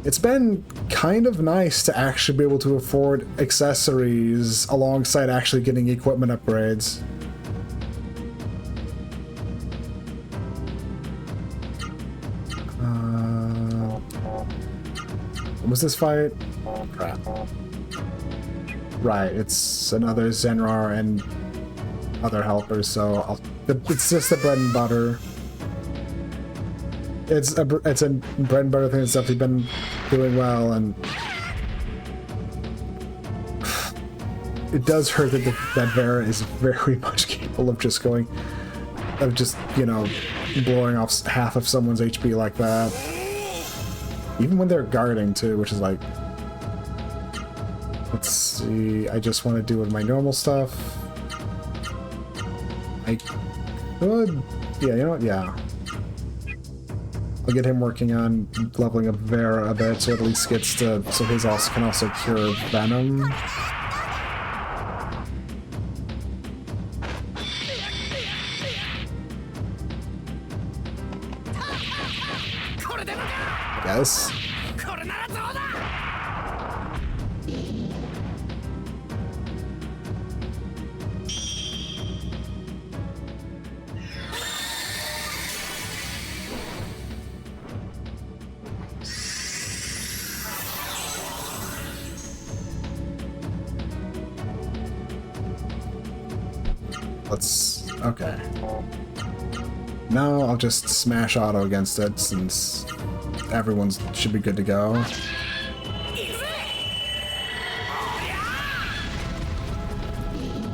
It's been kind of nice to actually be able to afford accessories alongside actually getting equipment upgrades. What was this fight? Oh, crap. Right, it's another Zenrar and other helpers, so it's just the bread and butter. it's a bread and butter thing that's definitely been doing well, and it does hurt that that Vera is very much capable of just you know, blowing off half of someone's HP like that. Even when they're guarding too, which is like, let's see, I just want to do with my normal stuff. I could, yeah, you know what, yeah. I'll get him working on leveling up Vera a bit, so at least gets to, so his also can also cure Venom. Yes. Okay. Now I'll just smash auto against it since everyone's should be good to go.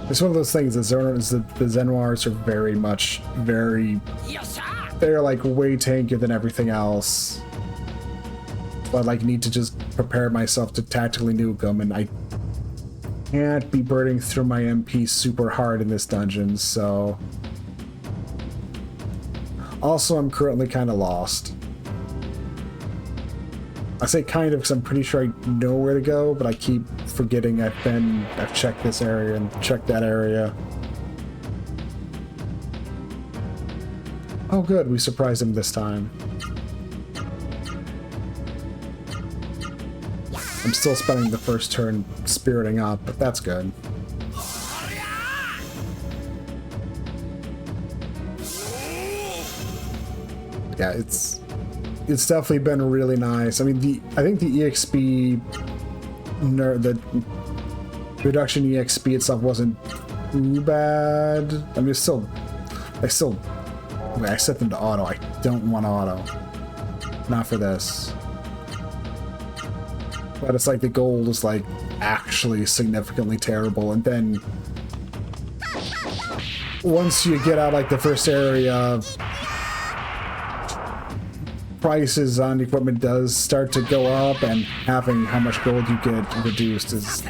It's one of those things, the Zenoirs are very much, they're like way tankier than everything else. But like need to just prepare myself to tactically nuke them, and I can't be burning through my MP super hard in this dungeon, so... Also, I'm currently kind of lost. I say kind of because I'm pretty sure I know where to go, but I keep forgetting I've checked this area and checked that area. Oh good, we surprised him this time. I'm still spending the first turn spiriting up, but that's good. Yeah, it's definitely been really nice. I mean, I think the EXP, the reduction EXP itself wasn't too bad. I mean, I set them to auto. I don't want auto. Not for this. But it's like the gold is like actually significantly terrible, and then once you get out like the first area, prices on equipment does start to go up, and having how much gold you get reduced is...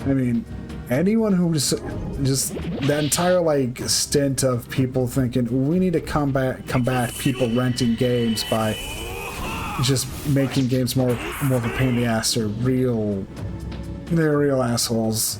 I mean, anyone who's just that entire like stint of people thinking we need to combat people renting games by just making games more of a pain in the ass, they're real assholes.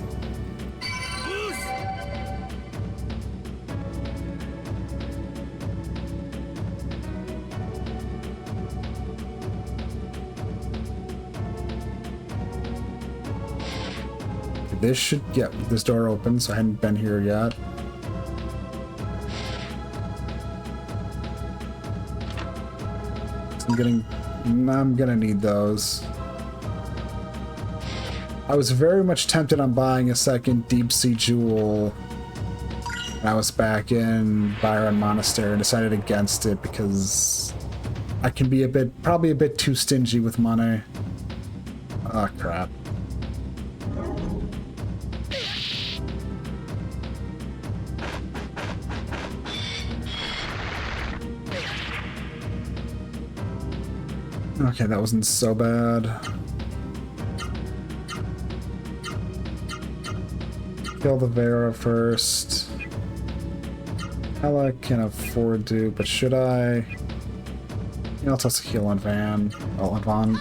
This should get this door open, so I hadn't been here yet. I'm gonna need those. I was very much tempted on buying a second deep sea jewel when I was back in Byron Monastery and decided against it because I can be probably a bit too stingy with money. Oh crap. Okay, that wasn't so bad. Kill the Vera first. Ella can afford to, but should I? You know, I'll toss a heal on Van. Oh, on Vaughn.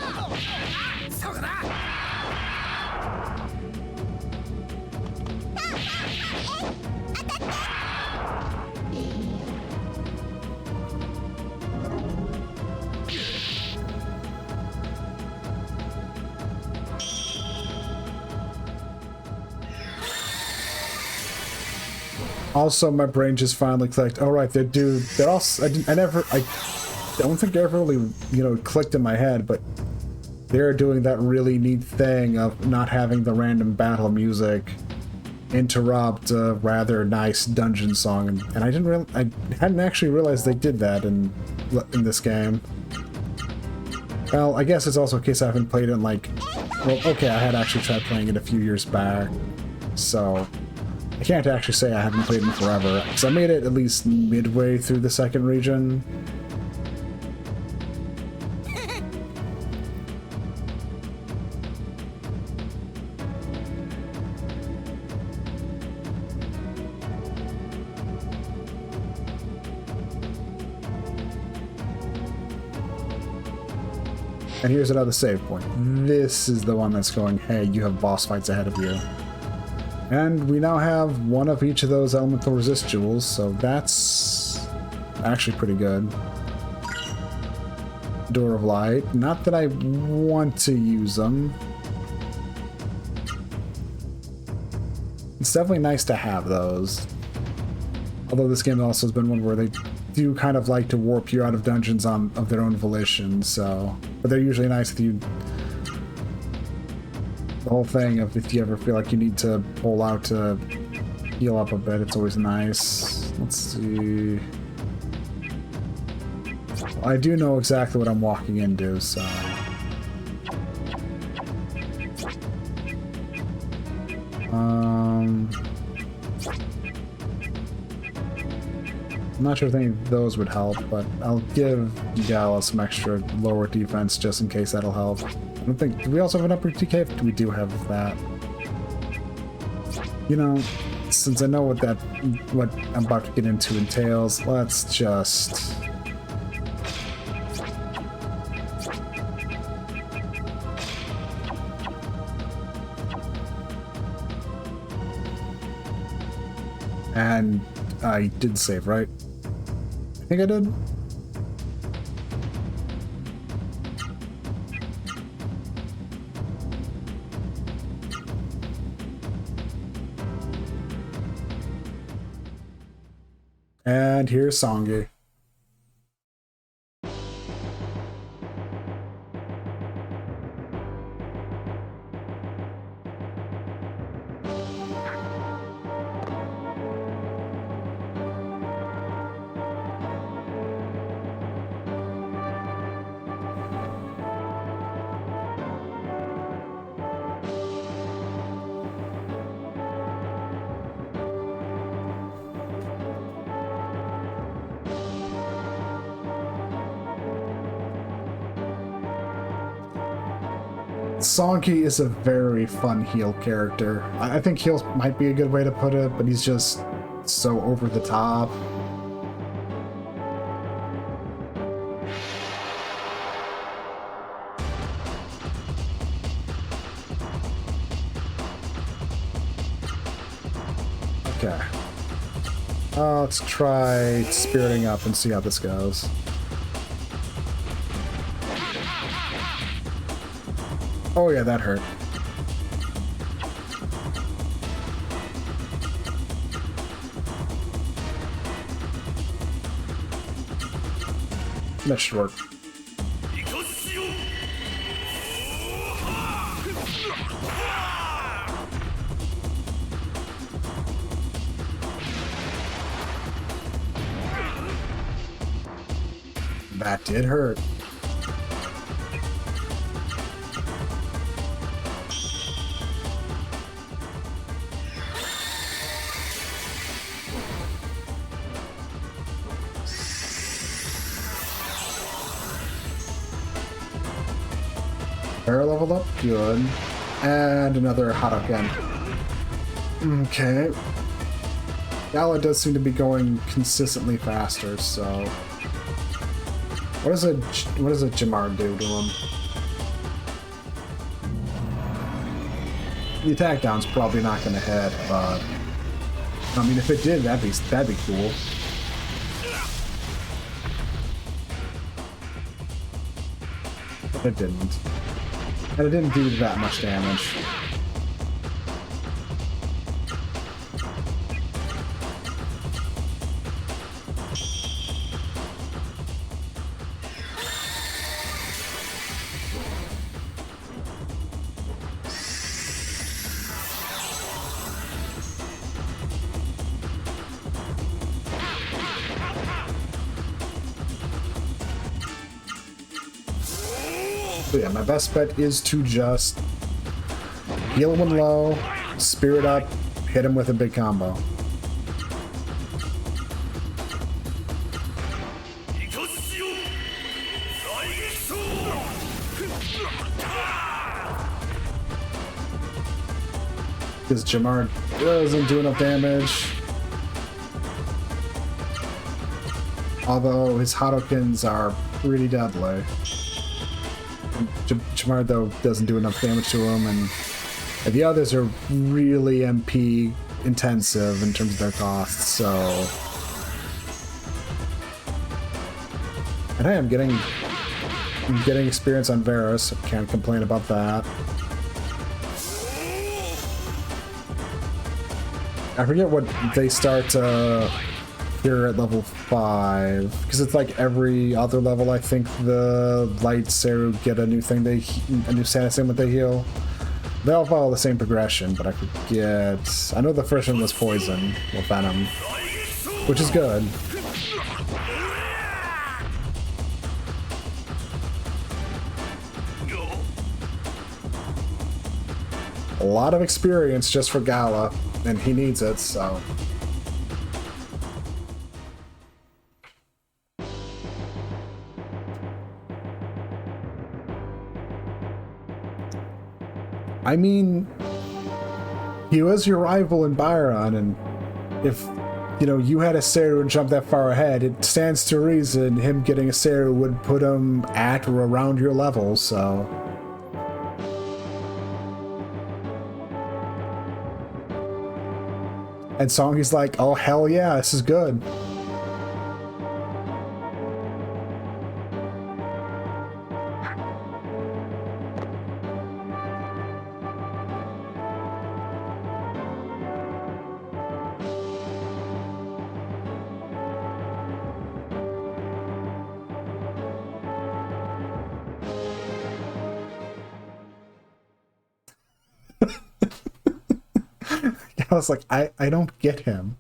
Also, my brain just finally clicked. Oh, right, they're also... I don't think they ever really, you know, clicked in my head, but they're doing that really neat thing of not having the random battle music interrupt a rather nice dungeon song, and I hadn't actually realized they did that in this game. Well, I guess it's also a case I haven't played it in like, well, okay, I had actually tried playing it a few years back, so I can't actually say I haven't played it in forever, because I made it at least midway through the second region. And here's another save point. This is the one that's going, hey, you have boss fights ahead of you. And we now have one of each of those elemental resist jewels, so that's actually pretty good. Door of Light. Not that I want to use them. It's definitely nice to have those. Although this game also has been one where they do kind of like to warp you out of dungeons of their own volition, so... But they're usually nice if you... The whole thing of if you ever feel like you need to pull out to heal up a bit, it's always nice. Let's see... I do know exactly what I'm walking into, so... I'm not sure if any of those would help, but I'll give Gala some extra lower defense just in case that'll help. I don't think... Do we also have an upper TK? We do have that. You know, since I know what I'm about to get into entails, let's just... And I did save, right? I think I did. And here's Songi. Songi is a very fun heal character. I think heal might be a good way to put it, but he's just so over the top. Okay. Let's try spiriting up and see how this goes. Oh yeah, that hurt. That should work. That did hurt. Bear leveled up, good. And another Hadoken. Okay. Gala does seem to be going consistently faster, so... What does a Jamar do to him? The attack down's probably not going to hit, but... I mean, if it did, that'd be cool. But it didn't. And it didn't do that much damage. So yeah, my best bet is to just heal him low, spirit up, hit him with a big combo. Because Jamar doesn't do enough damage. Although his Hadokens are pretty deadly. Jamar, though, doesn't do enough damage to him, and the others are really MP intensive in terms of their costs, so... And hey, I'm getting experience on Varus, can't complain about that. I forget what they start here at level 5, because it's like every other level. I think the light Seru get a new thing, a new status in what they heal. They all follow the same progression, but I forget. I know the first one was poison or venom, which is good. A lot of experience just for Gala, and he needs it, so... I mean, he was your rival in Byron, and if, you know, you had a Seru and jumped that far ahead, it stands to reason him getting a Seru would put him at or around your level, so... And Songy's like, oh hell yeah, this is good. I was like, I don't get him.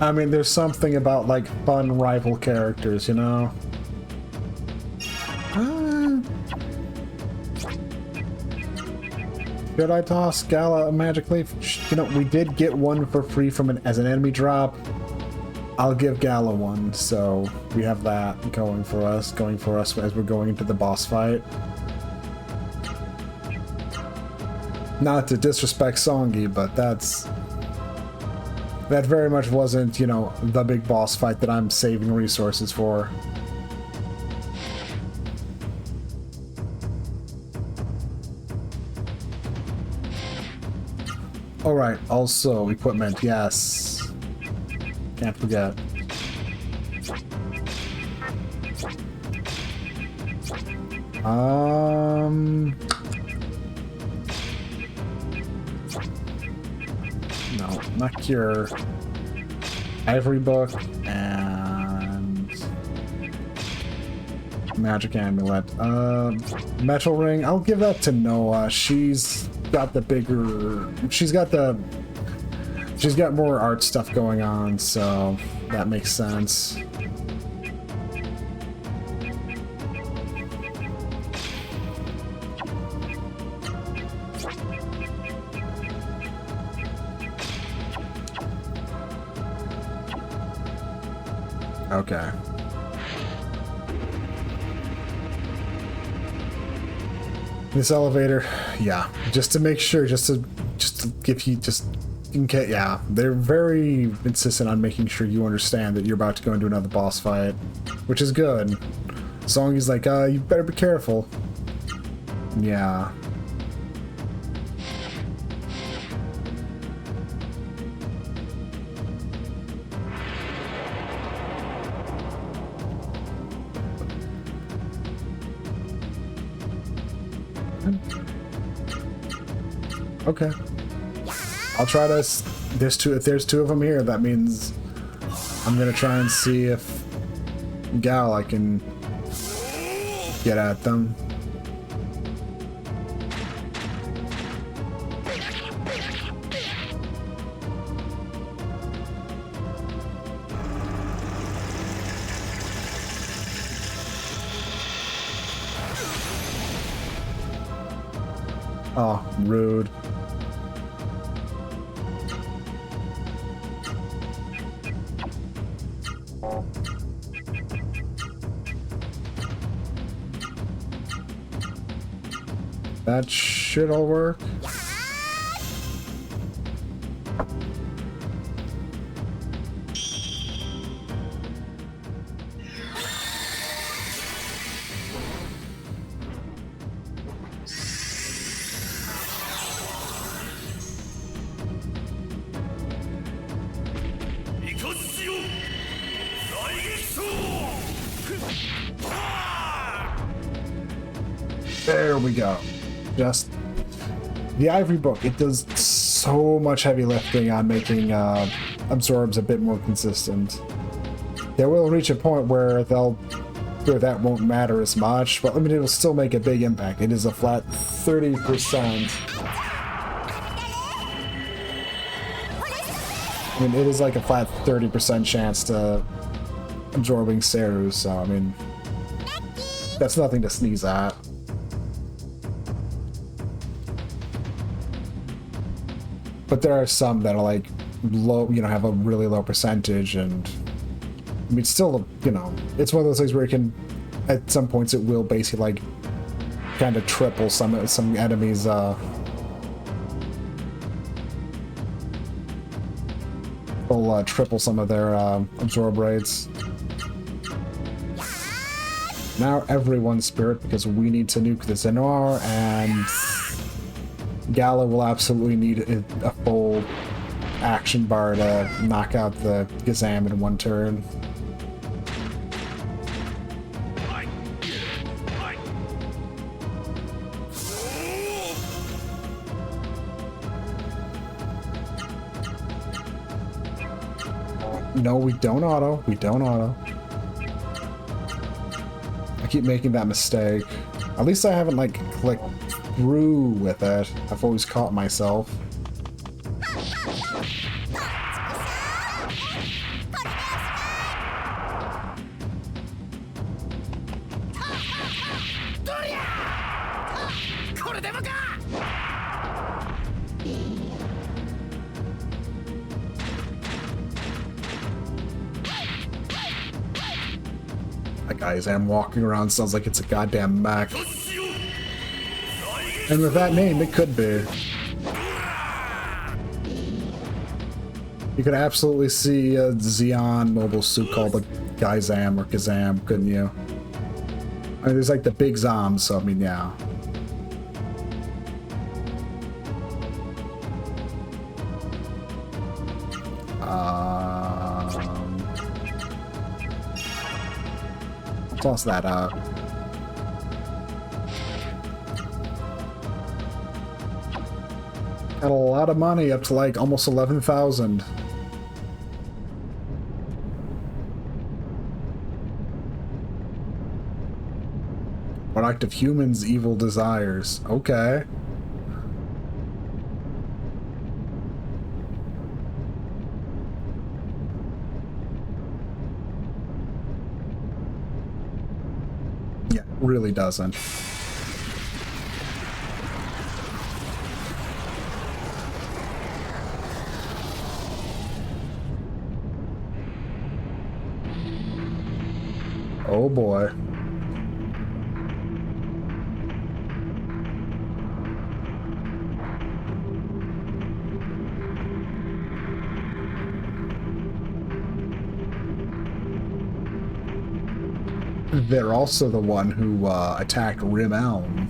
I mean, there's something about, like, fun rival characters, you know? Should I toss Gala a magic leaf? You know, we did get one for free from as an enemy drop. I'll give Gala one, so we have that going for us as we're going into the boss fight. Not to disrespect Songy, but that very much wasn't, you know, the big boss fight that I'm saving resources for. Alright, also equipment, yes. Can't forget. No, not cure. Ivory book and magic amulet. Metal ring. I'll give that to Noah. She's got the bigger. She's got more art stuff going on, so that makes sense. Okay. This elevator, yeah, just to make sure, just to give you, just in case, yeah, they're very insistent on making sure you understand that you're about to go into another boss fight, which is good. Songy's like, you better be careful. Yeah. Okay. I'll try to... There's two. If there's two of them here, that means I'm gonna try and see if I can get at them. Oh, rude. That should all work. There we go. Just the Ivory Book. It does so much heavy lifting on making absorbs a bit more consistent. They will reach a point where that won't matter as much, but I mean, it will still make a big impact. It is a flat 30%. I mean, it is like a flat 30% chance to absorbing Seru, so I mean, that's nothing to sneeze at. But there are some that are like low, you know, have a really low percentage, and I mean, still, you know, it's one of those things where it can, at some points, it will basically like kind of triple some enemies. Will triple some of their absorb rates. Now everyone's spirit, because we need to nuke the Zenor, and Gala will absolutely need a full action bar to knock out the Gazam in one turn. No, we don't auto. We don't auto. I keep making that mistake. At least I haven't, like, clicked through with it. I've always caught myself. That guy I'm walking around sounds like it's a goddamn mech. And with that name, it could be. You could absolutely see a Xeon mobile suit called the Gaizam or Kazam, couldn't you? I mean, there's like the big Zoms, so I mean, yeah. Toss that up. Got a lot of money, up to like almost 11,000. Product of humans' evil desires. Okay. Yeah, really doesn't. Oh boy. They're also the one who attacked Rim Elm.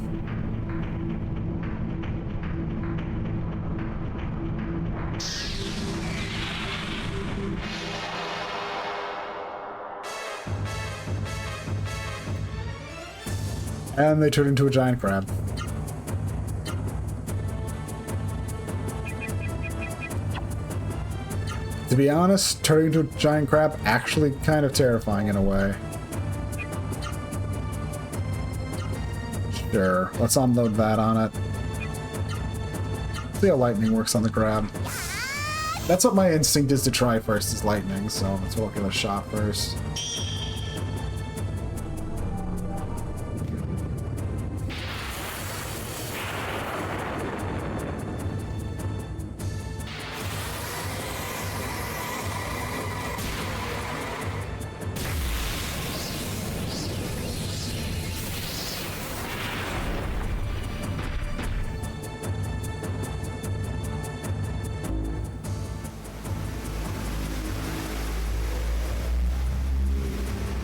And they turn into a giant crab. To be honest, turning into a giant crab actually kind of terrifying in a way. Sure, let's unload that on it. See how lightning works on the crab. That's what my instinct is to try first, is lightning, so let's look at a shot first.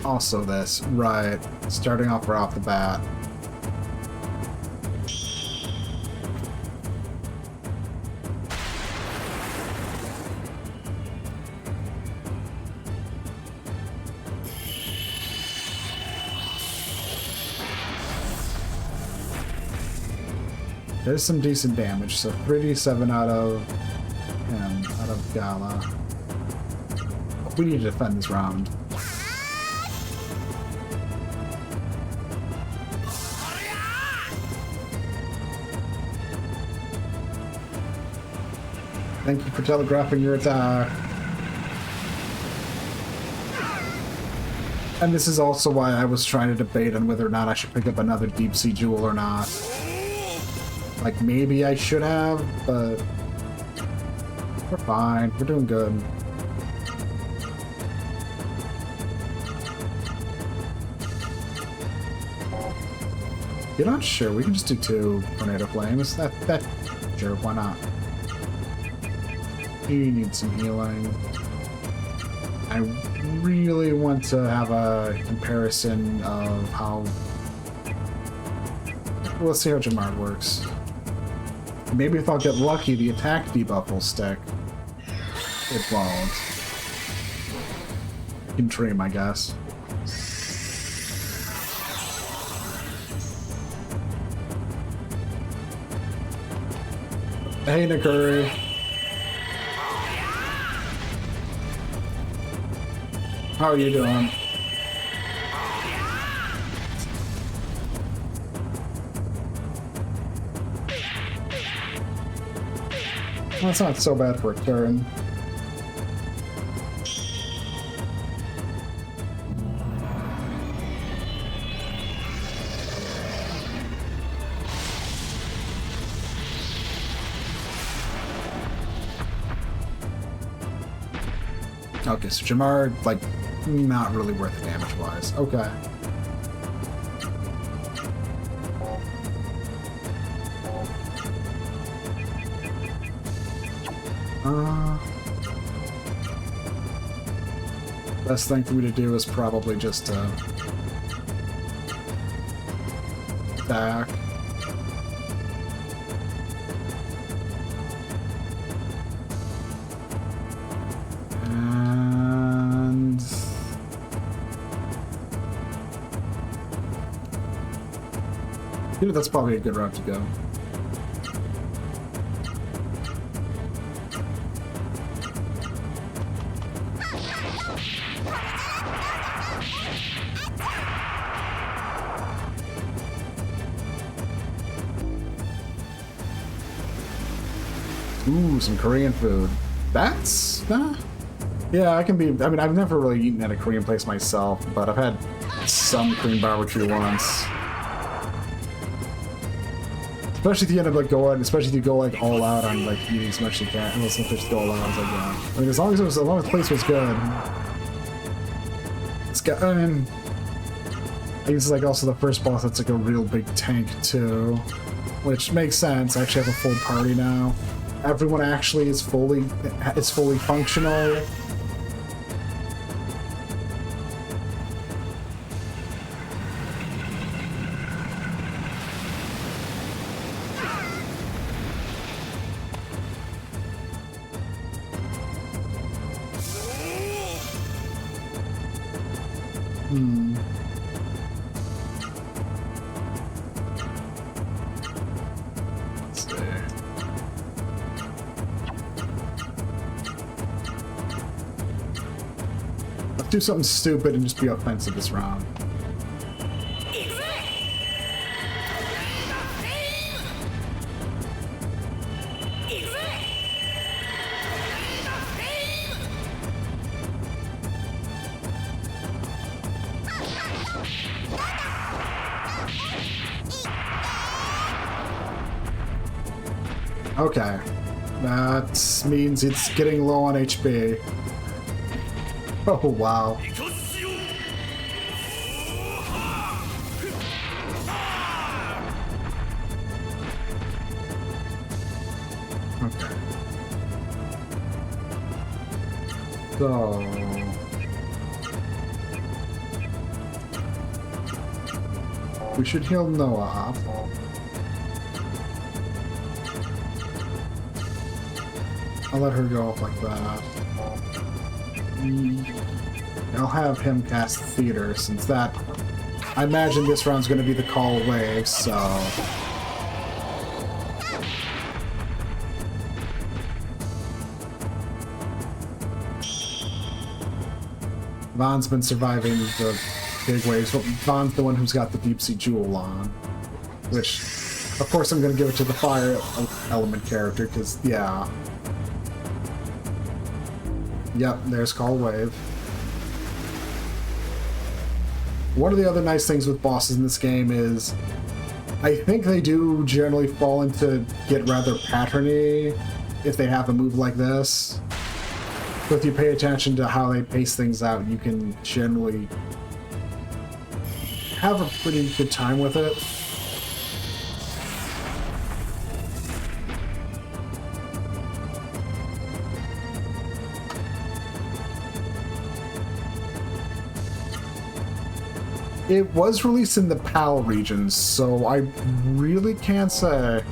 Also this, right, starting off right off the bat. There's some decent damage, so 3d7 out of him, out of Gala. We need to defend this round. Thank you for telegraphing your attack. And this is also why I was trying to debate on whether or not I should pick up another deep sea jewel or not. Like, maybe I should have, but we're fine. We're doing good. You're not sure? We can just do 2 tornado flames. Sure, why not? You need some healing. I really want to have a comparison of how... Let's see how Jamard works. Maybe if I'll get lucky, the attack debuff will stick. It won't. You can dream, I guess. Hey, Nakuri. How are you doing? Well, it's not so bad for a turn. Okay, so Jamar, like, not really worth it damage-wise. Okay. Best thing for me to do is probably just attack. And you know, that's probably a good route to go. Ooh, some Korean food. That's... yeah, I can be... I mean, I've never really eaten at a Korean place myself, but I've had some Korean barbecue once. Especially if you end up, like, especially if you go, like, all out on, like, eating as much as you can. Unless if there's go all out, I was like, yeah. I mean, as long as the place was good. It's got... I mean... I guess it's, like, also the first boss that's, like, a real big tank, too. Which makes sense. I actually have a full party now. Everyone actually is fully functional. do something stupid and just be offensive this round. Okay. That means it's getting low on HP. Oh, wow. Okay. So... we should heal Noah up. I'll let her go up like that. I'll have him cast Theater, since that... I imagine this round's going to be the Call Wave, so... Vaughn's been surviving the big waves, but Vaughn's the one who's got the Deep Sea Jewel on. Which, of course, I'm going to give it to the Fire Element character, because, yeah... Yep, there's Call Wave. One of the other nice things with bosses in this game is I think they do generally fall into get rather patterny if they have a move like this. But if you pay attention to how they pace things out, you can generally have a pretty good time with it. It was released in the PAL regions, so I really can't say.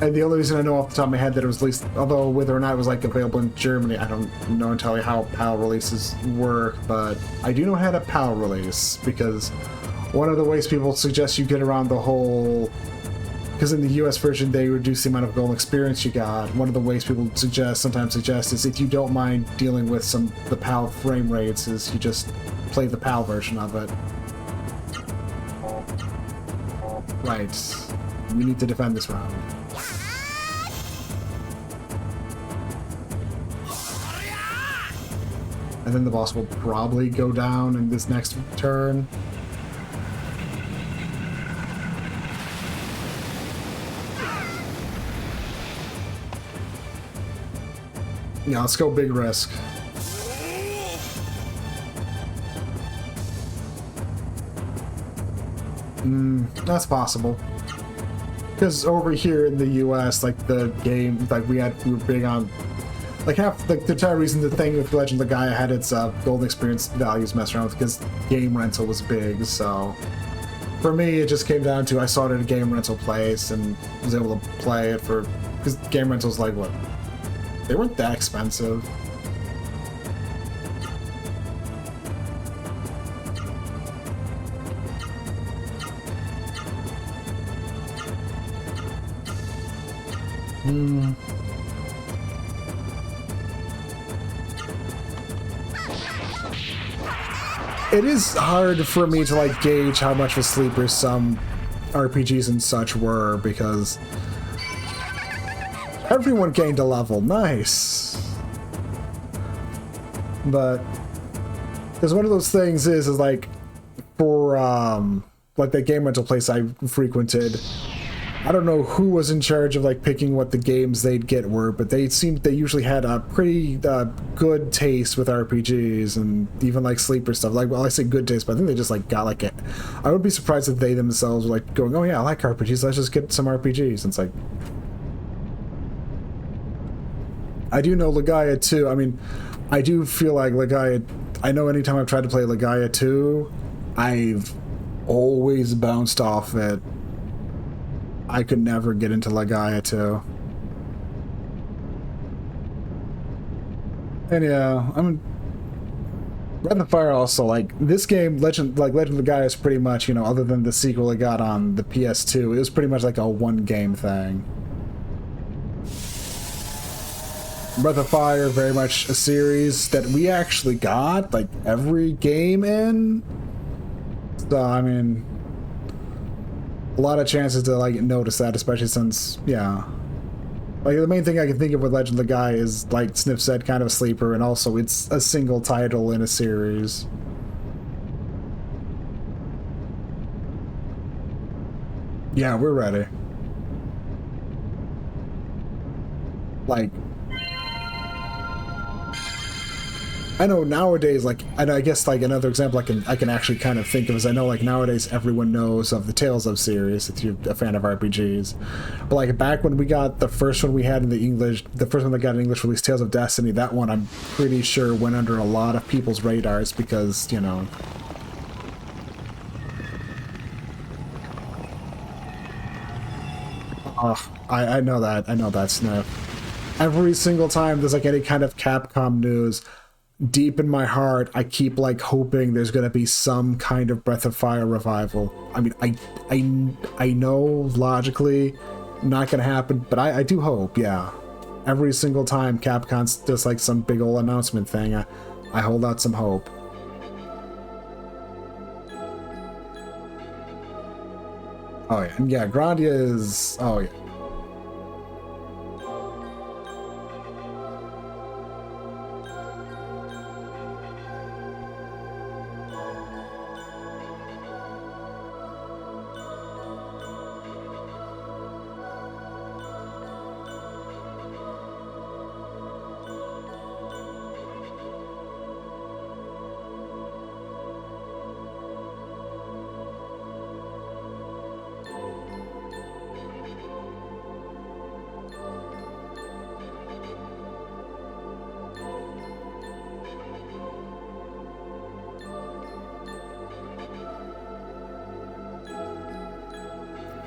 And the only reason I know off the top of my head that it was released, although whether or not it was like available in Germany, I don't know entirely how PAL releases work, but I do know it had a PAL release, because one of the ways people suggest you get around the whole... Because in the US version, they reduce the amount of golden experience you got. One of the ways people sometimes suggest is if you don't mind dealing with the PAL frame rates, is you just play the PAL version of it. Right. We need to defend this round. And then the boss will probably go down in this next turn. Yeah, let's go big risk. That's possible. Because over here in the US, like the game, like we were big on, like half the entire reason the thing with Legend of Legaia had its golden experience values messed around with, because game rental was big. So for me, it just came down to I saw it at a game rental place and was able to play it for, because game rentals like what? They weren't that expensive. It is hard for me to like gauge how much of a sleeper some RPGs and such were, because everyone gained a level. Nice. But because one of those things is like for like the game rental place I frequented, I don't know who was in charge of like picking what the games they'd get were, but they usually had a pretty good taste with RPGs and even like sleeper stuff. Like, well, I say good taste, but I think they just like got like it. I would be surprised if they themselves were like going, "Oh yeah, I like RPGs. Let's just get some RPGs." And it's like, I do know Legaia 2. I mean, I do feel like Legaia. I know anytime I've tried to play Legaia 2, I've always bounced off it. I could never get into Legaia 2. And yeah, I mean, Breath of Fire also, like, this game, Legend of Legaia is pretty much, you know, other than the sequel it got on the PS2, it was pretty much like a one-game thing. Breath of Fire, very much a series that we actually got like every game in. So I mean, a lot of chances to like notice that, especially since yeah. Like the main thing I can think of with Legend of Legaia is like Sniff said, kind of a sleeper, and also it's a single title in a series. Yeah, we're ready. Like, I know nowadays, like, and I guess like another example I can actually kind of think of is I know like nowadays everyone knows of the Tales of series if you're a fan of RPGs, but like back when we got the first one we had in the English, the first one that got in English release, Tales of Destiny, that one I'm pretty sure went under a lot of people's radars because, you know. Oh, I know that, Sniff. Every single time there's like any kind of Capcom news, deep in my heart, I keep like hoping there's gonna be some kind of Breath of Fire revival. I mean, I know logically not gonna happen, but I do hope, yeah. Every single time Capcom's just like some big old announcement thing, I hold out some hope. Oh yeah, and yeah, Grandia is, oh yeah.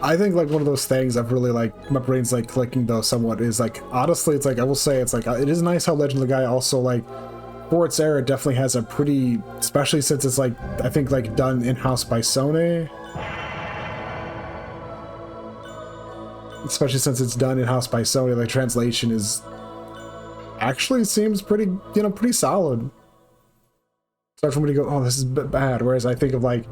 I think like one of those things I've really like my brain's like clicking though somewhat is like honestly it's like I will say it's like it is nice how Legend of the Guy also like for its era definitely has a pretty, especially since it's like I think like done in-house by Sony, especially since it's done in-house by Sony, like translation is actually seems pretty, you know, pretty solid. Start for me to go, oh, this is bad. Whereas I think of like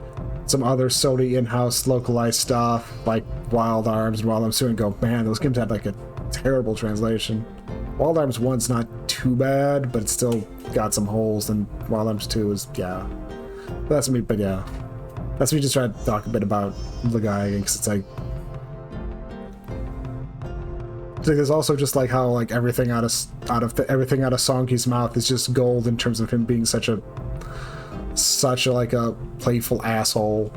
some other Sony in-house localized stuff, like Wild Arms and Wild Arms 2, and go, man, those games had like a terrible translation. Wild Arms 1's not too bad, but it's still got some holes, and Wild Arms 2 is, yeah. That's me, but yeah. That's me just trying to talk a bit about Legaia, because it's like there's also just like how like everything out of Songky's mouth is just gold in terms of him being such a like a playful asshole.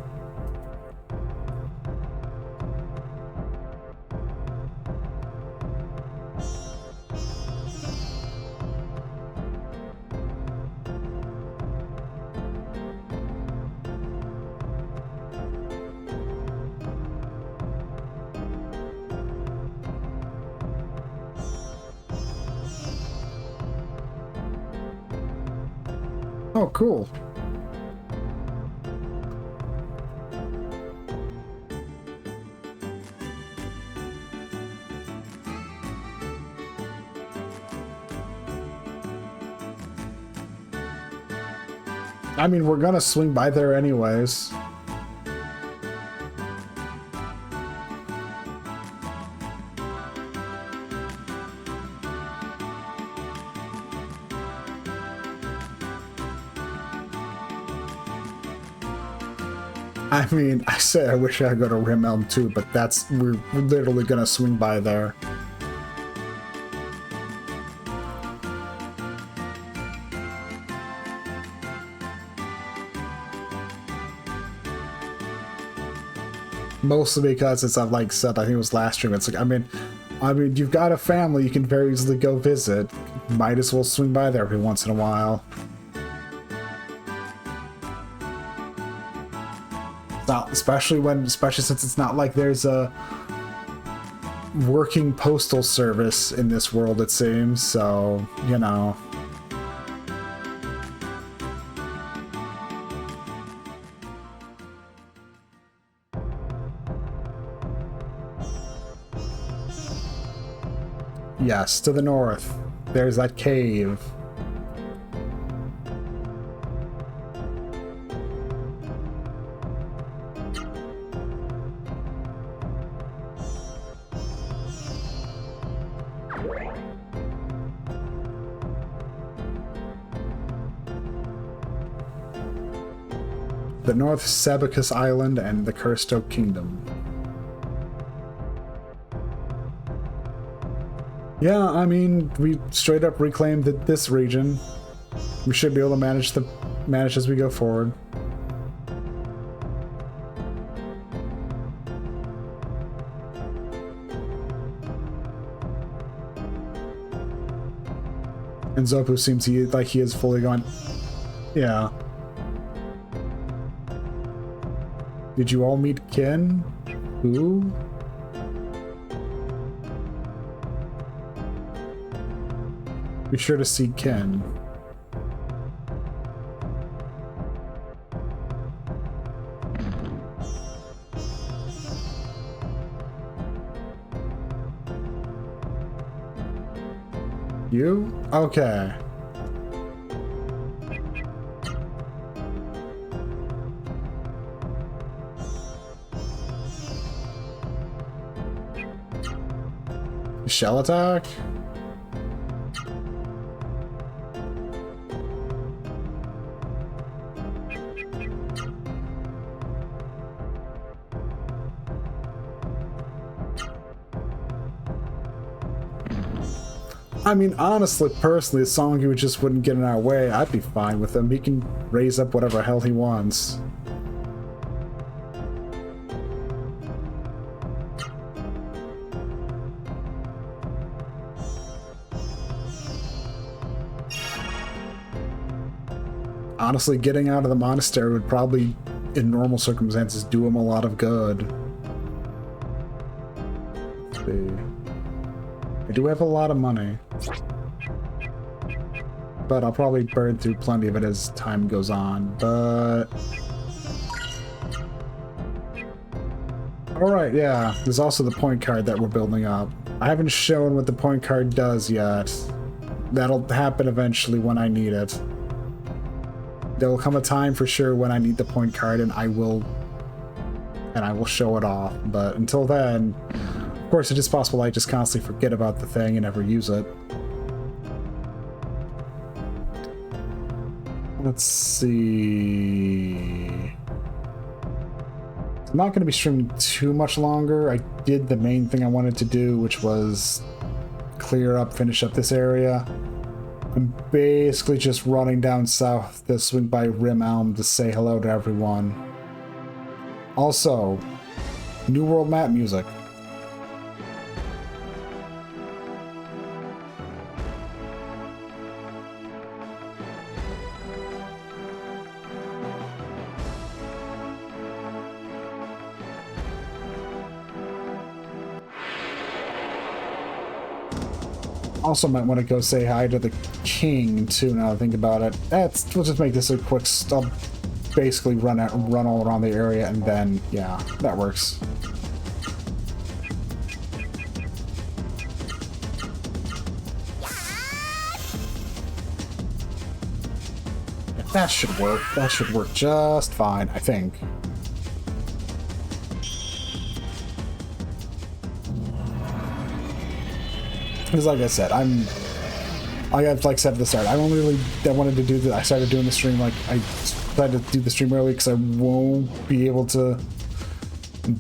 Oh, cool. I mean, we're gonna swing by there anyways. I mean, I say I wish I could go to Rim Elm too, but we're literally gonna swing by there. Mostly because it's like said, I think it was last stream. It's like, I mean, you've got a family you can very easily go visit. Might as well swing by there every once in a while. Especially since it's not like there's a working postal service in this world, it seems. So, you know. Yes, to the north. There's that cave. The North Sabacus Island and the Cursed Oak Kingdom. Yeah, I mean, we straight up reclaimed this region. We should be able to manage as we go forward. And Zopu seems like he is fully gone. Yeah. Did you all meet Ken? Who? Be sure to see Ken. You? Okay. Shell attack? I mean, honestly, personally, as long as he just wouldn't get in our way, I'd be fine with him. He can raise up whatever hell he wants. Honestly, getting out of the monastery would probably, in normal circumstances, do him a lot of good. Let's see. I do have a lot of money. But I'll probably burn through plenty of it as time goes on, but... Alright, yeah. There's also the point card that we're building up. I haven't shown what the point card does yet. That'll happen eventually when I need it. There will come a time for sure when I need the point card and I will show it off, but until then, of course it is possible I just constantly forget about the thing and never use it. Let's see. I'm not going to be streaming too much longer. I did the main thing I wanted to do, which was finish up this area. I'm basically just running down south to swing by Rim Elm to say hello to everyone. Also, New World map music. Also might want to go say hi to the king too, now that I think about it. We'll just make this a quick stop. Basically run all around the area and then, yeah, that works. That should work. That should work just fine, I think. Because like I said, like I've said at the start, I only really wanted to do that. I started doing the stream, like I decided to do the stream early because I won't be able to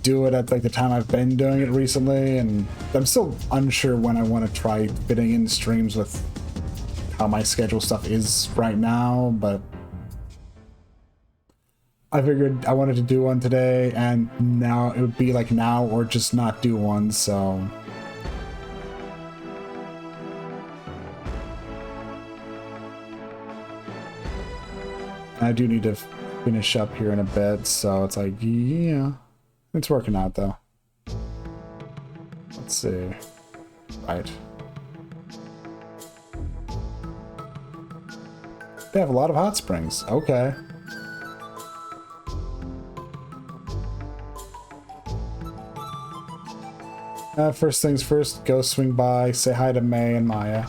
do it at like the time I've been doing it recently, and I'm still unsure when I want to try fitting in streams with how my schedule stuff is right now, but I figured I wanted to do one today, and now it would be like now or just not do one, so... I do need to finish up here in a bit, so it's like, yeah, it's working out though. Let's see. Right. They have a lot of hot springs. Okay. First things first, go swing by, say hi to May and Maya.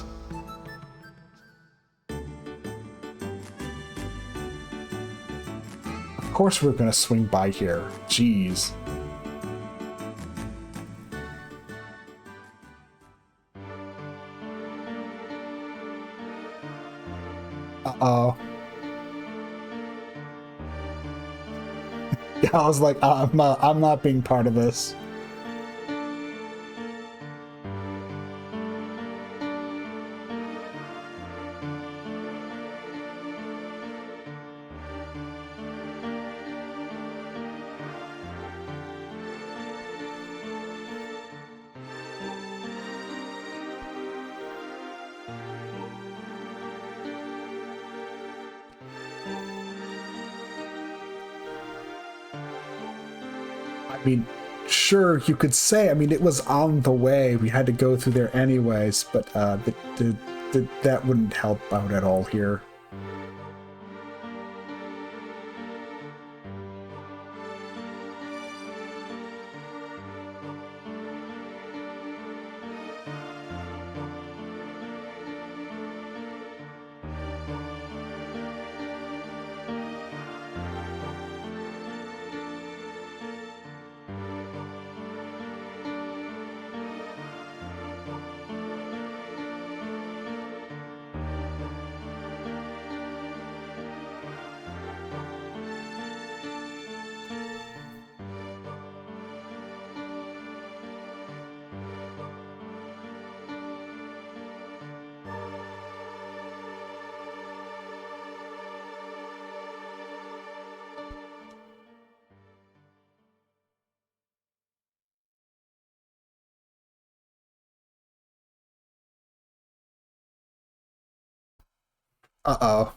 course we're gonna swing by here. Jeez. Uh-oh. Yeah, I was like, I'm not being part of this. I mean, sure, you could say, I mean, it was on the way. We had to go through there anyways, but that wouldn't help out at all here. Uh-oh.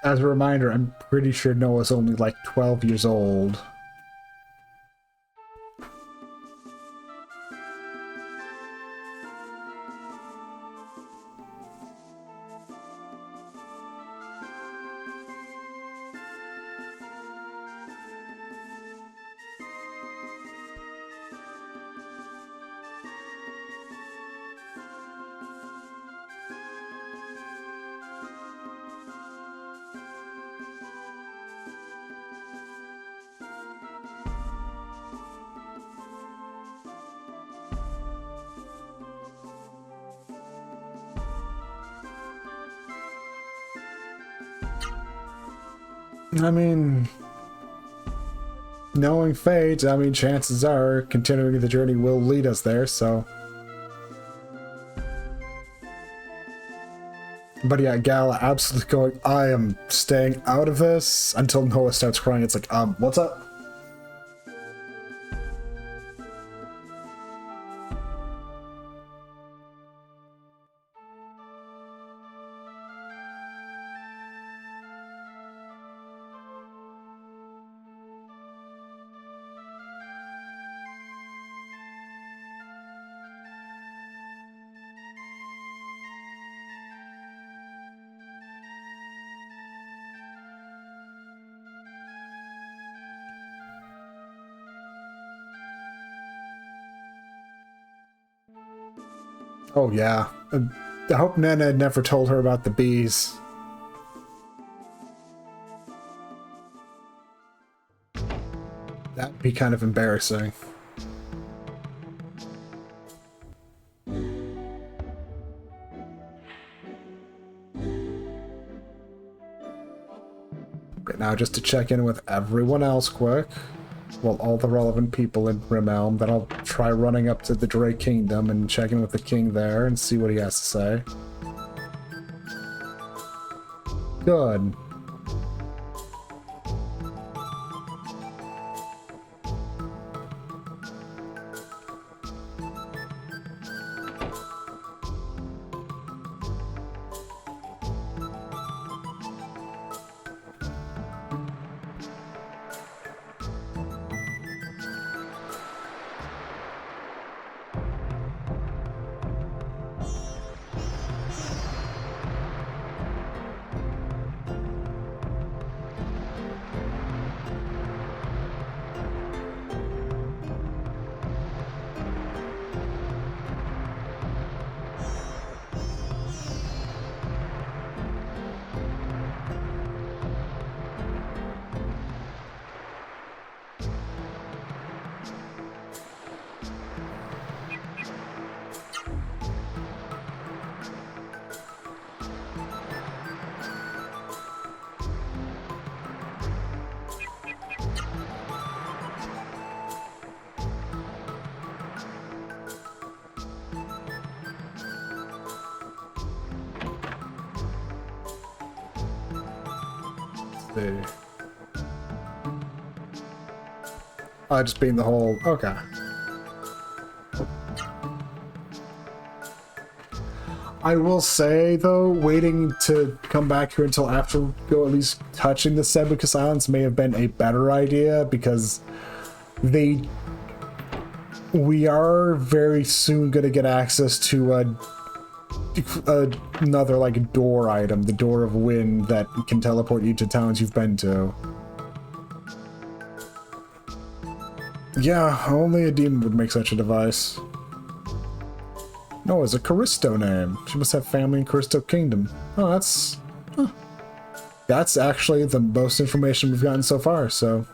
As a reminder, I'm pretty sure Noah's only like 12 years old. I mean, knowing fate, I mean, chances are continuing the journey will lead us there, so. But yeah, Gala absolutely going, I am staying out of this until Noah starts crying. It's like, what's up? Oh yeah. I hope Nana had never told her about the bees. That'd be kind of embarrassing. Okay, now just to check in with everyone else quick. Well, all the relevant people in Rimelm. Then I'll try running up to the Drake Kingdom and checking with the king there and see what he has to say. Good. see. Oh, just being the whole... Okay. I will say, though, waiting to come back here until after go at least touching the Sebukis Islands may have been a better idea, because we are very soon going to get access to another, like, door item, the Door of Wind, that can teleport you to towns you've been to. Yeah, only a demon would make such a device. No, it's a Callisto name. She must have family in Callisto Kingdom. Oh, that's... Huh. That's actually the most information we've gotten so far, so...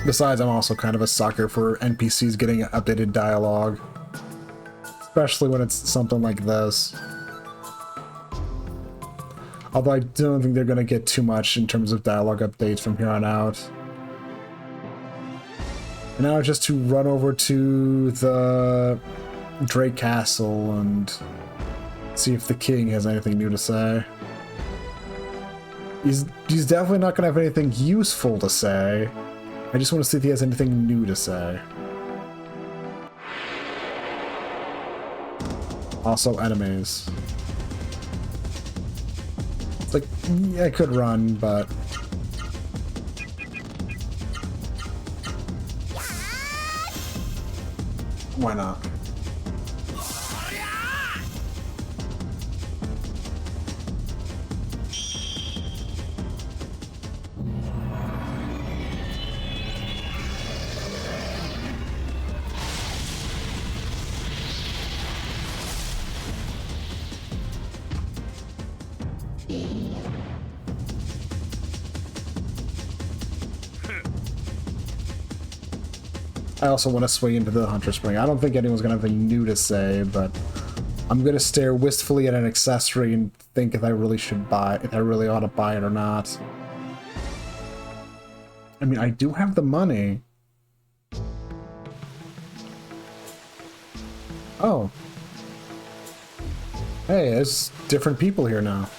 Besides, I'm also kind of a sucker for NPCs getting updated dialogue. Especially when it's something like this. Although I don't think they're going to get too much in terms of dialogue updates from here on out. And now just to run over to the Drake Castle and see if the king has anything new to say. He's definitely not going to have anything useful to say. I just want to see if he has anything new to say. Also, enemies. It's like, yeah, I could run, but... Why not? I also want to swing into the Hunter Spring. I don't think anyone's going to have anything new to say, but I'm going to stare wistfully at an accessory and think if I really should buy it, if I really ought to buy it or not. I mean, I do have the money. Oh. Hey, there's different people here now.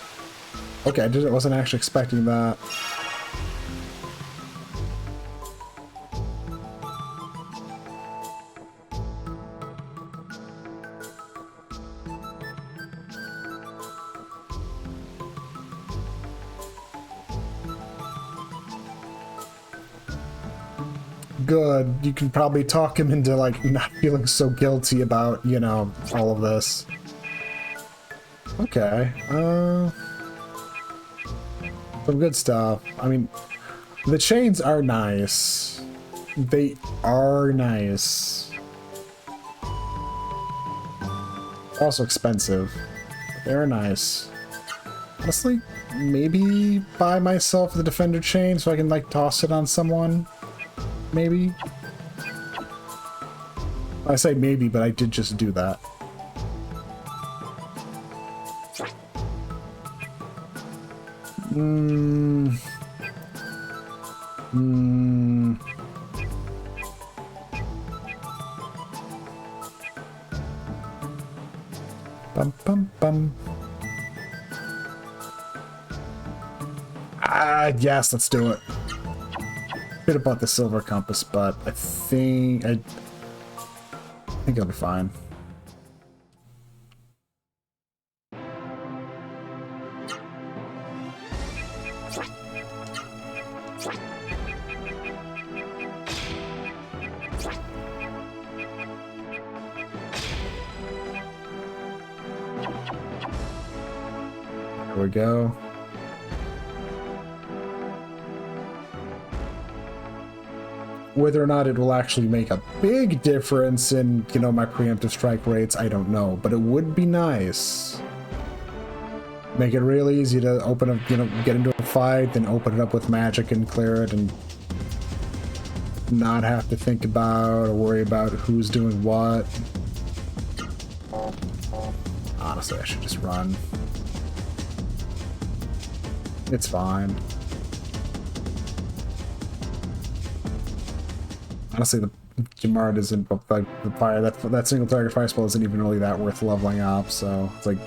Okay, I wasn't actually expecting that. Good. You can probably talk him into, like, not feeling so guilty about, you know, all of this. Okay. Some good stuff. I mean, the chains are nice. They are nice. Also expensive. They're nice. Honestly, maybe buy myself the Defender chain so I can, like, toss it on someone. Maybe? I say maybe, but I did just do that. Bum bum bum. Ah, yes, let's do it. Bit about the silver compass, but I think it'll be fine. There we go. Whether or not it will actually make a big difference in, you know, my preemptive strike rates, I don't know, but it would be nice. Make it real easy to open up, you know, get into a fight, then open it up with magic and clear it, and not have to think about or worry about who's doing what. Honestly, I should just run. It's fine. Honestly, the Jamard isn't like the fire. That single target fire spell isn't even really that worth leveling up. So it's like,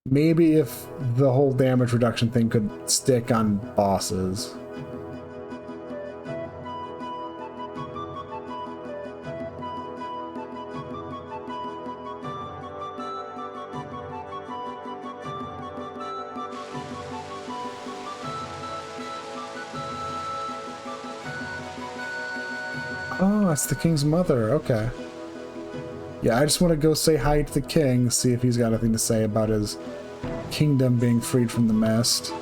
maybe if the whole damage reduction thing could stick on bosses. Oh, that's the king's mother. Okay. Yeah, I just want to go say hi to the king, see if he's got anything to say about his kingdom being freed from the mist.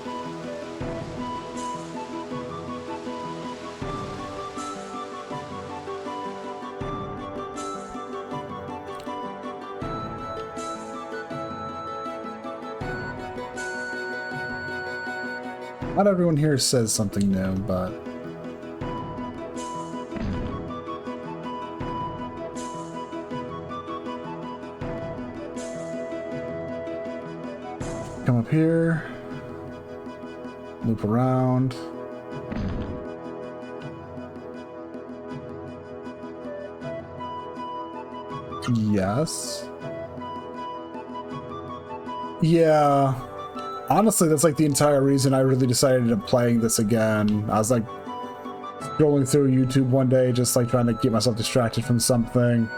Not everyone here says something new, but... Come up here, loop around. Yes. Yeah. Honestly, that's like the entire reason I really decided to playing this again. I was like scrolling through YouTube one day, just like trying to get myself distracted from something.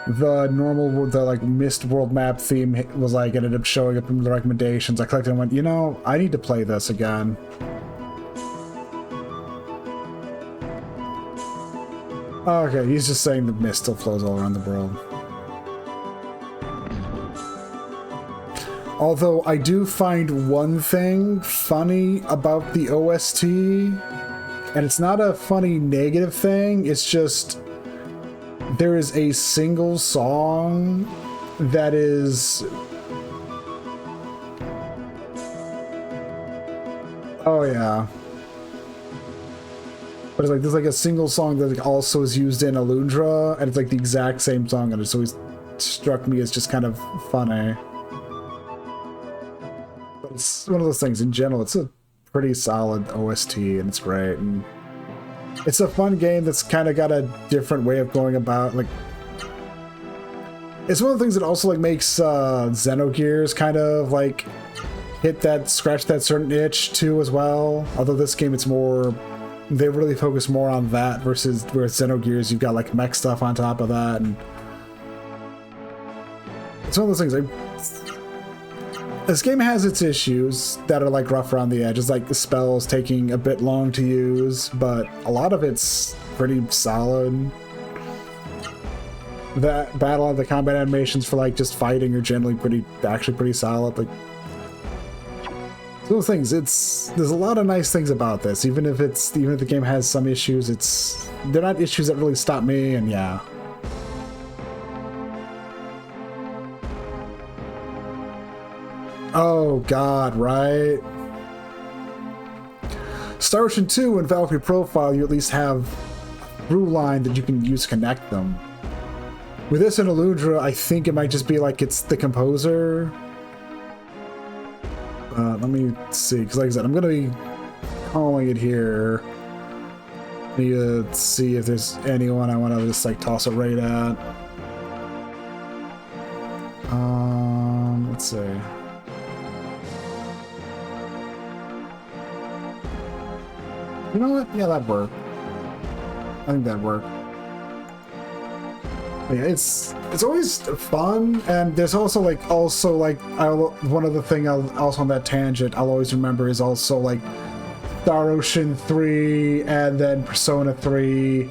The normal, the like mist world map theme was like ended up showing up in the recommendations. I clicked and went, you know, I need to play this again. Okay, he's just saying the mist still flows all around the world. Although I do find one thing funny about the OST, and it's not a funny negative thing, it's just there is a single song that is... Oh yeah. But it's like there's like a single song that like also is used in Alundra, and it's like the exact same song, and it's always struck me as just kind of funny. But it's one of those things in general, it's a pretty solid OST and it's great, and it's a fun game that's kind of got a different way of going about, like... It's one of the things that also like makes Xenogears kind of like scratch that certain itch too as well. Although this game it's more... They really focus more on that versus where Xenogears you've got like mech stuff on top of that, and... It's one of those things, like... This game has its issues that are like rough around the edges, like the spells taking a bit long to use, but a lot of it's pretty solid. That battle and the combat animations for like just fighting are generally actually pretty solid. Like those things, there's a lot of nice things about this. Even if the game has some issues, they're not issues that really stop me. And yeah. Oh god, right? Star Ocean 2 and Valkyrie Profile, you at least have a through line that you can use to connect them. With this in Alundra, I think it might just be like it's the composer. Let me see, because like I said, I'm going to be calling it here. Need to see if there's anyone I want to just like toss a raid at. Let's see. You know what? Yeah, that'd work. I think that'd work. But yeah, it's always fun, and there's also like one other thing I'll also on that tangent I'll always remember is also like Star Ocean 3 and then Persona 3,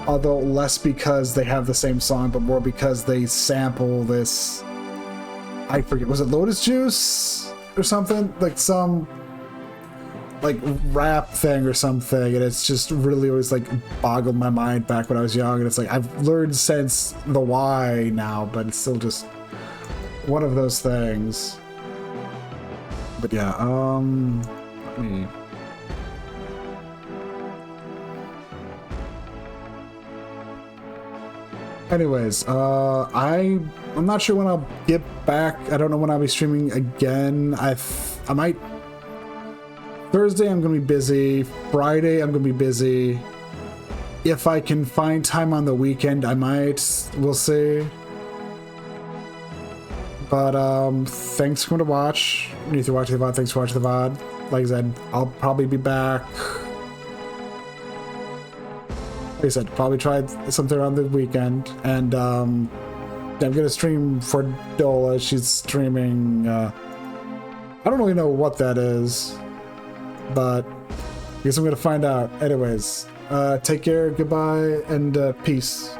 although less because they have the same song, but more because they sample this. I forget, was it Lotus Juice or something? Like some like rap thing or something, and it's just really always like boggled my mind back when I was young, and it's like I've learned since the why now, but it's still just one of those things. But yeah, let me... Anyways, I'm not sure when I'll get back. I don't know when I'll be streaming again. I might. Thursday I'm gonna be busy. Friday I'm gonna be busy. If I can find time on the weekend, I might. We'll see. But thanks for coming to watch. If you're watching the VOD, thanks for watching the VOD. Like I said, I'll probably be back. Like I said, probably try something around the weekend. And I'm gonna stream for Dola. She's streaming. I don't really know what that is, but I guess I'm gonna find out. Anyways, take care, goodbye, and peace.